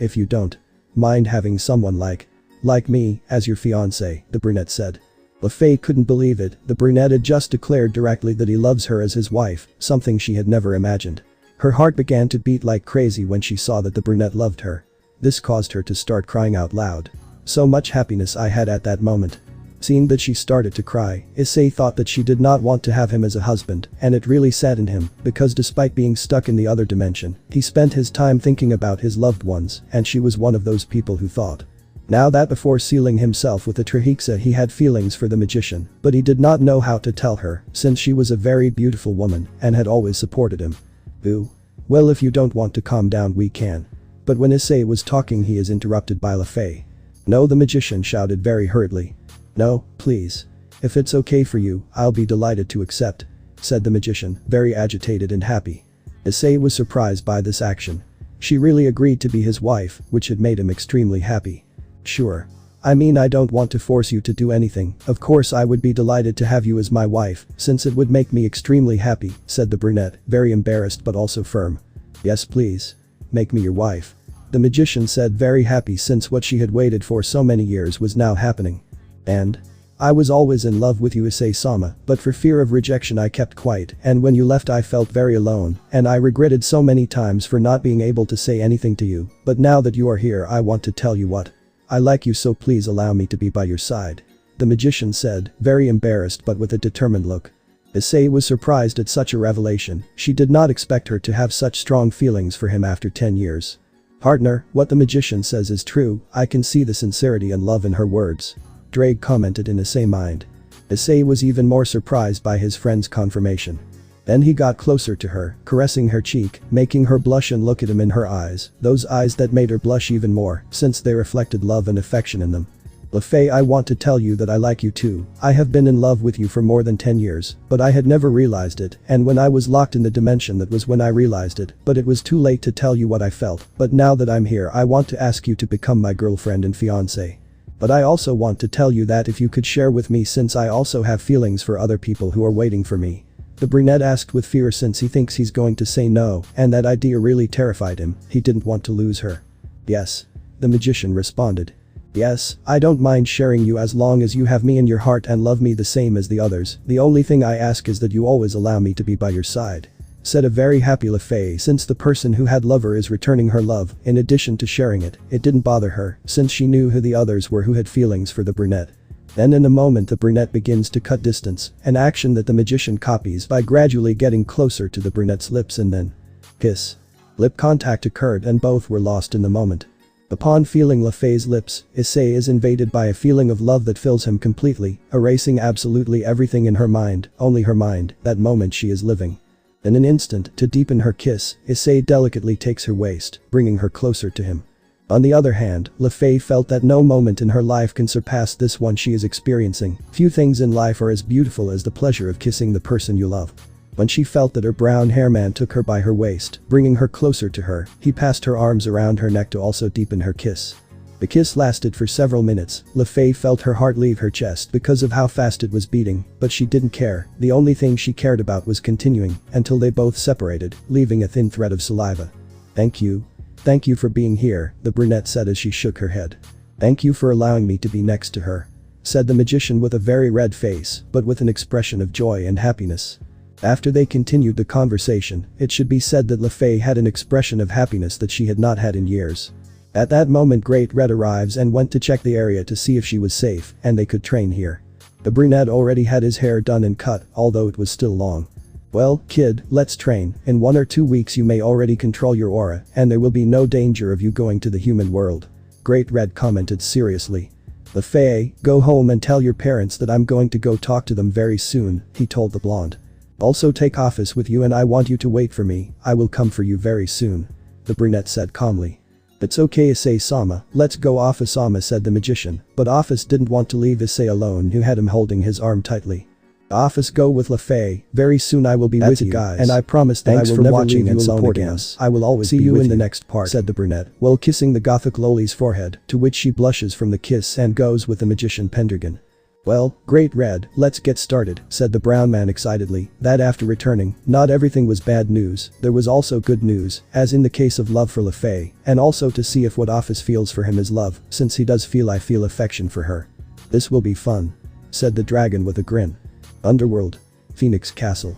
if you don't mind having someone like me as your fiancé, the brunette said. Lefei couldn't believe it, the brunette had just declared directly that he loves her as his wife, something she had never imagined. Her heart began to beat like crazy when she saw that the brunette loved her. This caused her to start crying out loud. So much happiness I had at that moment. Seeing that she started to cry, Issei thought that she did not want to have him as a husband, and it really saddened him, because despite being stuck in the other dimension, he spent his time thinking about his loved ones, and she was one of those people who thought. Now that before sealing himself with the Trihexa he had feelings for the magician, but he did not know how to tell her, since she was a very beautiful woman, and had always supported him. Ooh. Well, if you don't want to calm down we can. But when Issei was talking he is interrupted by Lefei. No, the magician shouted very hurriedly. No, please. If it's okay for you, I'll be delighted to accept," said the magician, very agitated and happy. Issei was surprised by this action. She really agreed to be his wife, which had made him extremely happy. "Sure. I mean, I don't want to force you to do anything, of course I would be delighted to have you as my wife, since it would make me extremely happy," said the brunette, very embarrassed but also firm. "Yes please. Make me your wife," the magician said, very happy since what she had waited for so many years was now happening. "And? I was always in love with you, Issei-sama, but for fear of rejection I kept quiet, and when you left I felt very alone, and I regretted so many times for not being able to say anything to you, but now that you are here I want to tell you what. I like you, so please allow me to be by your side," the magician said, very embarrassed but with a determined look. Issei was surprised at such a revelation. She did not expect her to have such strong feelings for him after 10 years. "Partner, what the magician says is true, I can see the sincerity and love in her words," Drake commented in Issei's mind. Issei was even more surprised by his friend's confirmation. Then he got closer to her, caressing her cheek, making her blush and look at him in her eyes, those eyes that made her blush even more, since they reflected love and affection in them. "Lefei, I want to tell you that I like you too. I have been in love with you for more than 10 years, but I had never realized it, and when I was locked in the dimension that was when I realized it, but it was too late to tell you what I felt, but now that I'm here I want to ask you to become my girlfriend and fiancé. But I also want to tell you that if you could share with me, since I also have feelings for other people who are waiting for me." The brunette asked with fear since he thinks he's going to say no, and that idea really terrified him. He didn't want to lose her. "Yes," the magician responded. "Yes, I don't mind sharing you as long as you have me in your heart and love me the same as the others. The only thing I ask is that you always allow me to be by your side," said a very happy Lefei, since the person who had loved her is returning her love. In addition to sharing it, it didn't bother her, since she knew who the others were who had feelings for the brunette. Then in a moment the brunette begins to cut distance, an action that the magician copies by gradually getting closer to the brunette's lips and then kiss. Lip contact occurred and both were lost in the moment. Upon feeling Lefei's lips, Issei is invaded by a feeling of love that fills him completely, erasing absolutely everything in her mind, only her mind, that moment she is living. In an instant, to deepen her kiss, Issei delicately takes her waist, bringing her closer to him. On the other hand, Lefei felt that no moment in her life can surpass this one she is experiencing. Few things in life are as beautiful as the pleasure of kissing the person you love. When she felt that her brown hair man took her by her waist, bringing her closer to her, he passed her arms around her neck to also deepen her kiss. The kiss lasted for several minutes. Lefei felt her heart leave her chest because of how fast it was beating, but she didn't care. The only thing she cared about was continuing, until they both separated, leaving a thin thread of saliva. "Thank you. Thank you for being here," the brunette said as she shook her head. "Thank you for allowing me to be next to her," said the magician with a very red face, but with an expression of joy and happiness. After they continued the conversation, it should be said that Lefei had an expression of happiness that she had not had in years. At that moment Great Red arrives and went to check the area to see if she was safe and they could train here. The brunette already had his hair done and cut, although it was still long. "Well, kid, let's train. In 1 or 2 weeks you may already control your aura, and there will be no danger of you going to the human world," Great Red commented seriously. "Lefei, go home and tell your parents that I'm going to go talk to them very soon," he told the blonde. "Also take office with you and I want you to wait for me. I will come for you very soon," the brunette said calmly. "It's okay, Issei-sama, let's go." Office-sama, said the magician, but Office didn't want to leave Issei alone, who had him holding his arm tightly. "Office, go with Lefei. Very soon I will be with you, guys, and I promise that I will never leave you alone again. I will always see you in the next part," said the brunette, while kissing the gothic loli's forehead, to which she blushes from the kiss and goes with the magician Pendragon. "Well, Great Red, let's get started," said the brown man excitedly. That after returning, not everything was bad news, there was also good news, as in the case of love for Lefei, and also to see if what Office feels for him is love, since he does feel I feel affection for her. "This will be fun," said the dragon with a grin. Underworld. Phoenix Castle.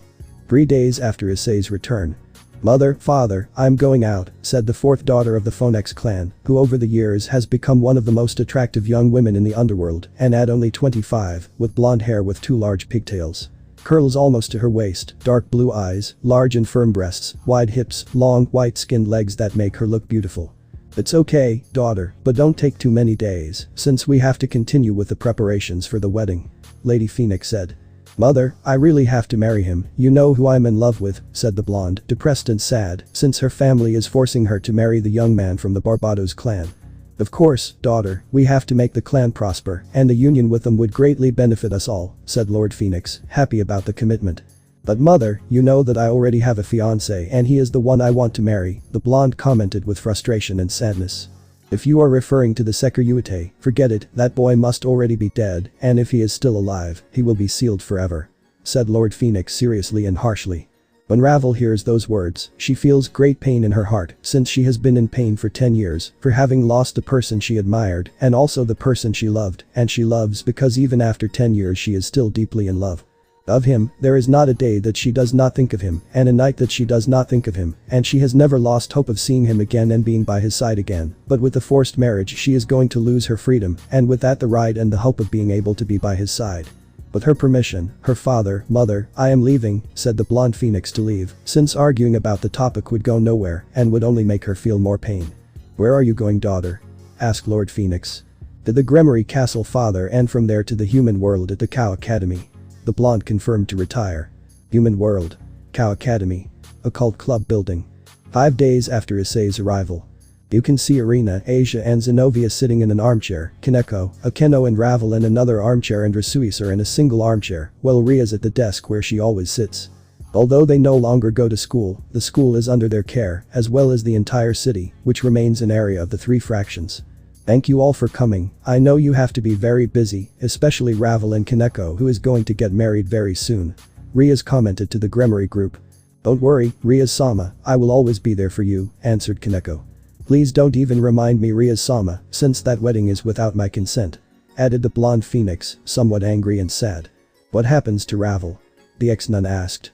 3 days after Issei's return. "Mother, father, I'm going out," said the fourth daughter of the Phoenix clan, who over the years has become one of the most attractive young women in the underworld, and at only 25, with blonde hair with 2 large pigtails. Curls almost to her waist, dark blue eyes, large and firm breasts, wide hips, long white-skinned legs that make her look beautiful. "It's okay, daughter, but don't take too many days, since we have to continue with the preparations for the wedding," Lady Phoenix said. "Mother, I really have to marry him, you know who I'm in love with," said the blonde, depressed and sad, since her family is forcing her to marry the young man from the Barbados clan. Of course, daughter, we have to make the clan prosper, and the union with them would greatly benefit us all, said Lord Phoenix, happy about the commitment. But mother, you know that I already have a fiancé and he is the one I want to marry, the blonde commented with frustration and sadness. If you are referring to the Securite, forget it, that boy must already be dead, and if he is still alive, he will be sealed forever, said Lord Phoenix seriously and harshly. When Ravel hears those words, she feels great pain in her heart since she has been in pain for 10 years for having lost the person she admired and also the person she loved, and she loves because even after 10 years she is still deeply in love. Of him, there is not a day that she does not think of him and a night that she does not think of him, and she has never lost hope of seeing him again and being by his side again, but with the forced marriage she is going to lose her freedom and with that the right and the hope of being able to be by his side. With her permission, her father, mother, I am leaving, said the blonde phoenix to leave, since arguing about the topic would go nowhere and would only make her feel more pain. Where are you going, daughter? Asked Lord Phoenix. To the Gremory Castle, father, and from there to the human world at the Cow Academy. The blonde confirmed to retire. Human world. Cow Academy. Occult club building. 5 days after Issei's arrival. You can see Irina, Asia and Zenobia sitting in an armchair, Kaneko, Akeno and Ravel in another armchair and Rasuis are in a single armchair, while Ria's at the desk where she always sits. Although they no longer go to school, the school is under their care, as well as the entire city, which remains an area of the 3 fractions. Thank you all for coming, I know you have to be very busy, especially Ravel and Kaneko who is going to get married very soon. Ria's commented to the Gremory group. Don't worry, Ria-sama, I will always be there for you, answered Kaneko. Please don't even remind me, Ria-sama, since that wedding is without my consent, added the blonde phoenix, somewhat angry and sad. What happens to Ravel? The ex-nun asked.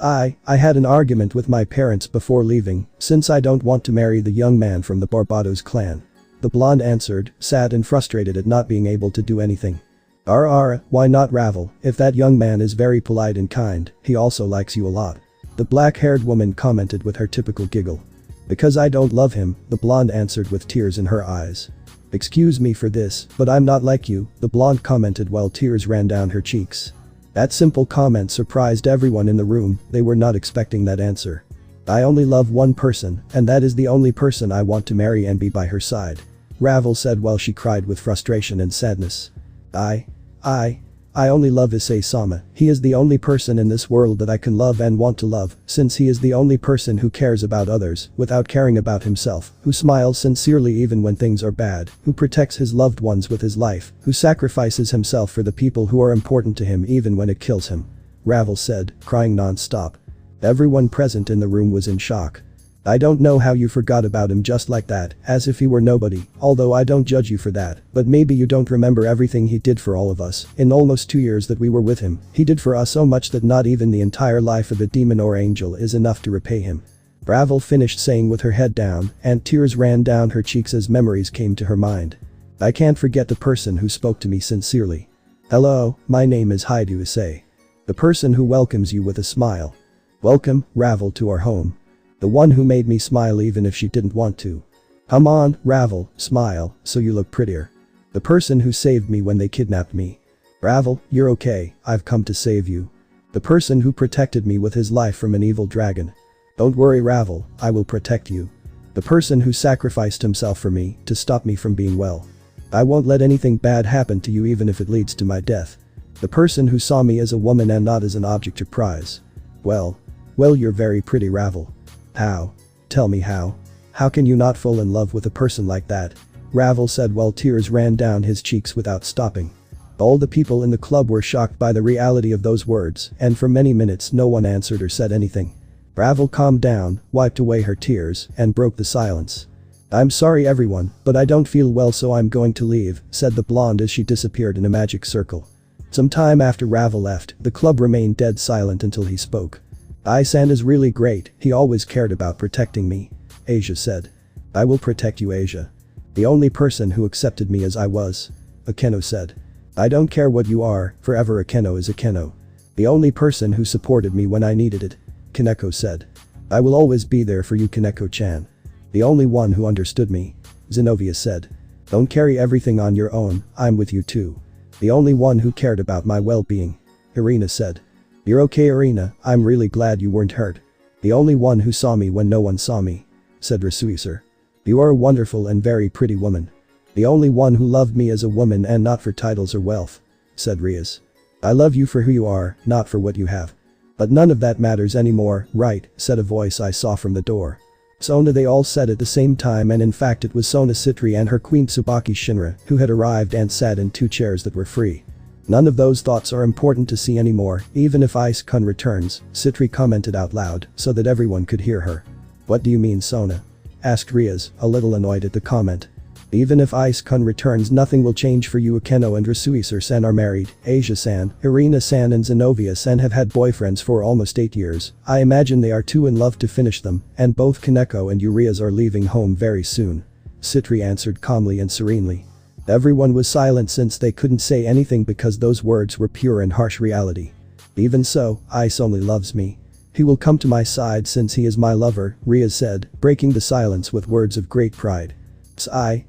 I had an argument with my parents before leaving, since I don't want to marry the young man from the Barbados clan. The blonde answered, sad and frustrated at not being able to do anything. Why not Ravel, if that young man is very polite and kind, he also likes you a lot. The black-haired woman commented with her typical giggle. Because I don't love him, the blonde answered with tears in her eyes. Excuse me for this, but I'm not like you, the blonde commented while tears ran down her cheeks. That simple comment surprised everyone in the room, they were not expecting that answer. I only love one person, and that is the only person I want to marry and be by her side, Ravel said while she cried with frustration and sadness. I only love Issei-sama, he is the only person in this world that I can love and want to love, since he is the only person who cares about others without caring about himself, who smiles sincerely even when things are bad, who protects his loved ones with his life, who sacrifices himself for the people who are important to him even when it kills him, Ravel said, crying non-stop. Everyone present in the room was in shock. I don't know how you forgot about him just like that, as if he were nobody, although I don't judge you for that, but maybe you don't remember everything he did for all of us, in almost 2 years that we were with him, he did for us so much that not even the entire life of a demon or angel is enough to repay him. Ravel finished saying with her head down, and tears ran down her cheeks as memories came to her mind. I can't forget the person who spoke to me sincerely. Hello, my name is Haidu Issei. The person who welcomes you with a smile. Welcome, Ravel, to our home. The one who made me smile even if she didn't want to. Come on, Ravel, smile, so you look prettier. The person who saved me when they kidnapped me. Ravel, you're okay, I've come to save you. The person who protected me with his life from an evil dragon. Don't worry, Ravel, I will protect you. The person who sacrificed himself for me to stop me from being well. I won't let anything bad happen to you even if it leads to my death. The person who saw me as a woman and not as an object to prize. Well, you're very pretty, Ravel. How? Tell me how. How can you not fall in love with a person like that? Ravel said while tears ran down his cheeks without stopping. All the people in the club were shocked by the reality of those words, and for many minutes no one answered or said anything. Ravel calmed down, wiped away her tears, and broke the silence. I'm sorry everyone, but I don't feel well so I'm going to leave, said the blonde as she disappeared in a magic circle. Some time after Ravel left, the club remained dead silent until he spoke. Issei is really great, he always cared about protecting me, Asia said. I will protect you, Asia. The only person who accepted me as I was, Akeno said. I don't care what you are, forever Akeno is Akeno. The only person who supported me when I needed it, Kaneko said. I will always be there for you, Kaneko-chan. The only one who understood me, Zenobia said. Don't carry everything on your own, I'm with you too. The only one who cared about my well-being, Irina said. You're okay, Irina, I'm really glad you weren't hurt. The only one who saw me when no one saw me, said Rasuiser. You are a wonderful and very pretty woman. The only one who loved me as a woman and not for titles or wealth," said Riaz. "I love you for who you are, not for what you have. But none of that matters anymore, right?" said a voice I saw from the door. Sona. They all said at the same time, and in fact it was Sona Citri and her queen Tsubaki Shinra who had arrived and sat in 2 chairs that were free. "None of those thoughts are important to see anymore, even if Issei-kun returns," Citri commented out loud so that everyone could hear her. "What do you mean, Sona?" asked Riaz, a little annoyed at the comment. "Even if Issei-kun returns, nothing will change for you. Akeno and Rasuisar-san are married, Asia-san, Irina-san and Zenobia-san have had boyfriends for almost 8 years. I imagine they are too in love to finish them, and both Kaneko and Urias are leaving home very soon," Citri answered calmly and serenely. Everyone was silent since they couldn't say anything because those words were pure and harsh reality. "Even so, Ice only loves me. He will come to my side since he is my lover," Riaz said, breaking the silence with words of great pride.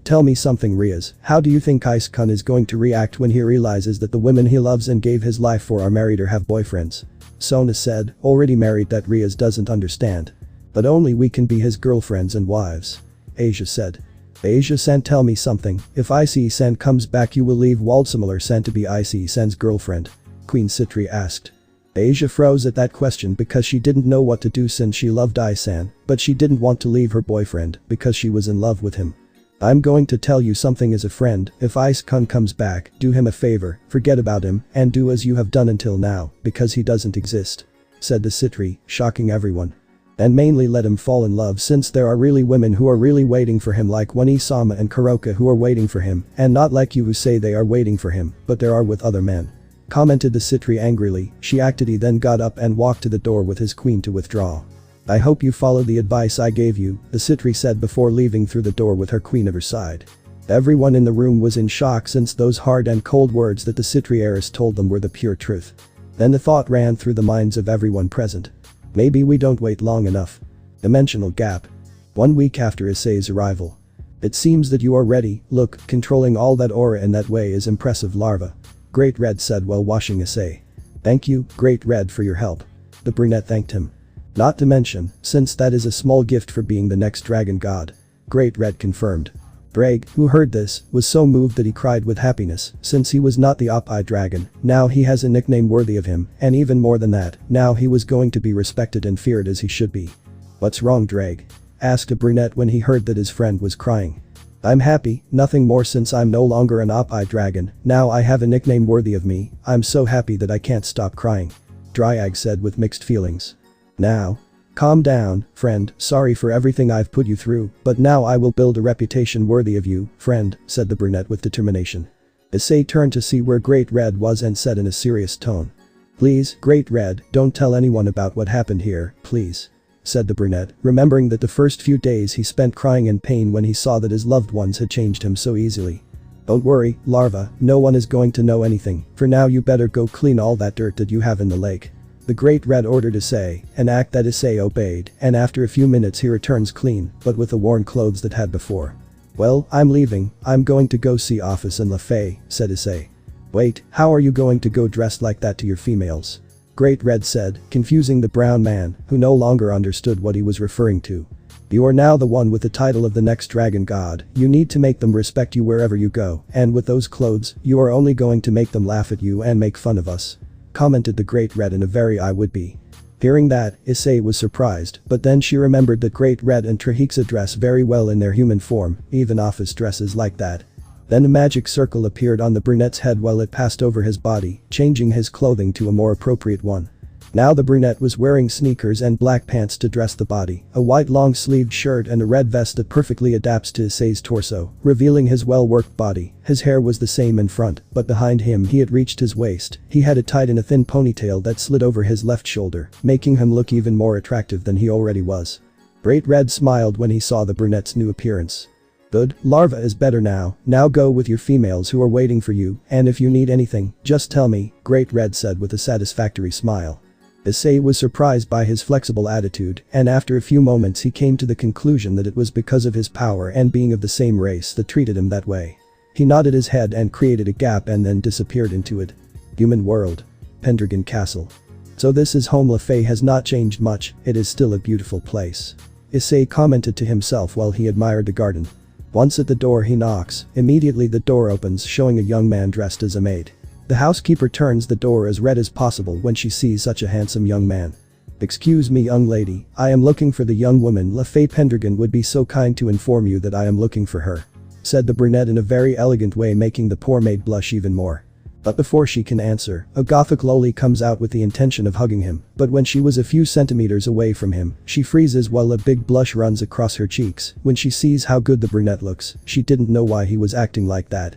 Tell me something, Riaz. How do you think Issei-kun is going to react when he realizes that the women he loves and gave his life for are married or have boyfriends?" Sona said, already married. That Riaz doesn't understand. "But only we can be his girlfriends and wives," Asia said. "Asia-san, tell me something. If Issei-san comes back, you will leave Waldsimler-san to be Issei-san's girlfriend?" Queen Citri asked. Asia froze at that question because she didn't know what to do since she loved Issei-san, but she didn't want to leave her boyfriend because she was in love with him. "I'm going to tell you something as a friend. If Issei-kun comes back, do him a favor, forget about him, and do as you have done until now, because he doesn't exist," said the Citri, shocking everyone. "And mainly let him fall in love, since there are really women who are really waiting for him, like Wanisama and Kuroka, who are waiting for him, and not like you who say they are waiting for him, but there are with other men," commented the Citri angrily. She acted. He then got up and walked to the door with his queen to withdraw. "I hope you follow the advice I gave you," the Citri said before leaving through the door with her queen at her side. Everyone in the room was in shock since those hard and cold words that the Citri heiress told them were the pure truth. Then the thought ran through the minds of everyone present. Maybe we don't wait long enough. Dimensional gap. 1 week after Issei's arrival. "It seems that you are ready. Look, controlling all that aura in that way is impressive, Larva," Great Red said while washing Issei. "Thank you, Great Red, for your help." The brunette thanked him. "Not to mention, since that is a small gift for being the next dragon god," Great Red confirmed. Brag, who heard this, was so moved that he cried with happiness. Since he was not the Op-Eye dragon, now he has a nickname worthy of him, and even more than that, now he was going to be respected and feared as he should be. "What's wrong, Drag?" asked a brunette when he heard that his friend was crying. "I'm happy, nothing more. Since I'm no longer an Op-Eye dragon, now I have a nickname worthy of me. I'm so happy that I can't stop crying," Dryag said with mixed feelings. "Now, calm down, friend. Sorry for everything I've put you through, but now I will build a reputation worthy of you, friend," said the brunette with determination. Issei turned to see where Great Red was and said in a serious tone. "Please, Great Red, don't tell anyone about what happened here, please," said the brunette, remembering that the first few days he spent crying in pain when he saw that his loved ones had changed him so easily. "Don't worry, Larva, no one is going to know anything. For now you better go clean all that dirt that you have in the lake," the Great Red ordered Issei, an act that Issei obeyed, and after a few minutes he returns clean, but with the worn clothes that had before. "Well, I'm leaving. I'm going to go see Office and LaFay," said Issei. "Wait, how are you going to go dressed like that to your females?" Great Red said, confusing the brown man, who no longer understood what he was referring to. "You are now the one with the title of the next dragon god. You need to make them respect you wherever you go, and with those clothes, you are only going to make them laugh at you and make fun of us," commented the Great Red in a very I would be. Hearing that, Issei was surprised, but then she remembered that Great Red and Trihexa dress very well in their human form, even Office dresses like that. Then a magic circle appeared on the brunette's head while it passed over his body, changing his clothing to a more appropriate one. Now the brunette was wearing sneakers and black pants to dress the body, a white long-sleeved shirt and a red vest that perfectly adapts to Issei's torso, revealing his well-worked body. His hair was the same in front, but behind him he had reached his waist. He had it tied in a thin ponytail that slid over his left shoulder, making him look even more attractive than he already was. Great Red smiled when he saw the brunette's new appearance. "Good, Larva is better now. Now go with your females who are waiting for you, and if you need anything, just tell me," Great Red said with a satisfactory smile. Issei was surprised by his flexible attitude, and after a few moments he came to the conclusion that it was because of his power and being of the same race that treated him that way. He nodded his head and created a gap and then disappeared into it. Human world. Pendragon Castle. "So this is home. LaFay has not changed much, it is still a beautiful place," Issei commented to himself while he admired the garden. Once at the door he knocks, immediately the door opens showing a young man dressed as a maid. The housekeeper turns the door as red as possible when she sees such a handsome young man. "Excuse me young lady, I am looking for the young woman Lafay Pendragon would be so kind to inform you that I am looking for her," said the brunette in a very elegant way, making the poor maid blush even more. But before she can answer, a gothic loli comes out with the intention of hugging him, but when she was a few centimeters away from him, she freezes while a big blush runs across her cheeks. When she sees how good the brunette looks, she didn't know why he was acting like that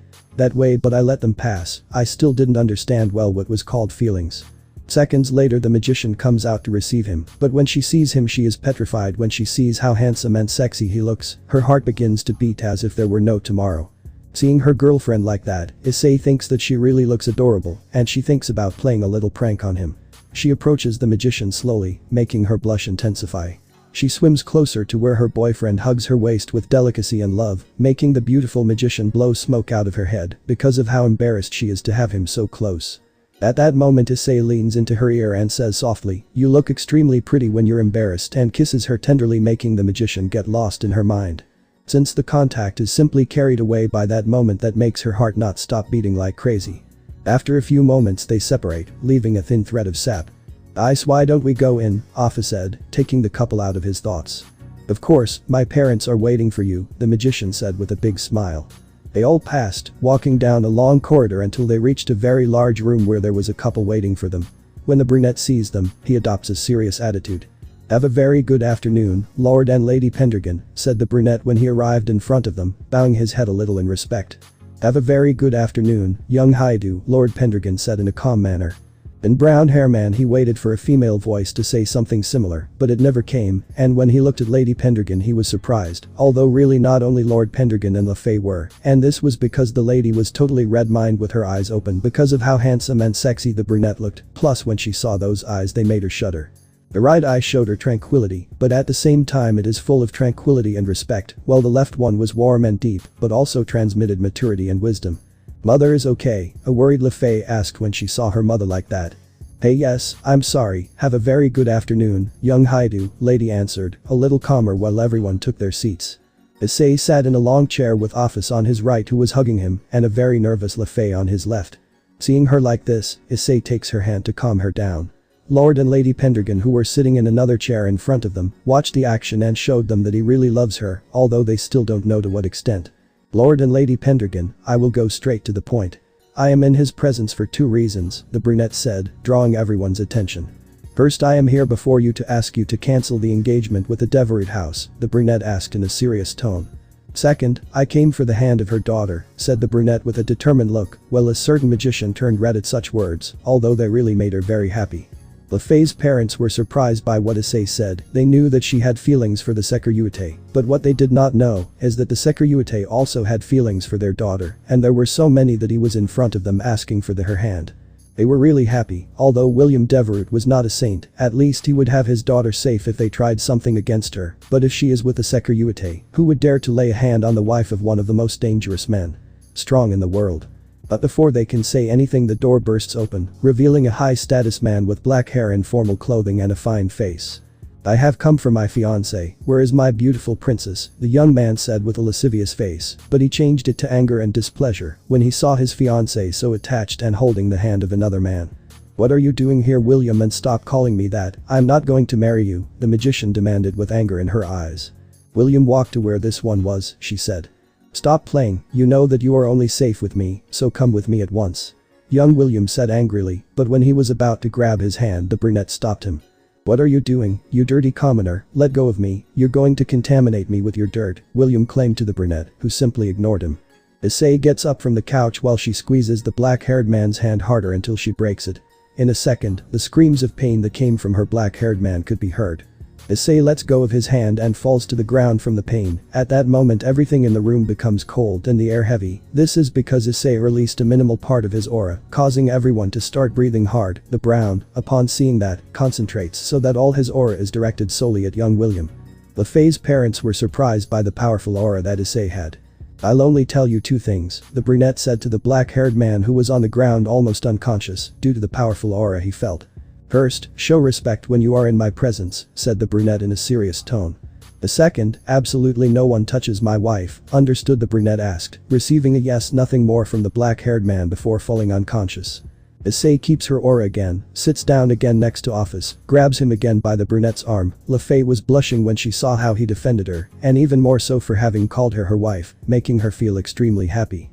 way, but I let them pass. I still didn't understand well what was called feelings. Seconds later the magician comes out to receive him, but when she sees him she is petrified. When she sees how handsome and sexy he looks, her heart begins to beat as if there were no tomorrow. Seeing her girlfriend like that, Issei thinks that she really looks adorable, and she thinks about playing a little prank on him. She approaches the magician slowly, making her blush intensify. She swims closer to where her boyfriend hugs her waist with delicacy and love, making the beautiful magician blow smoke out of her head because of how embarrassed she is to have him so close. At that moment Issei leans into her ear and says softly, "You look extremely pretty when you're embarrassed," and kisses her tenderly, making the magician get lost in her mind. Since the contact is simply carried away by that moment that makes her heart not stop beating like crazy. After a few moments they separate, leaving a thin thread of sap. "Ice, why don't we go in?" Afa said, taking the couple out of his thoughts. "Of course, my parents are waiting for you," the magician said with a big smile. They all passed, walking down a long corridor until they reached a very large room where there was a couple waiting for them. When the brunette sees them, he adopts a serious attitude. "Have a very good afternoon, Lord and Lady Pendragon," said the brunette when he arrived in front of them, bowing his head a little in respect. "Have a very good afternoon, young Haidu," Lord Pendragon said in a calm manner. In brown hair man he waited for a female voice to say something similar, but it never came, and when he looked at Lady Pendragon he was surprised, although really not only Lord Pendragon and Lafay were, and this was because the lady was totally red-minded with her eyes open because of how handsome and sexy the brunette looked, plus when she saw those eyes they made her shudder. The right eye showed her tranquility, but at the same time it is full of tranquility and respect, while the left one was warm and deep, but also transmitted maturity and wisdom. "Mother is okay?" a worried Lafay asked when she saw her mother like that. "Hey yes, I'm sorry, have a very good afternoon, young Haidu," lady answered, a little calmer while everyone took their seats. Issei sat in a long chair with Office on his right who was hugging him, and a very nervous Lafay on his left. Seeing her like this, Issei takes her hand to calm her down. Lord and Lady Pendragon, who were sitting in another chair in front of them, watched the action and showed them that he really loves her, although they still don't know to what extent. "Lord and Lady Pendragon, I will go straight to the point. I am in his presence for 2 reasons, the brunette said, drawing everyone's attention. "First, I am here before you to ask you to cancel the engagement with the Deverett house," the brunette asked in a serious tone. "Second, I came for the hand of her daughter," said the brunette with a determined look, while a certain magician turned red at such words, although they really made her very happy. Lafay's parents were surprised by what Issei said. They knew that she had feelings for the Securitate, but what they did not know is that the Securitate also had feelings for their daughter, and there were so many that he was in front of them asking for her hand. They were really happy, although William Deverett was not a saint, at least he would have his daughter safe if they tried something against her, but if she is with the Securitate, who would dare to lay a hand on the wife of one of the most dangerous men strong in the world? But before they can say anything the door bursts open, revealing a high-status man with black hair and formal clothing and a fine face. "I have come for my fiancée, where is my beautiful princess?" the young man said with a lascivious face, but he changed it to anger and displeasure when he saw his fiancée so attached and holding the hand of another man. "What are you doing here, William, and stop calling me that? I'm not going to marry you," the magician demanded with anger in her eyes. William walked to where this one was, she said. "Stop playing, you know that you are only safe with me, so come with me at once," young William said angrily, but when he was about to grab his hand the brunette stopped him. "What are you doing, you dirty commoner? Let go of me, you're going to contaminate me with your dirt," William claimed to the brunette, who simply ignored him. Issei gets up from the couch while she squeezes the black-haired man's hand harder until she breaks it. In a second, the screams of pain that came from her black-haired man could be heard. Issei lets go of his hand and falls to the ground from the pain. At that moment everything in the room becomes cold and the air heavy. This is because Issei released a minimal part of his aura, causing everyone to start breathing hard. The brown, upon seeing that, concentrates so that all his aura is directed solely at young William. Lafay's parents were surprised by the powerful aura that Issei had. "I'll only tell you 2 things, the brunette said to the black-haired man who was on the ground almost unconscious due to the powerful aura he felt. "First, show respect when you are in my presence," said the brunette in a serious tone. The second, absolutely no one touches my wife, understood, the brunette asked, receiving a yes, nothing more from the black-haired man before falling unconscious. Issei keeps her aura again, sits down again next to Office, grabs him again by the brunette's arm. Lefay was blushing when she saw how he defended her, and even more so for having called her wife, making her feel extremely happy.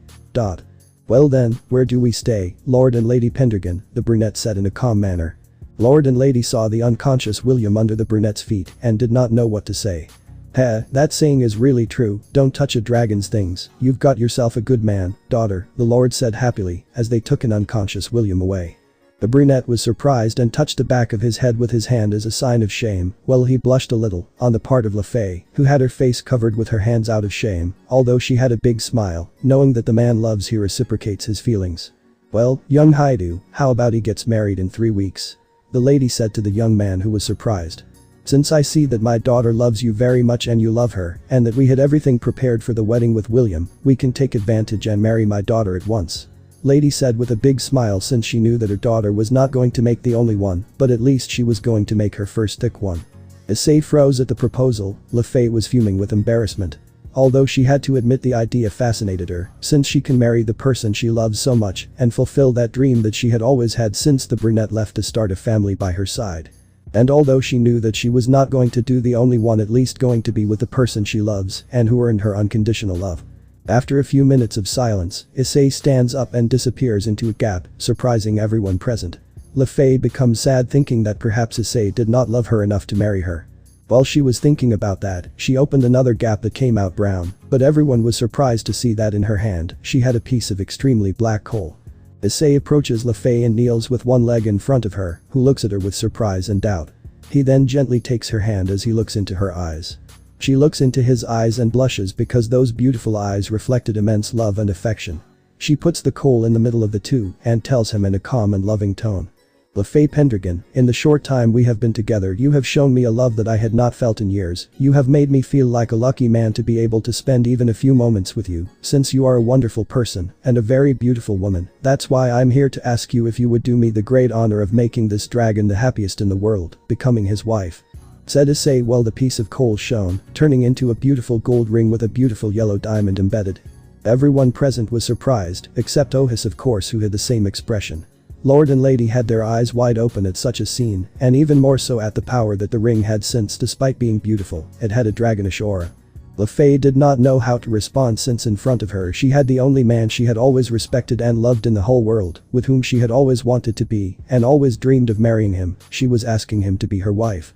Well then, where do we stay, Lord and Lady Pendragon, the brunette said in a calm manner. Lord and Lady saw the unconscious William under the brunette's feet and did not know what to say. That saying is really true, don't touch a dragon's things, you've got yourself a good man, daughter, the Lord said happily, as they took an unconscious William away. The brunette was surprised and touched the back of his head with his hand as a sign of shame, well he blushed a little, on the part of Lefay, who had her face covered with her hands out of shame, although she had a big smile, knowing that the man loves he reciprocates his feelings. Well, young Haidu, how about he gets married in 3 weeks? The lady said to the young man who was surprised. Since I see that my daughter loves you very much and you love her, and that we had everything prepared for the wedding with William, we can take advantage and marry my daughter at once. Lady said with a big smile, since she knew that her daughter was not going to make the only one, but at least she was going to make her first thick one. Issei froze at the proposal. Lefay was fuming with embarrassment. Although she had to admit the idea fascinated her, since she can marry the person she loves so much and fulfill that dream that she had always had since the brunette left to start a family by her side. And although she knew that she was not going to do the only one, at least going to be with the person she loves and who earned her unconditional love. After a few minutes of silence, Issei stands up and disappears into a gap, surprising everyone present. Lefay becomes sad, thinking that perhaps Issei did not love her enough to marry her. While she was thinking about that, she opened another gap that came out brown, but everyone was surprised to see that in her hand, she had a piece of extremely black coal. Issei approaches Lefay and kneels with one leg in front of her, who looks at her with surprise and doubt. He then gently takes her hand as he looks into her eyes. She looks into his eyes and blushes because those beautiful eyes reflected immense love and affection. She puts the coal in the middle of the two and tells him in a calm and loving tone. Lefay Pendragon, in the short time we have been together you have shown me a love that I had not felt in years, you have made me feel like a lucky man to be able to spend even a few moments with you, since you are a wonderful person and a very beautiful woman, that's why I'm here to ask you if you would do me the great honor of making this dragon the happiest in the world, becoming his wife. Said Issei while the piece of coal shone, turning into a beautiful gold ring with a beautiful yellow diamond embedded. Everyone present was surprised, except Ohis of course, who had the same expression. Lord and Lady had their eyes wide open at such a scene, and even more so at the power that the ring had, since despite being beautiful, it had a dragonish aura. Lefay did not know how to respond, since in front of her she had the only man she had always respected and loved in the whole world, with whom she had always wanted to be and always dreamed of marrying him. She was asking him to be her wife.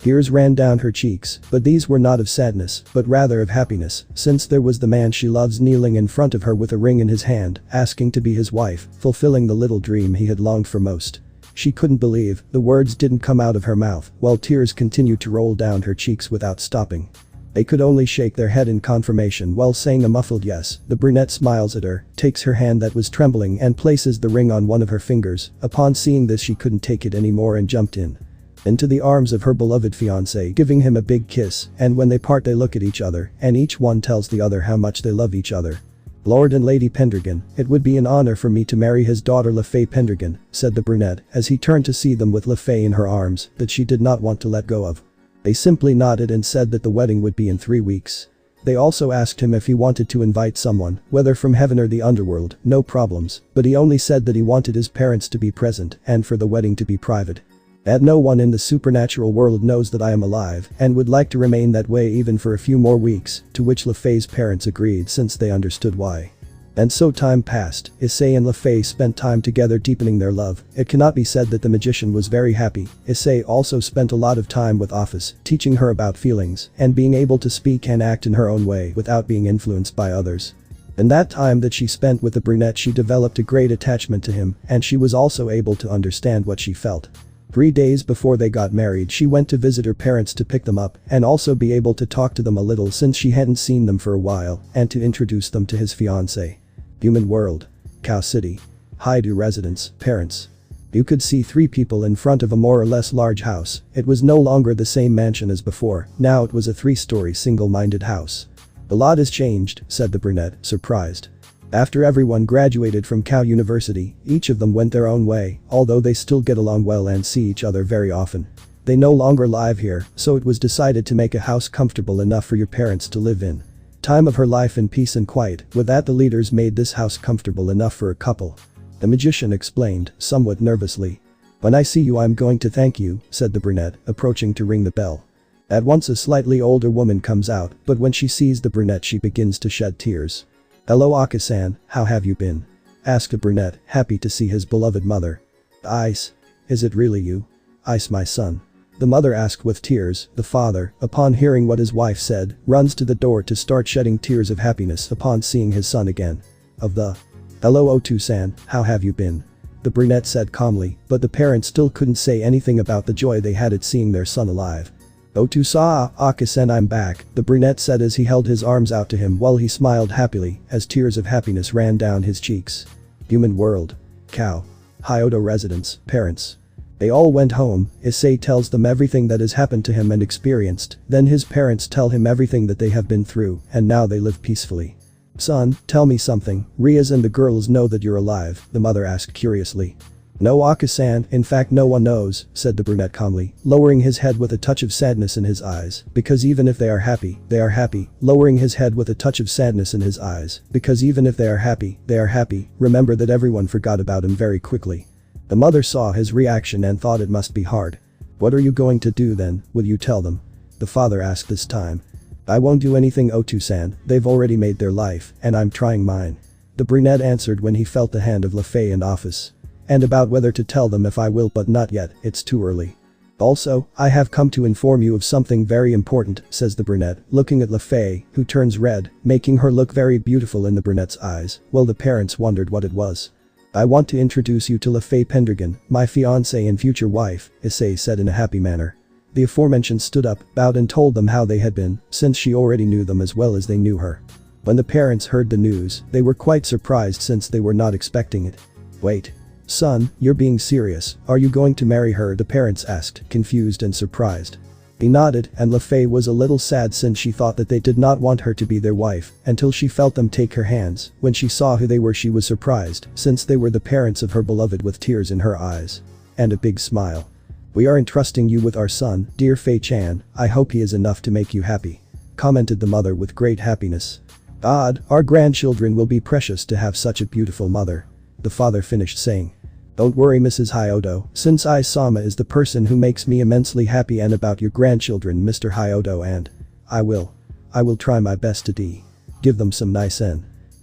Tears ran down her cheeks, but these were not of sadness, but rather of happiness, since there was the man she loves kneeling in front of her with a ring in his hand, asking to be his wife, fulfilling the little dream he had longed for most. She couldn't believe the words didn't come out of her mouth, while tears continued to roll down her cheeks without stopping. They could only shake their head in confirmation while saying a muffled yes. The brunette smiles at her, takes her hand that was trembling and places the ring on one of her fingers. Upon seeing this she couldn't take it anymore and jumped into the arms of her beloved fiancé, giving him a big kiss, and when they part they look at each other and each one tells the other how much they love each other. Lord and Lady Pendragon, it would be an honor for me to marry his daughter Lefay Pendragon, said the brunette as he turned to see them with Lefay in her arms that she did not want to let go of. They simply nodded and said that the wedding would be in 3 weeks. They also asked him if he wanted to invite someone, whether from heaven or the underworld, no problems, but he only said that he wanted his parents to be present and for the wedding to be private. And no one in the supernatural world knows that I am alive and would like to remain that way even for a few more weeks, to which Lefay's parents agreed since they understood why. And so time passed. Issei and Lefay spent time together deepening their love. It cannot be said that the magician was very happy. Issei also spent a lot of time with Office, teaching her about feelings and being able to speak and act in her own way without being influenced by others. In that time that she spent with the brunette she developed a great attachment to him, and she was also able to understand what she felt. 3 days before they got married she went to visit her parents to pick them up and also be able to talk to them a little since she hadn't seen them for a while, and to introduce them to his fiancée. Human world. Cow City. Haidu residence, parents. You could see 3 people in front of a more or less large house. It was no longer the same mansion as before, now it was a 3-story single-minded house. A lot has changed, said the brunette, surprised. After everyone graduated from Cow University, each of them went their own way, although they still get along well and see each other very often. They no longer live here, so it was decided to make a house comfortable enough for your parents to live in. Time of her life in peace and quiet. With that, the leaders made this house comfortable enough for a couple. The magician explained, somewhat nervously. When I see you, I'm going to thank you, said the brunette, approaching to ring the bell. At once a slightly older woman comes out, but when she sees the brunette she begins to shed tears. Hello Aka-san, how have you been? Asked the brunette, happy to see his beloved mother. Ice. Is it really you? Ice, my son. The mother asked with tears. The father, upon hearing what his wife said, runs to the door to start shedding tears of happiness upon seeing his son again. Hello Otu-san, how have you been? The brunette said calmly, but the parents still couldn't say anything about the joy they had at seeing their son alive. Otu-sa, Aka-san, I'm back, the brunette said as he held his arms out to him while he smiled happily as tears of happiness ran down his cheeks. Human world. Cow. Hyodo residence, parents. They all went home. Issei tells them everything that has happened to him and experienced, then his parents tell him everything that they have been through, and now they live peacefully. Son, tell me something, Rias and the girls know that you're alive, the mother asked curiously. No Aka-san, in fact no one knows, said the brunette calmly, lowering his head with a touch of sadness in his eyes, because even if they are happy, lowering his head with a touch of sadness in his eyes, because even if they are happy, remember that everyone forgot about him very quickly. The mother saw his reaction and thought it must be hard. What are you going to do then, will you tell them? The father asked this time. I won't do anything Otu-san, they've already made their life, and I'm trying mine. The brunette answered when he felt the hand of Lefei in office. And about whether to tell them if I will, but not yet, it's too early. Also, I have come to inform you of something very important, says the brunette, looking at Lefei, who turns red, making her look very beautiful in the brunette's eyes, while the parents wondered what it was. I want to introduce you to Lefei Pendragon, my fiancée and future wife, Issei said in a happy manner. The aforementioned stood up, bowed and told them how they had been, since she already knew them as well as they knew her. When the parents heard the news, they were quite surprised since they were not expecting it. Wait. Son, you're being serious, are you going to marry her? The parents asked, confused and surprised. He nodded, and Lefei was a little sad since she thought that they did not want her to be their wife, until she felt them take her hands. When she saw who they were, she was surprised, since they were the parents of her beloved, with tears in her eyes. And a big smile. We are entrusting you with our son, dear Fei-chan, I hope he is enough to make you happy. Commented the mother with great happiness. God, our grandchildren will be precious to have such a beautiful mother. The father finished saying. Don't worry Mrs. Hyodo, since I-sama is the person who makes me immensely happy, and about your grandchildren Mr. Hyodo, and I will try my best to give them some nice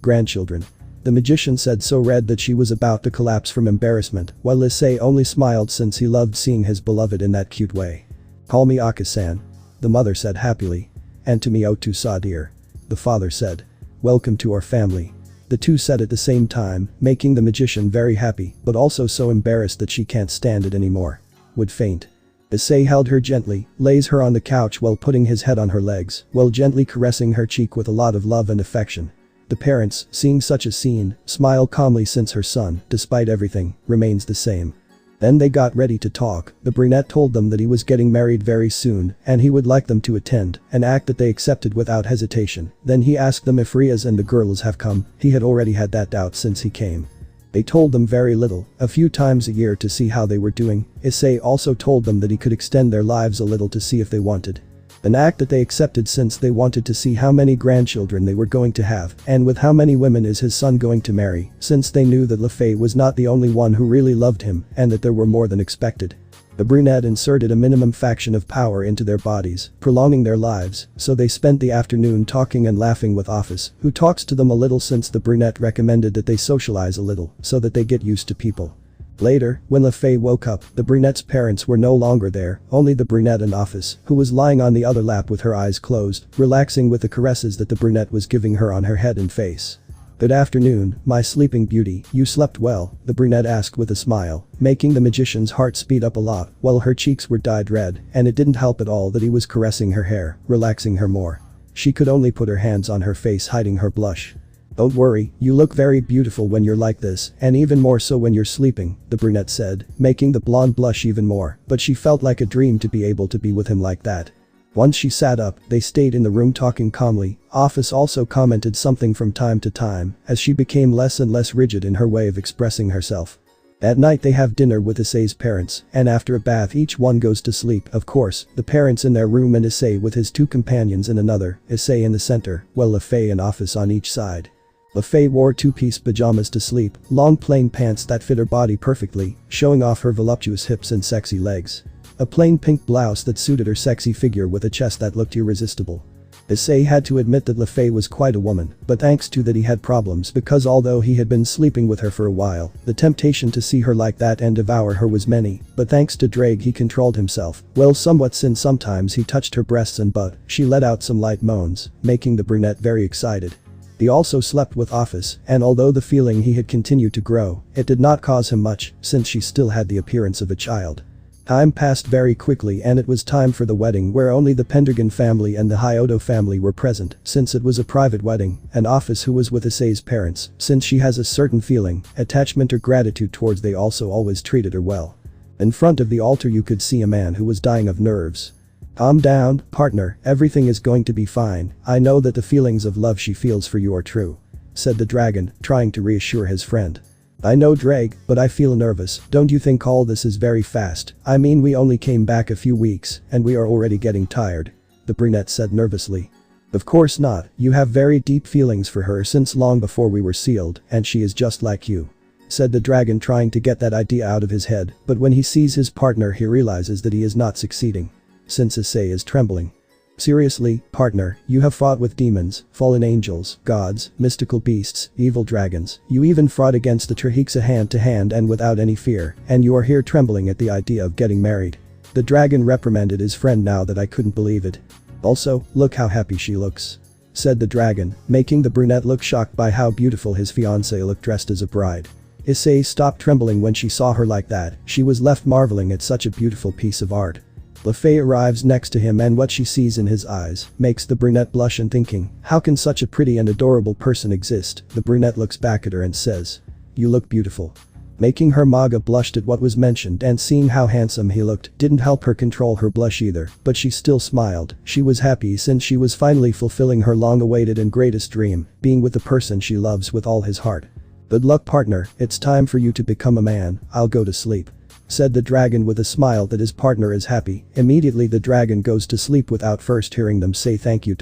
grandchildren. The magician said, so red that she was about to collapse from embarrassment, while Issei only smiled since he loved seeing his beloved in that cute way. Call me Aka-san. The mother said happily. And to me Otu-sa dear. The father said. Welcome to our family. The two said at the same time, making the magician very happy, but also so embarrassed that she can't stand it anymore. Would faint. Issei held her gently, lays her on the couch while putting his head on her legs, while gently caressing her cheek with a lot of love and affection. The parents, seeing such a scene, smile calmly since her son, despite everything, remains the same. Then they got ready to talk. The brunette told them that he was getting married very soon, and he would like them to attend, an act that they accepted without hesitation. Then he asked them if Rias and the girls have come. He had already had that doubt since he came. They told them very little, a few times a year to see how they were doing. Issei also told them that he could extend their lives a little to see if they wanted. An act that they accepted since they wanted to see how many grandchildren they were going to have, and with how many women is his son going to marry, since they knew that Lefei was not the only one who really loved him, and that there were more than expected. The brunette inserted a minimum fraction of power into their bodies, prolonging their lives, so they spent the afternoon talking and laughing with Office, who talks to them a little since the brunette recommended that they socialize a little, so that they get used to people. Later, when Lefei woke up, the brunette's parents were no longer there, only the brunette in Office, who was lying on the other lap with her eyes closed, relaxing with the caresses that the brunette was giving her on her head and face. Good afternoon, my sleeping beauty, you slept well, the brunette asked with a smile, making the magician's heart speed up a lot, while her cheeks were dyed red, and it didn't help at all that he was caressing her hair, relaxing her more. She could only put her hands on her face, hiding her blush. Don't worry, you look very beautiful when you're like this, and even more so when you're sleeping, the brunette said, making the blonde blush even more, but she felt like a dream to be able to be with him like that. Once she sat up, they stayed in the room talking calmly. Office also commented something from time to time, as she became less and less rigid in her way of expressing herself. At night they have dinner with Issei's parents, and after a bath each one goes to sleep. Of course, the parents in their room and Issei with his two companions in another, Issei in the center, while Lefei and Office on each side. Lefei wore two-piece pajamas to sleep, long plain pants that fit her body perfectly, showing off her voluptuous hips and sexy legs. A plain pink blouse that suited her sexy figure with a chest that looked irresistible. Issei had to admit that Lefei was quite a woman, but thanks to that he had problems because although he had been sleeping with her for a while, the temptation to see her like that and devour her was many, but thanks to Drake he controlled himself, well somewhat, since sometimes he touched her breasts and butt. She let out some light moans, making the brunette very excited. He also slept with Office, and although the feeling he had continued to grow, it did not cause him much, since she still had the appearance of a child. Time passed very quickly and it was time for the wedding, where only the Pendragon family and the Hyodo family were present, since it was a private wedding, and Office, who was with Issei's parents, since she has a certain feeling, attachment or gratitude towards they also always treated her well. In front of the altar you could see a man who was dying of nerves. "Calm down, partner, everything is going to be fine. I know that the feelings of love she feels for you are true," said the dragon, trying to reassure his friend. "I know, Drake, but I feel nervous. Don't you think all this is very fast? I mean, we only came back a few weeks, and we are already getting tired," the brunette said nervously. "Of course not, you have very deep feelings for her since long before we were sealed, and she is just like you," said the dragon, trying to get that idea out of his head, but when he sees his partner he realizes that he is not succeeding. Since Issei is trembling. "Seriously, partner, you have fought with demons, fallen angels, gods, mystical beasts, evil dragons, you even fought against the Trihexa hand to hand and without any fear, and you are here trembling at the idea of getting married." The dragon reprimanded his friend. "Now that I couldn't believe it. Also, look how happy she looks," said the dragon, making the brunette look shocked by how beautiful his fiancée looked dressed as a bride. Issei stopped trembling when she saw her like that. She was left marveling at such a beautiful piece of art. Lefei arrives next to him and what she sees in his eyes makes the brunette blush and thinking, how can such a pretty and adorable person exist? The brunette looks back at her and says, "You look beautiful." Making her maga blushed at what was mentioned, and seeing how handsome he looked didn't help her control her blush either, but she still smiled. She was happy since she was finally fulfilling her long-awaited and greatest dream, being with the person she loves with all his heart. "Good luck, partner, it's time for you to become a man. I'll go to sleep," said the dragon with a smile that his partner is happy. Immediately the dragon goes to sleep without first hearing them say thank you.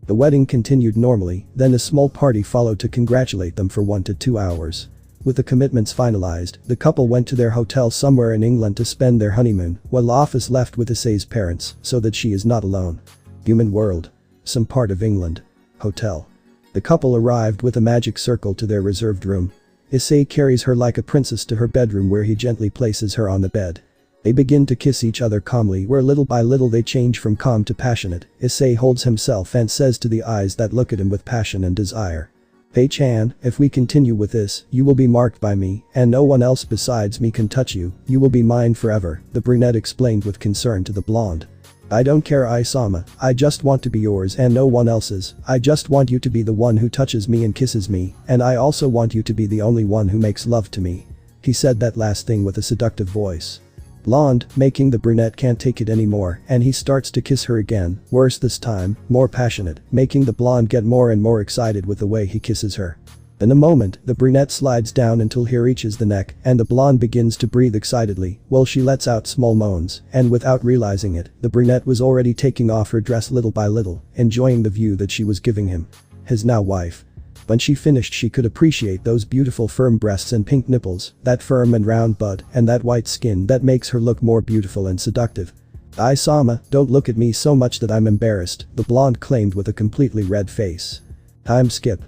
The wedding continued normally, then a small party followed to congratulate them for 1 to 2 hours. With the commitments finalized, the couple went to their hotel somewhere in England to spend their honeymoon, while Office left with Issei's parents, so that she is not alone. Human world. Some part of England. Hotel. The couple arrived with a magic circle to their reserved room. Issei carries her like a princess to her bedroom, where he gently places her on the bed. They begin to kiss each other calmly, where little by little they change from calm to passionate. Issei holds himself and says to the eyes that look at him with passion and desire, "Pei-chan, if we continue with this, you will be marked by me, and no one else besides me can touch you. You will be mine forever," the brunette explained with concern to the blonde. "I don't care, Issei-sama, I just want to be yours and no one else's. I just want you to be the one who touches me and kisses me, and I also want you to be the only one who makes love to me." He said that last thing with a seductive voice. Blonde, making the brunette can't take it anymore, and he starts to kiss her again, worse this time, more passionate, making the blonde get more and more excited with the way he kisses her. In a moment, the brunette slides down until he reaches the neck, and the blonde begins to breathe excitedly, while she lets out small moans, and without realizing it, the brunette was already taking off her dress little by little, enjoying the view that she was giving him. His now wife. When she finished, she could appreciate those beautiful firm breasts and pink nipples, that firm and round butt, and that white skin that makes her look more beautiful and seductive. "Issei-sama, don't look at me so much that I'm embarrassed," the blonde claimed with a completely red face. Time skip.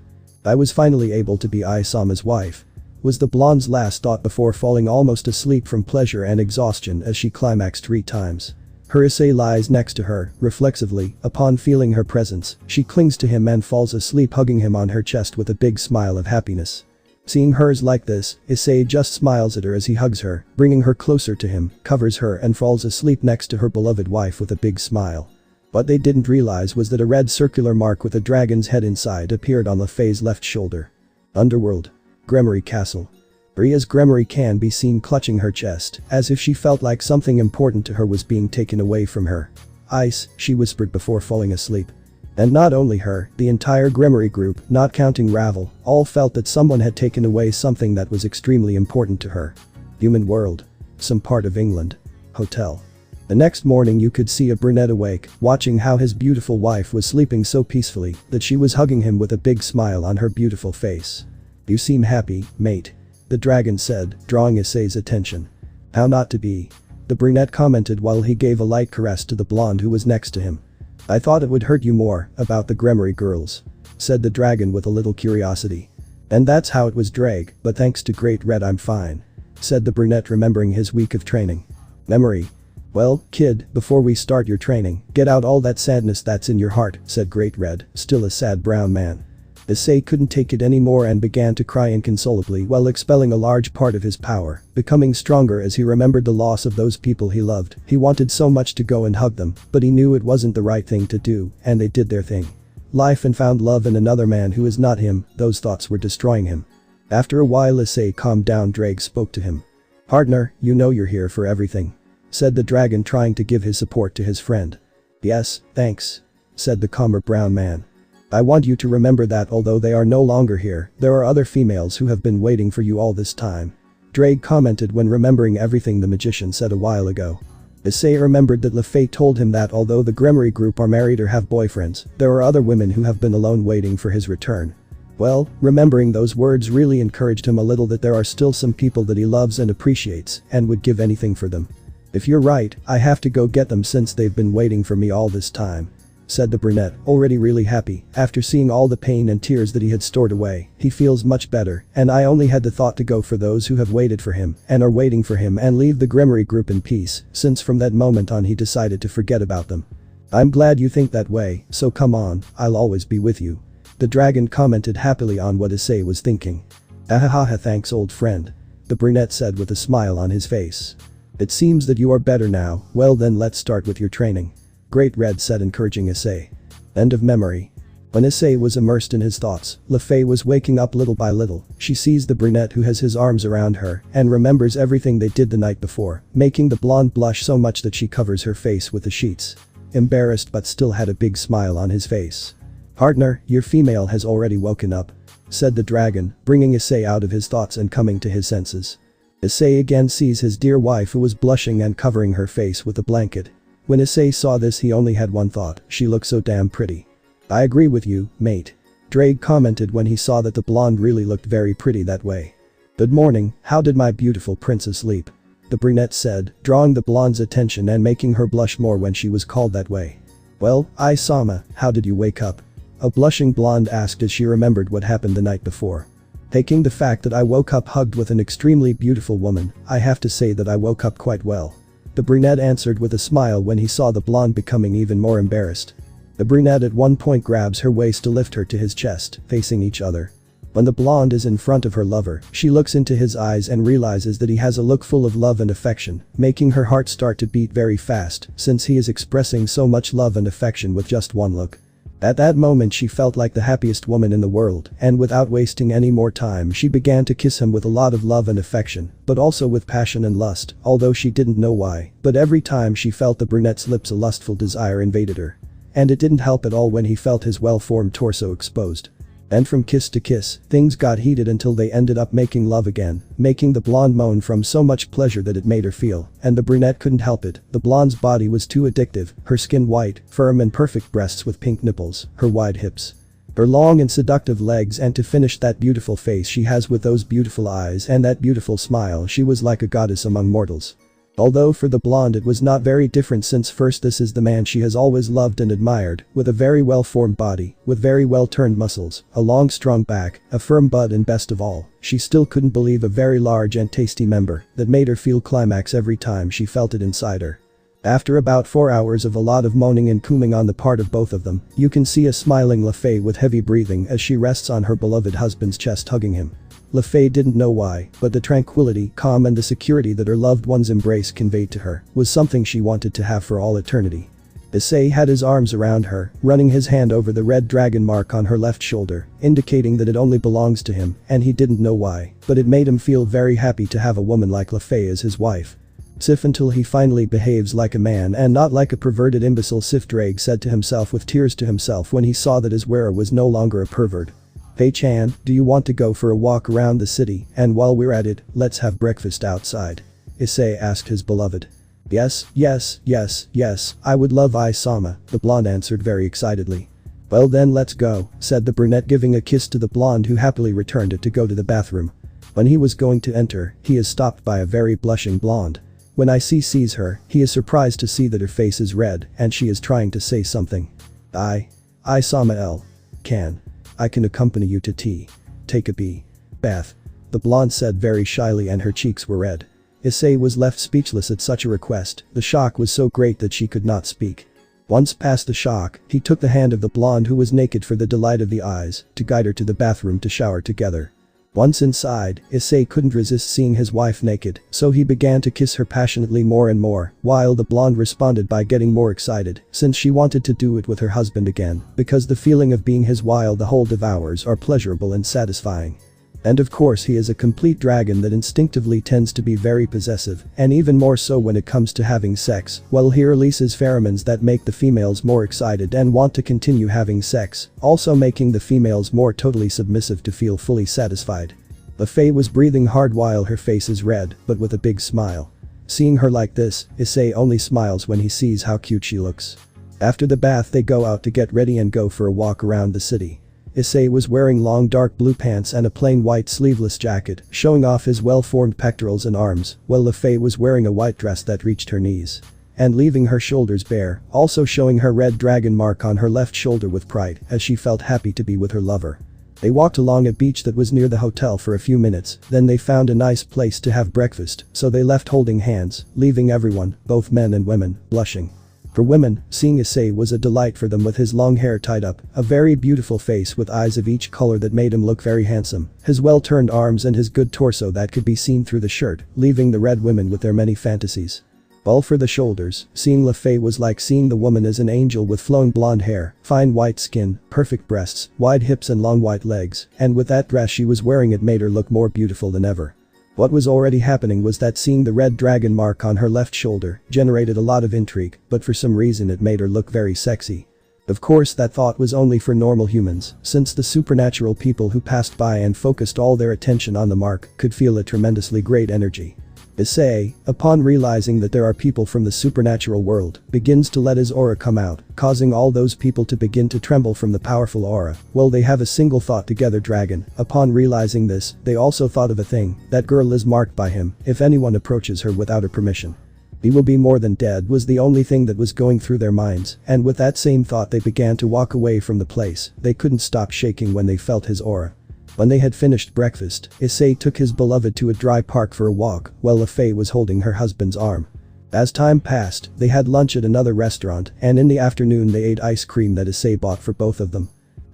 "I was finally able to be Issei-sama's wife," was the blonde's last thought before falling almost asleep from pleasure and exhaustion as she climaxed 3 times. Her Issei lies next to her, reflexively. Upon feeling her presence, she clings to him and falls asleep, hugging him on her chest with a big smile of happiness. Seeing hers like this, Issei just smiles at her as he hugs her, bringing her closer to him, covers her and falls asleep next to her beloved wife with a big smile. What they didn't realize was that a red circular mark with a dragon's head inside appeared on Lefei's left shoulder. Underworld. Gremory Castle. Bria's Gremory can be seen clutching her chest, as if she felt like something important to her was being taken away from her. "Ice," she whispered before falling asleep. And not only her, the entire Gremory group, not counting Ravel, all felt that someone had taken away something that was extremely important to her. Human world. Some part of England. Hotel. The next morning you could see a brunette awake, watching how his beautiful wife was sleeping so peacefully that she was hugging him with a big smile on her beautiful face. "You seem happy, mate," the dragon said, drawing Issei's attention. "How not to be?" the brunette commented while he gave a light caress to the blonde who was next to him. "I thought it would hurt you more about the Gremory girls," said the dragon with a little curiosity. "And that's how it was, Drag, but thanks to Great Red I'm fine," said the brunette, remembering his week of training. "Memory. Well, kid, before we start your training, get out all that sadness that's in your heart," said Great Red, still a sad brown man. Issei couldn't take it anymore and began to cry inconsolably while expelling a large part of his power, becoming stronger as he remembered the loss of those people he loved. He wanted so much to go and hug them, but he knew it wasn't the right thing to do, and they did their thing. Life and found love in another man who is not him, those thoughts were destroying him. After a while Issei calmed down. Drake spoke to him. "Partner, you know you're here for everything," said the dragon, trying to give his support to his friend. "Yes, thanks," said the calmer brown man. "I want you to remember that although they are no longer here, there are other females who have been waiting for you all this time," Drake commented when remembering everything the magician said a while ago. Issei remembered that Lefay told him that although the Gremory group are married or have boyfriends, there are other women who have been alone waiting for his return. Well, remembering those words really encouraged him a little that there are still some people that he loves and appreciates and would give anything for them. "If you're right, I have to go get them since they've been waiting for me all this time," said the brunette, already really happy. After seeing all the pain and tears that he had stored away, he feels much better, and I only had the thought to go for those who have waited for him and are waiting for him and leave the Gremory group in peace, since from that moment on he decided to forget about them. "I'm glad you think that way, so come on, I'll always be with you," the dragon commented happily on what Issei was thinking. "Ahaha, thanks old friend," the brunette said with a smile on his face. "It seems that you are better now, well then let's start with your training," Great Red said, encouraging Issei. End of memory. When Issei was immersed in his thoughts, Lefay was waking up little by little. She sees the brunette who has his arms around her and remembers everything they did the night before, making the blonde blush so much that she covers her face with the sheets. Embarrassed but still had a big smile on his face. "Partner, your female has already woken up," said the dragon, bringing Issei out of his thoughts and coming to his senses. Issei again sees his dear wife who was blushing and covering her face with a blanket. When Issei saw this he only had one thought: she looks so damn pretty. "I agree with you, mate," Drake commented when he saw that the blonde really looked very pretty that way. "Good morning, how did my beautiful princess sleep?" the brunette said, drawing the blonde's attention and making her blush more when she was called that way. "Well, Sama, how did you wake up?" a blushing blonde asked as she remembered what happened the night before. "Taking the fact that I woke up hugged with an extremely beautiful woman, I have to say that I woke up quite well," the brunette answered with a smile when he saw the blonde becoming even more embarrassed. The brunette at one point grabs her waist to lift her to his chest, facing each other. When the blonde is in front of her lover, she looks into his eyes and realizes that he has a look full of love and affection, making her heart start to beat very fast since he is expressing so much love and affection with just one look. At that moment she felt like the happiest woman in the world, and without wasting any more time she began to kiss him with a lot of love and affection, but also with passion and lust, although she didn't know why, but every time she felt the brunette's lips a lustful desire invaded her. And it didn't help at all when he felt his well-formed torso exposed. And from kiss to kiss, things got heated until they ended up making love again, making the blonde moan from so much pleasure that it made her feel, and the brunette couldn't help it. The blonde's body was too addictive, her skin white, firm and perfect breasts with pink nipples, her wide hips, her long and seductive legs, and to finish that beautiful face she has with those beautiful eyes and that beautiful smile, she was like a goddess among mortals. Although for the blonde it was not very different, since first this is the man she has always loved and admired, with a very well-formed body, with very well-turned muscles, a long strong back, a firm butt, and best of all, she still couldn't believe a very large and tasty member that made her feel climax every time she felt it inside her. After about 4 hours of a lot of moaning and cooing on the part of both of them, you can see a smiling Lefay with heavy breathing as she rests on her beloved husband's chest hugging him. Lefay didn't know why, but the tranquility, calm and the security that her loved one's embrace conveyed to her was something she wanted to have for all eternity. Issei had his arms around her, running his hand over the red dragon mark on her left shoulder, indicating that it only belongs to him, and he didn't know why, but it made him feel very happy to have a woman like Lefay as his wife. "Sif until he finally behaves like a man and not like a perverted imbecile," Sif Drake said to himself with tears to himself when he saw that his wearer was no longer a pervert. Fei-chan, do you want to go for a walk around the city, and while we're at it, let's have breakfast outside? Issei asked his beloved. Yes, yes, yes, yes, I would love Ai-sama, the blonde answered very excitedly. Well then let's go, said the brunette giving a kiss to the blonde who happily returned it to go to the bathroom. When he was going to enter, he is stopped by a very blushing blonde. When Issei sees her, he is surprised to see that her face is red and she is trying to say something. Ai-sama I can accompany you to tea. Take a bath. The blonde said very shyly and her cheeks were red. Issei was left speechless at such a request, the shock was so great that she could not speak. Once past the shock, he took the hand of the blonde who was naked for the delight of the eyes, to guide her to the bathroom to shower together. Once inside, Issei couldn't resist seeing his wife naked, so he began to kiss her passionately more and more, while the blonde responded by getting more excited, since she wanted to do it with her husband again, because the feeling of being his while the whole devours are pleasurable and satisfying. And of course he is a complete dragon that instinctively tends to be very possessive, and even more so when it comes to having sex, while he releases pheromones that make the females more excited and want to continue having sex, also making the females more totally submissive to feel fully satisfied. Fei was breathing hard while her face is red, but with a big smile. Seeing her like this, Issei only smiles when he sees how cute she looks. After the bath they go out to get ready and go for a walk around the city. Issei was wearing long dark blue pants and a plain white sleeveless jacket, showing off his well-formed pectorals and arms, while Fei was wearing a white dress that reached her knees. And leaving her shoulders bare, also showing her red dragon mark on her left shoulder with pride, as she felt happy to be with her lover. They walked along a beach that was near the hotel for a few minutes, then they found a nice place to have breakfast, so they left holding hands, leaving everyone, both men and women, blushing. For women, seeing Issei was a delight for them with his long hair tied up, a very beautiful face with eyes of each color that made him look very handsome, his well-turned arms and his good torso that could be seen through the shirt, leaving the red women with their many fantasies. While for the shoulders, seeing Fei was like seeing the woman as an angel with flowing blonde hair, fine white skin, perfect breasts, wide hips and long white legs, and with that dress she was wearing it made her look more beautiful than ever. What was already happening was that seeing the red dragon mark on her left shoulder generated a lot of intrigue, but for some reason it made her look very sexy. Of course that thought was only for normal humans, since the supernatural people who passed by and focused all their attention on the mark could feel a tremendously great energy. Issei, upon realizing that there are people from the supernatural world, begins to let his aura come out, causing all those people to begin to tremble from the powerful aura. Well, they have a single thought together, dragon. Upon realizing this, they also thought of a thing, that girl is marked by him, if anyone approaches her without her permission. He will be more than dead was the only thing that was going through their minds, and with that same thought they began to walk away from the place. They couldn't stop shaking when they felt his aura. When they had finished breakfast, Issei took his beloved to a dry park for a walk, while Fei was holding her husband's arm. As time passed, they had lunch at another restaurant, and in the afternoon they ate ice cream that Issei bought for both of them.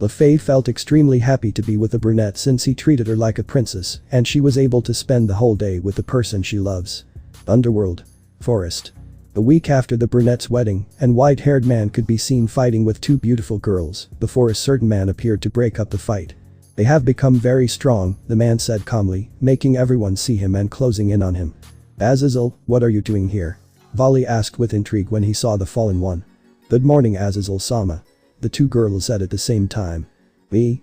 Fei felt extremely happy to be with the brunette since he treated her like a princess, and she was able to spend the whole day with the person she loves. Underworld. Forest. A week after the brunette's wedding, an white-haired man could be seen fighting with two beautiful girls, before a certain man appeared to break up the fight. They have become very strong, the man said calmly, making everyone see him and closing in on him. Azazel, what are you doing here? Vali asked with intrigue when he saw the fallen one. Good morning, Azazel-sama. The two girls said at the same time.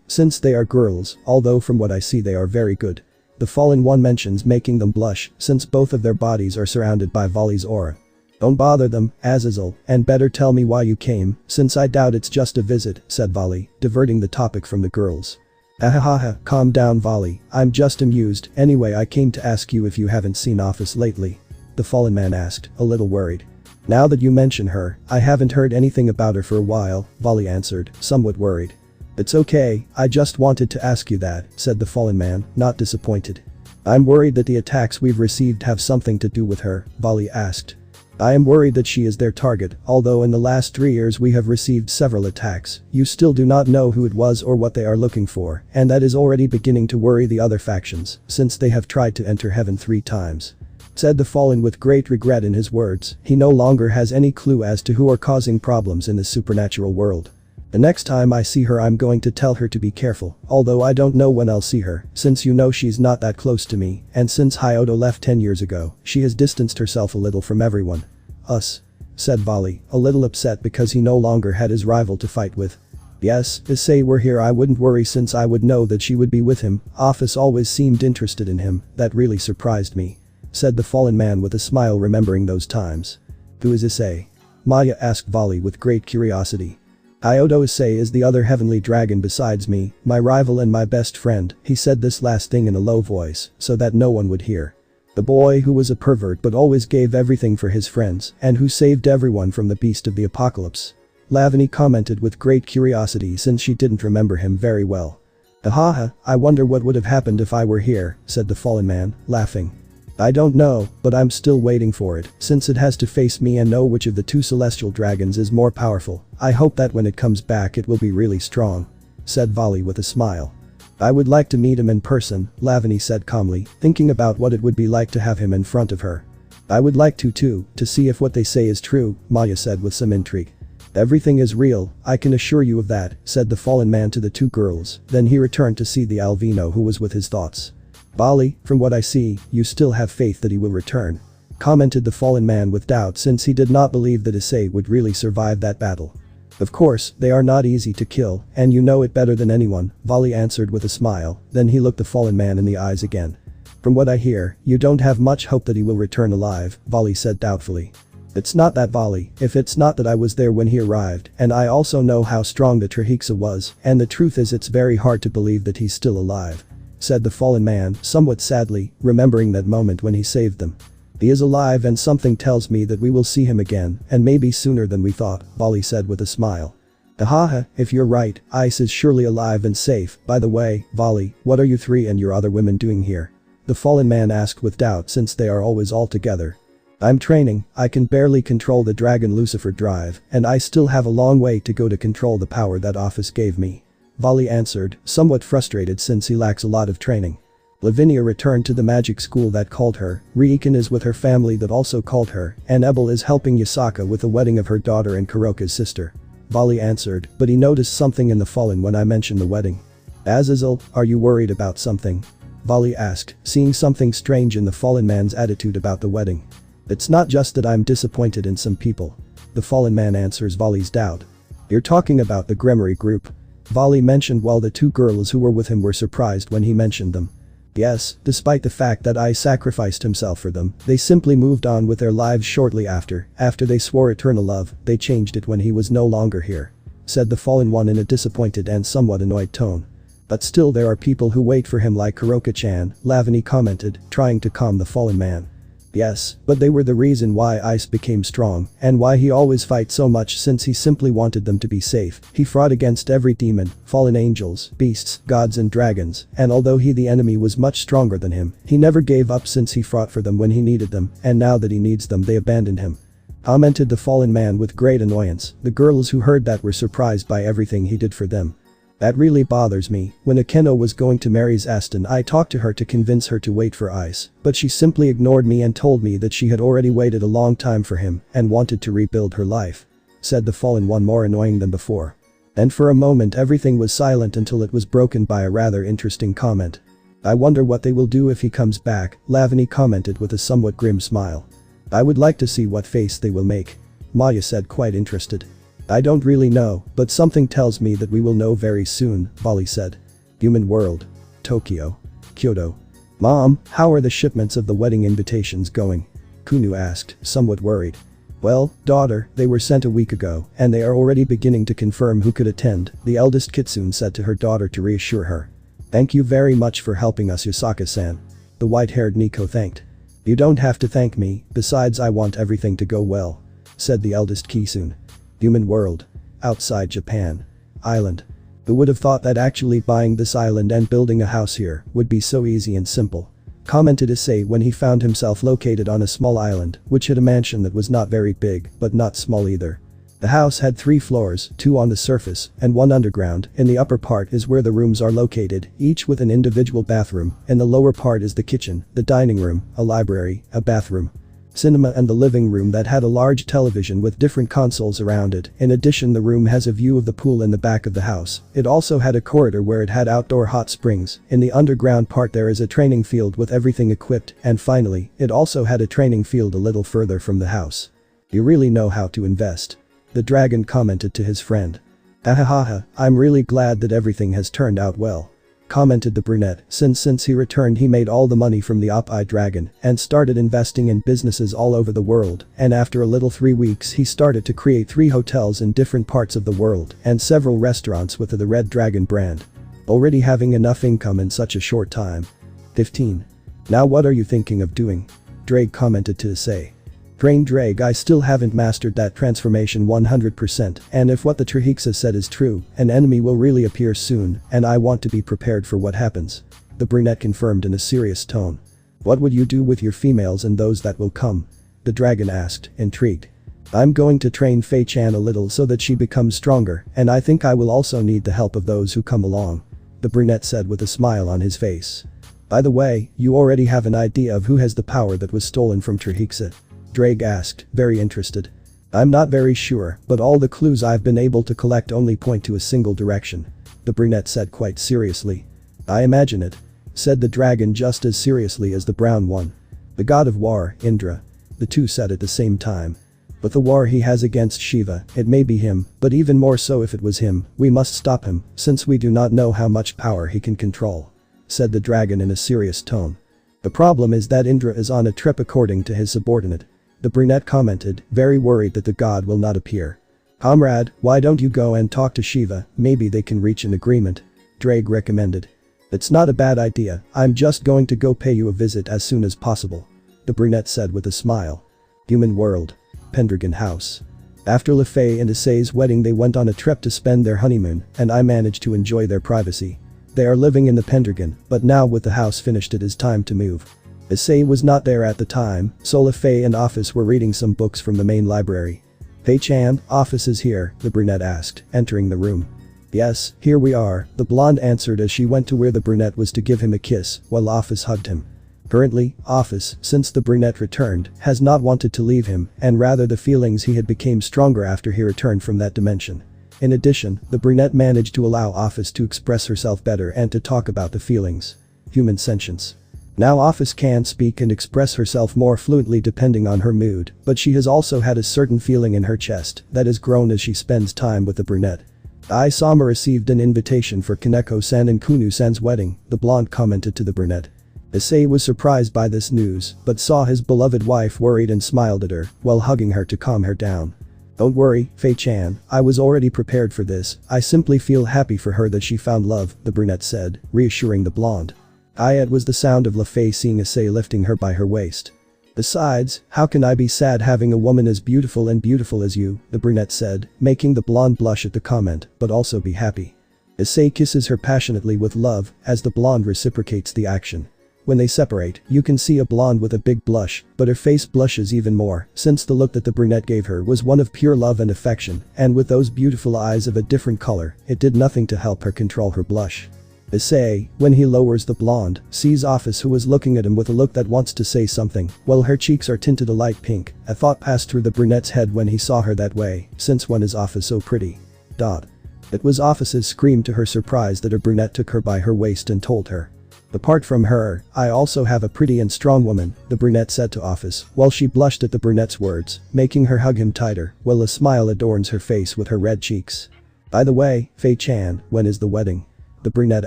Since they are girls, although from what I see they are very good. The fallen one mentions, making them blush, since both of their bodies are surrounded by Vali's aura. Don't bother them, Azazel, and better tell me why you came, since I doubt it's just a visit, said Vali, diverting the topic from the girls. Ahahaha, calm down Vali, I'm just amused, anyway I came to ask you if you haven't seen Office lately. The fallen man asked, a little worried. Now that you mention her, I haven't heard anything about her for a while, Vali answered, somewhat worried. It's okay, I just wanted to ask you that, said the fallen man, not disappointed. I'm worried that the attacks we've received have something to do with her, Vali asked. I am worried that she is their target, although in the last 3 years we have received several attacks. You still do not know who it was or what they are looking for, and that is already beginning to worry the other factions, since they have tried to enter heaven 3 times. Said the fallen with great regret in his words, he no longer has any clue as to who are causing problems in the supernatural world. The next time I see her I'm going to tell her to be careful, although I don't know when I'll see her, since you know she's not that close to me, and since Hyodo left 10 years ago, she has distanced herself a little from everyone. Us. Said Vali, a little upset because he no longer had his rival to fight with. Yes, if Issei were here I wouldn't worry since I would know that she would be with him. Office always seemed interested in him, that really surprised me. Said the fallen man with a smile remembering those times. Who is Issei? Maya asked Vali with great curiosity. Iodo Issei is the other heavenly dragon besides me, my rival and my best friend. He said this last thing in a low voice, so that no one would hear. The boy who was a pervert but always gave everything for his friends and who saved everyone from the beast of the apocalypse. Lavani commented with great curiosity since she didn't remember him very well. Ahaha, I wonder what would have happened if I were here, said the fallen man, laughing. I don't know, but I'm still waiting for it, since it has to face me and know which of the two celestial dragons is more powerful. I hope that when it comes back it will be really strong. Said Vali with a smile. I would like to meet him in person, Lavani said calmly, thinking about what it would be like to have him in front of her. I would like to too, to see if what they say is true, Maya said with some intrigue. Everything is real, I can assure you of that, said the fallen man to the two girls, then he returned to see the Alvino who was with his thoughts. Vali, from what I see, you still have faith that he will return. Commented the fallen man with doubt since he did not believe that Issei would really survive that battle. Of course, they are not easy to kill, and you know it better than anyone, Vali answered with a smile, then he looked the fallen man in the eyes again. From what I hear, you don't have much hope that he will return alive, Vali said doubtfully. It's not that Vali, if it's not that I was there when he arrived, and I also know how strong the Trihexa was, and the truth is it's very hard to believe that he's still alive. Said the fallen man, somewhat sadly, remembering that moment when he saved them. He is alive and something tells me that we will see him again, and maybe sooner than we thought, Vali said with a smile. Ahaha, if you're right, Ice is surely alive and safe. By the way, Vali, what are you three and your other women doing here? The fallen man asked with doubt since they are always all together. I'm training, I can barely control the dragon Lucifer drive, and I still have a long way to go to control the power that office gave me. Vali answered, somewhat frustrated since he lacks a lot of training. Lavinia returned to the magic school that called her, Riikan is with her family that also called her, and Ebel is helping Yasaka with the wedding of her daughter and Kuroka's sister. Vali answered, but he noticed something in the fallen when I mentioned the wedding. Azazel, are you worried about something? Vali asked, seeing something strange in the fallen man's attitude about the wedding. It's not just that I'm disappointed in some people. The fallen man answers Vali's doubt. You're talking about the Gremory group. Vali mentioned while the two girls who were with him were surprised when he mentioned them. Yes, despite the fact that I sacrificed himself for them, they simply moved on with their lives shortly after they swore eternal love, they changed it when he was no longer here. Said the fallen one in a disappointed and somewhat annoyed tone. But still there are people who wait for him like Kuroka-chan, Lavani commented, trying to calm the fallen man. Yes, but they were the reason why Ice became strong, and why he always fights so much since he simply wanted them to be safe. He fought against every demon, fallen angels, beasts, gods and dragons, and although the enemy was much stronger than him, he never gave up since he fought for them when he needed them, and now that he needs them they abandoned him. Commented the fallen man with great annoyance, the girls who heard that were surprised by everything he did for them. That really bothers me. When Akeno was going to marry Aston I talked to her to convince her to wait for Ice, but she simply ignored me and told me that she had already waited a long time for him and wanted to rebuild her life. Said the fallen one more annoying than before. And for a moment everything was silent until it was broken by a rather interesting comment. I wonder what they will do if he comes back, Lavani commented with a somewhat grim smile. I would like to see what face they will make. Maya said quite interested. I don't really know, but something tells me that we will know very soon, Vali said. Human world. Tokyo. Kyoto. Mom, how are the shipments of the wedding invitations going? Kunu asked, somewhat worried. Well, daughter, they were sent a week ago, and they are already beginning to confirm who could attend, the eldest Kitsune said to her daughter to reassure her. Thank you very much for helping us, Yasaka-san. The white-haired Nico thanked. You don't have to thank me, besides I want everything to go well. Said the eldest Kitsune. Human world. Outside Japan. Island. Who would have thought that actually buying this island and building a house here would be so easy and simple? Commented Issei when he found himself located on a small island, which had a mansion that was not very big, but not small either. The house had 3 floors, 2 on the surface, and 1 underground. In the upper part is where the rooms are located, each with an individual bathroom. In the lower part is the kitchen, the dining room, a library, a bathroom, cinema and the living room that had a large television with different consoles around it. In addition, the room has a view of the pool in the back of the house. It also had a corridor where it had outdoor hot springs. In the underground part there is a training field with everything equipped, and finally, it also had a training field a little further from the house. You really know how to invest. The dragon commented to his friend. Ahahaha, I'm really glad that everything has turned out well. Commented the brunette, since he returned he made all the money from the op-eye dragon and started investing in businesses all over the world, and after a little 3 weeks he started to create 3 hotels in different parts of the world and several restaurants with the Red Dragon brand. Already having enough income in such a short time. 15. Now what are you thinking of doing? Drake commented to Issei. Drake, I still haven't mastered that transformation 100%, and if what the Trihexa said is true, an enemy will really appear soon, and I want to be prepared for what happens. The brunette confirmed in a serious tone. What would you do with your females and those that will come? The dragon asked, intrigued. I'm going to train Fei Chan a little so that she becomes stronger, and I think I will also need the help of those who come along. The brunette said with a smile on his face. By the way, you already have an idea of who has the power that was stolen from Trihexa? Drake asked, very interested. I'm not very sure, but all the clues I've been able to collect only point to a single direction. The brunette said quite seriously. I imagine it. Said the dragon just as seriously as the brown one. The god of war, Indra. The two said at the same time. But the war he has against Shiva, it may be him, but even more so if it was him, we must stop him, since we do not know how much power he can control. Said the dragon in a serious tone. The problem is that Indra is on a trip according to his subordinate. The brunette commented, very worried that the god will not appear. Comrade, why don't you go and talk to Shiva, maybe they can reach an agreement. Drake recommended. It's not a bad idea, I'm just going to go pay you a visit as soon as possible. The brunette said with a smile. Human world. Pendragon house. After Lefei and Issei's wedding they went on a trip to spend their honeymoon, and I managed to enjoy their privacy. They are living in the Pendragon, but now with the house finished it is time to move. Issei was not there at the time, so Lefei and Office were reading some books from the main library. Fei Chan, Office is here, the brunette asked, entering the room. Yes, here we are, the blonde answered as she went to where the brunette was to give him a kiss, while Office hugged him. Currently, Office, since the brunette returned, has not wanted to leave him, and rather the feelings he had became stronger after he returned from that dimension. In addition, the brunette managed to allow Office to express herself better and to talk about the feelings. Human sentience. Now Office can speak and express herself more fluently depending on her mood, but she has also had a certain feeling in her chest that has grown as she spends time with the brunette. Ai-sama received an invitation for Kaneko-san and Kunu-san's wedding, the blonde commented to the brunette. Issei was surprised by this news, but saw his beloved wife worried and smiled at her, while hugging her to calm her down. Don't worry, Fei-chan, I was already prepared for this, I simply feel happy for her that she found love, the brunette said, reassuring the blonde. It was the sound of Lefei seeing Issei lifting her by her waist. Besides, how can I be sad having a woman as beautiful as you, the brunette said, making the blonde blush at the comment, but also be happy. Issei kisses her passionately with love, as the blonde reciprocates the action. When they separate, you can see a blonde with a big blush, but her face blushes even more, since the look that the brunette gave her was one of pure love and affection, and with those beautiful eyes of a different color, it did nothing to help her control her blush. Issei, when he lowers the blonde, sees Office who is looking at him with a look that wants to say something, while her cheeks are tinted a light pink. A thought passed through the brunette's head when he saw her that way, since when is Office so pretty? It was Office's scream to her surprise that a brunette took her by her waist and told her. Apart from her, I also have a pretty and strong woman, the brunette said to Office, while she blushed at the brunette's words, making her hug him tighter, while a smile adorns her face with her red cheeks. By the way, Fei-chan, when is the wedding? The brunette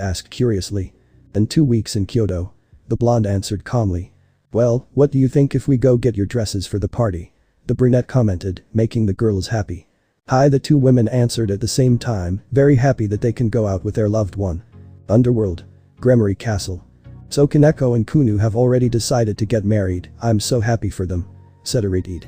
asked curiously. In 2 weeks in Kyoto. The blonde answered calmly. Well, what do you think if we go get your dresses for the party? The brunette commented, making the girls happy. Hi, the two women answered at the same time, very happy that they can go out with their loved one. Underworld. Gremory Castle. So Kaneko and Kunu have already decided to get married, I'm so happy for them. Said Aridid.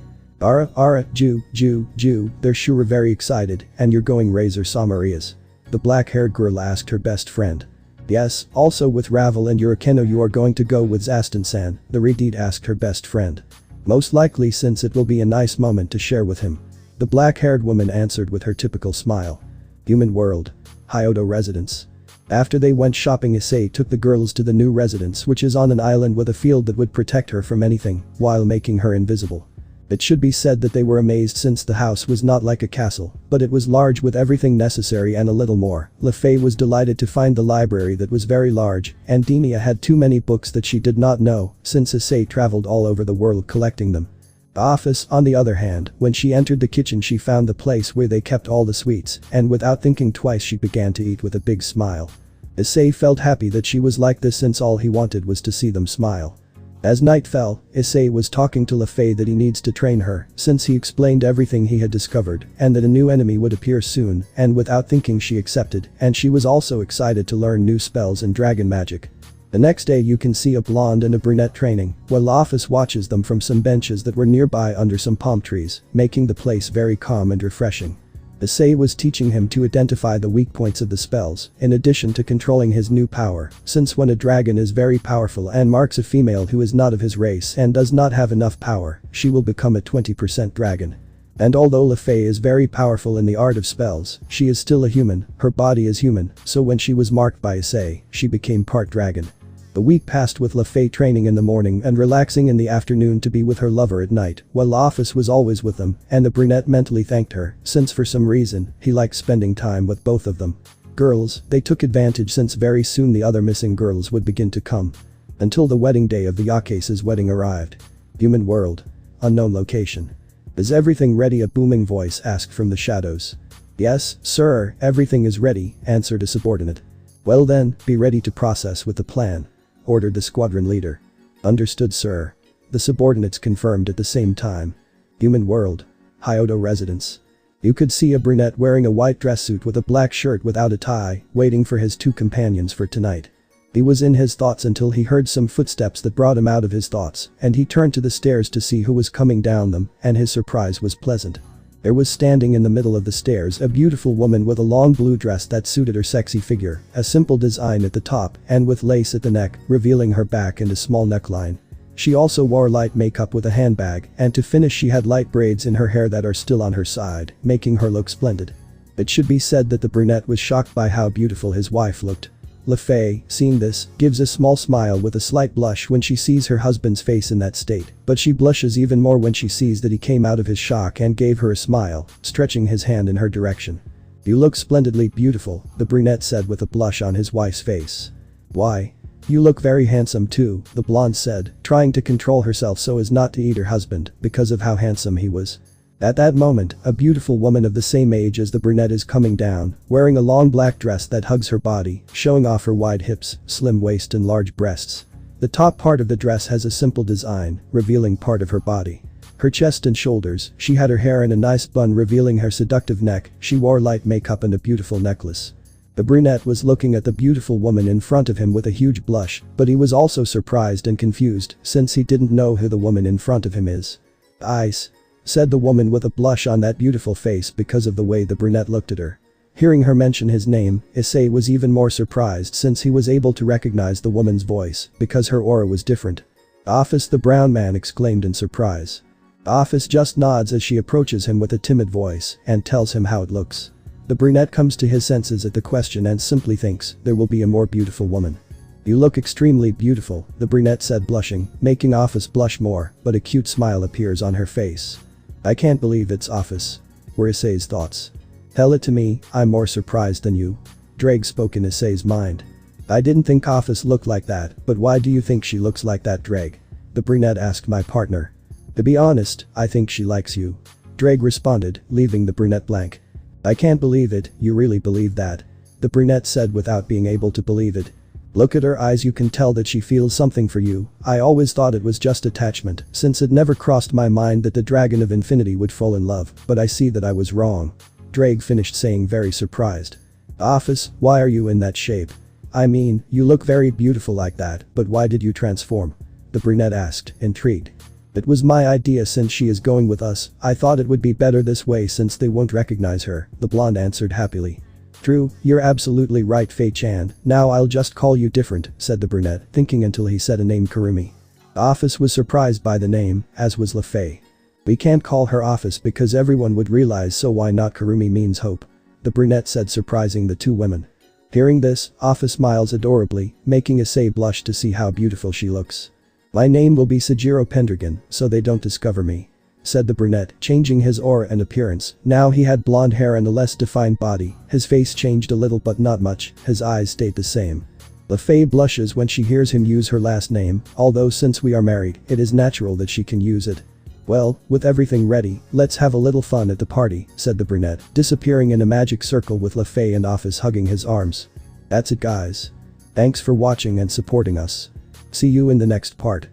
They're sure very excited, and you're going Razor Samarias. The black-haired girl asked her best friend. Yes, also with Ravel and Yurikeno you are going to go with Zaston-san, the Redid asked her best friend. Most likely since it will be a nice moment to share with him. The black-haired woman answered with her typical smile. Human world. Hyodo residence. After they went shopping, Issei took the girls to the new residence, which is on an island with a field that would protect her from anything, while making her invisible. It should be said that they were amazed since the house was not like a castle, but it was large with everything necessary and a little more. Lefei was delighted to find the library that was very large, and Dinia had too many books that she did not know, since Issei traveled all over the world collecting them. The office, on the other hand, when she entered the kitchen she found the place where they kept all the sweets, and without thinking twice she began to eat with a big smile. Issei felt happy that she was like this since all he wanted was to see them smile. As night fell, Issei was talking to Lefei that he needs to train her, since he explained everything he had discovered, and that a new enemy would appear soon, and without thinking she accepted, and she was also excited to learn new spells and dragon magic. The next day you can see a blonde and a brunette training, while the office watches them from some benches that were nearby under some palm trees, making the place very calm and refreshing. Issei was teaching him to identify the weak points of the spells, in addition to controlling his new power, since when a dragon is very powerful and marks a female who is not of his race and does not have enough power, she will become a 20% dragon. And although Lefei is very powerful in the art of spells, she is still a human, her body is human, so when she was marked by Issei, she became part dragon. The week passed with Lefei training in the morning and relaxing in the afternoon to be with her lover at night, while the office was always with them, and the brunette mentally thanked her, since for some reason, he liked spending time with both of them. Girls, they took advantage since very soon the other missing girls would begin to come. Until the wedding day of the Yakese's wedding arrived. Human world. Unknown location. Is everything ready? A booming voice asked from the shadows. Yes, sir, everything is ready, answered a subordinate. Well then, be ready to process with the plan, ordered the squadron leader. Understood, sir. The subordinates confirmed at the same time. Human world. Hyodo residence. You could see a brunette wearing a white dress suit with a black shirt without a tie, waiting for his two companions for tonight. He was in his thoughts until he heard some footsteps that brought him out of his thoughts, and he turned to the stairs to see who was coming down them, and his surprise was pleasant. There was standing in the middle of the stairs a beautiful woman with a long blue dress that suited her sexy figure, a simple design at the top and with lace at the neck, revealing her back and a small neckline. She also wore light makeup with a handbag, and to finish she had light braids in her hair that are still on her side, making her look splendid. It should be said that the brunette was shocked by how beautiful his wife looked. Lefei, seeing this, gives a small smile with a slight blush when she sees her husband's face in that state, but she blushes even more when she sees that he came out of his shock and gave her a smile, stretching his hand in her direction. You look splendidly beautiful, the brunette said with a blush on his wife's face. Why? You look very handsome too, the blonde said, trying to control herself so as not to eat her husband because of how handsome he was. At that moment, a beautiful woman of the same age as the brunette is coming down, wearing a long black dress that hugs her body, showing off her wide hips, slim waist and large breasts. The top part of the dress has a simple design, revealing part of her body. Her chest and shoulders, she had her hair in a nice bun revealing her seductive neck, she wore light makeup and a beautiful necklace. The brunette was looking at the beautiful woman in front of him with a huge blush, but he was also surprised and confused since he didn't know who the woman in front of him is. Eyes, said the woman with a blush on that beautiful face because of the way the brunette looked at her. Hearing her mention his name, Issei was even more surprised since he was able to recognize the woman's voice because her aura was different. Office, the brown man exclaimed in surprise. Office just nods as she approaches him with a timid voice and tells him how it looks. The brunette comes to his senses at the question and simply thinks there will be a more beautiful woman. You look extremely beautiful, the brunette said blushing, making Office blush more, but a cute smile appears on her face. I can't believe it's Office, were Issei's thoughts. Tell it to me, I'm more surprised than you. Drake spoke in Issei's mind. I didn't think Office looked like that, but why do you think she looks like that, Drake? The brunette asked my partner. To be honest, I think she likes you. Drake responded, leaving the brunette blank. I can't believe it, you really believe that? The brunette said without being able to believe it. Look at her eyes, you can tell that she feels something for you. I always thought it was just attachment, since it never crossed my mind that the Dragon of Infinity would fall in love, but I see that I was wrong. Drake finished saying, very surprised. Office, why are you in that shape? I mean, you look very beautiful like that, but why did you transform? The brunette asked, intrigued. It was my idea since she is going with us, I thought it would be better this way since they won't recognize her, the blonde answered happily. True, you're absolutely right, Fei-chan, now I'll just call you different, said the brunette, thinking until he said a name, Kurumi. Office was surprised by the name, as was Lefei. We can't call her Office because everyone would realize, so why not? Kurumi means hope. The brunette said, surprising the two women. Hearing this, Office smiles adorably, making Issei blush to see how beautiful she looks. My name will be Sejiro Pendragon, so they don't discover me, said the brunette, changing his aura and appearance. Now he had blonde hair and a less defined body, his face changed a little but not much, his eyes stayed the same. Lefei blushes when she hears him use her last name, although since we are married, it is natural that she can use it. Well, with everything ready, let's have a little fun at the party, said the brunette, disappearing in a magic circle with LeFay and Office hugging his arms. That's it guys. Thanks for watching and supporting us. See you in the next part.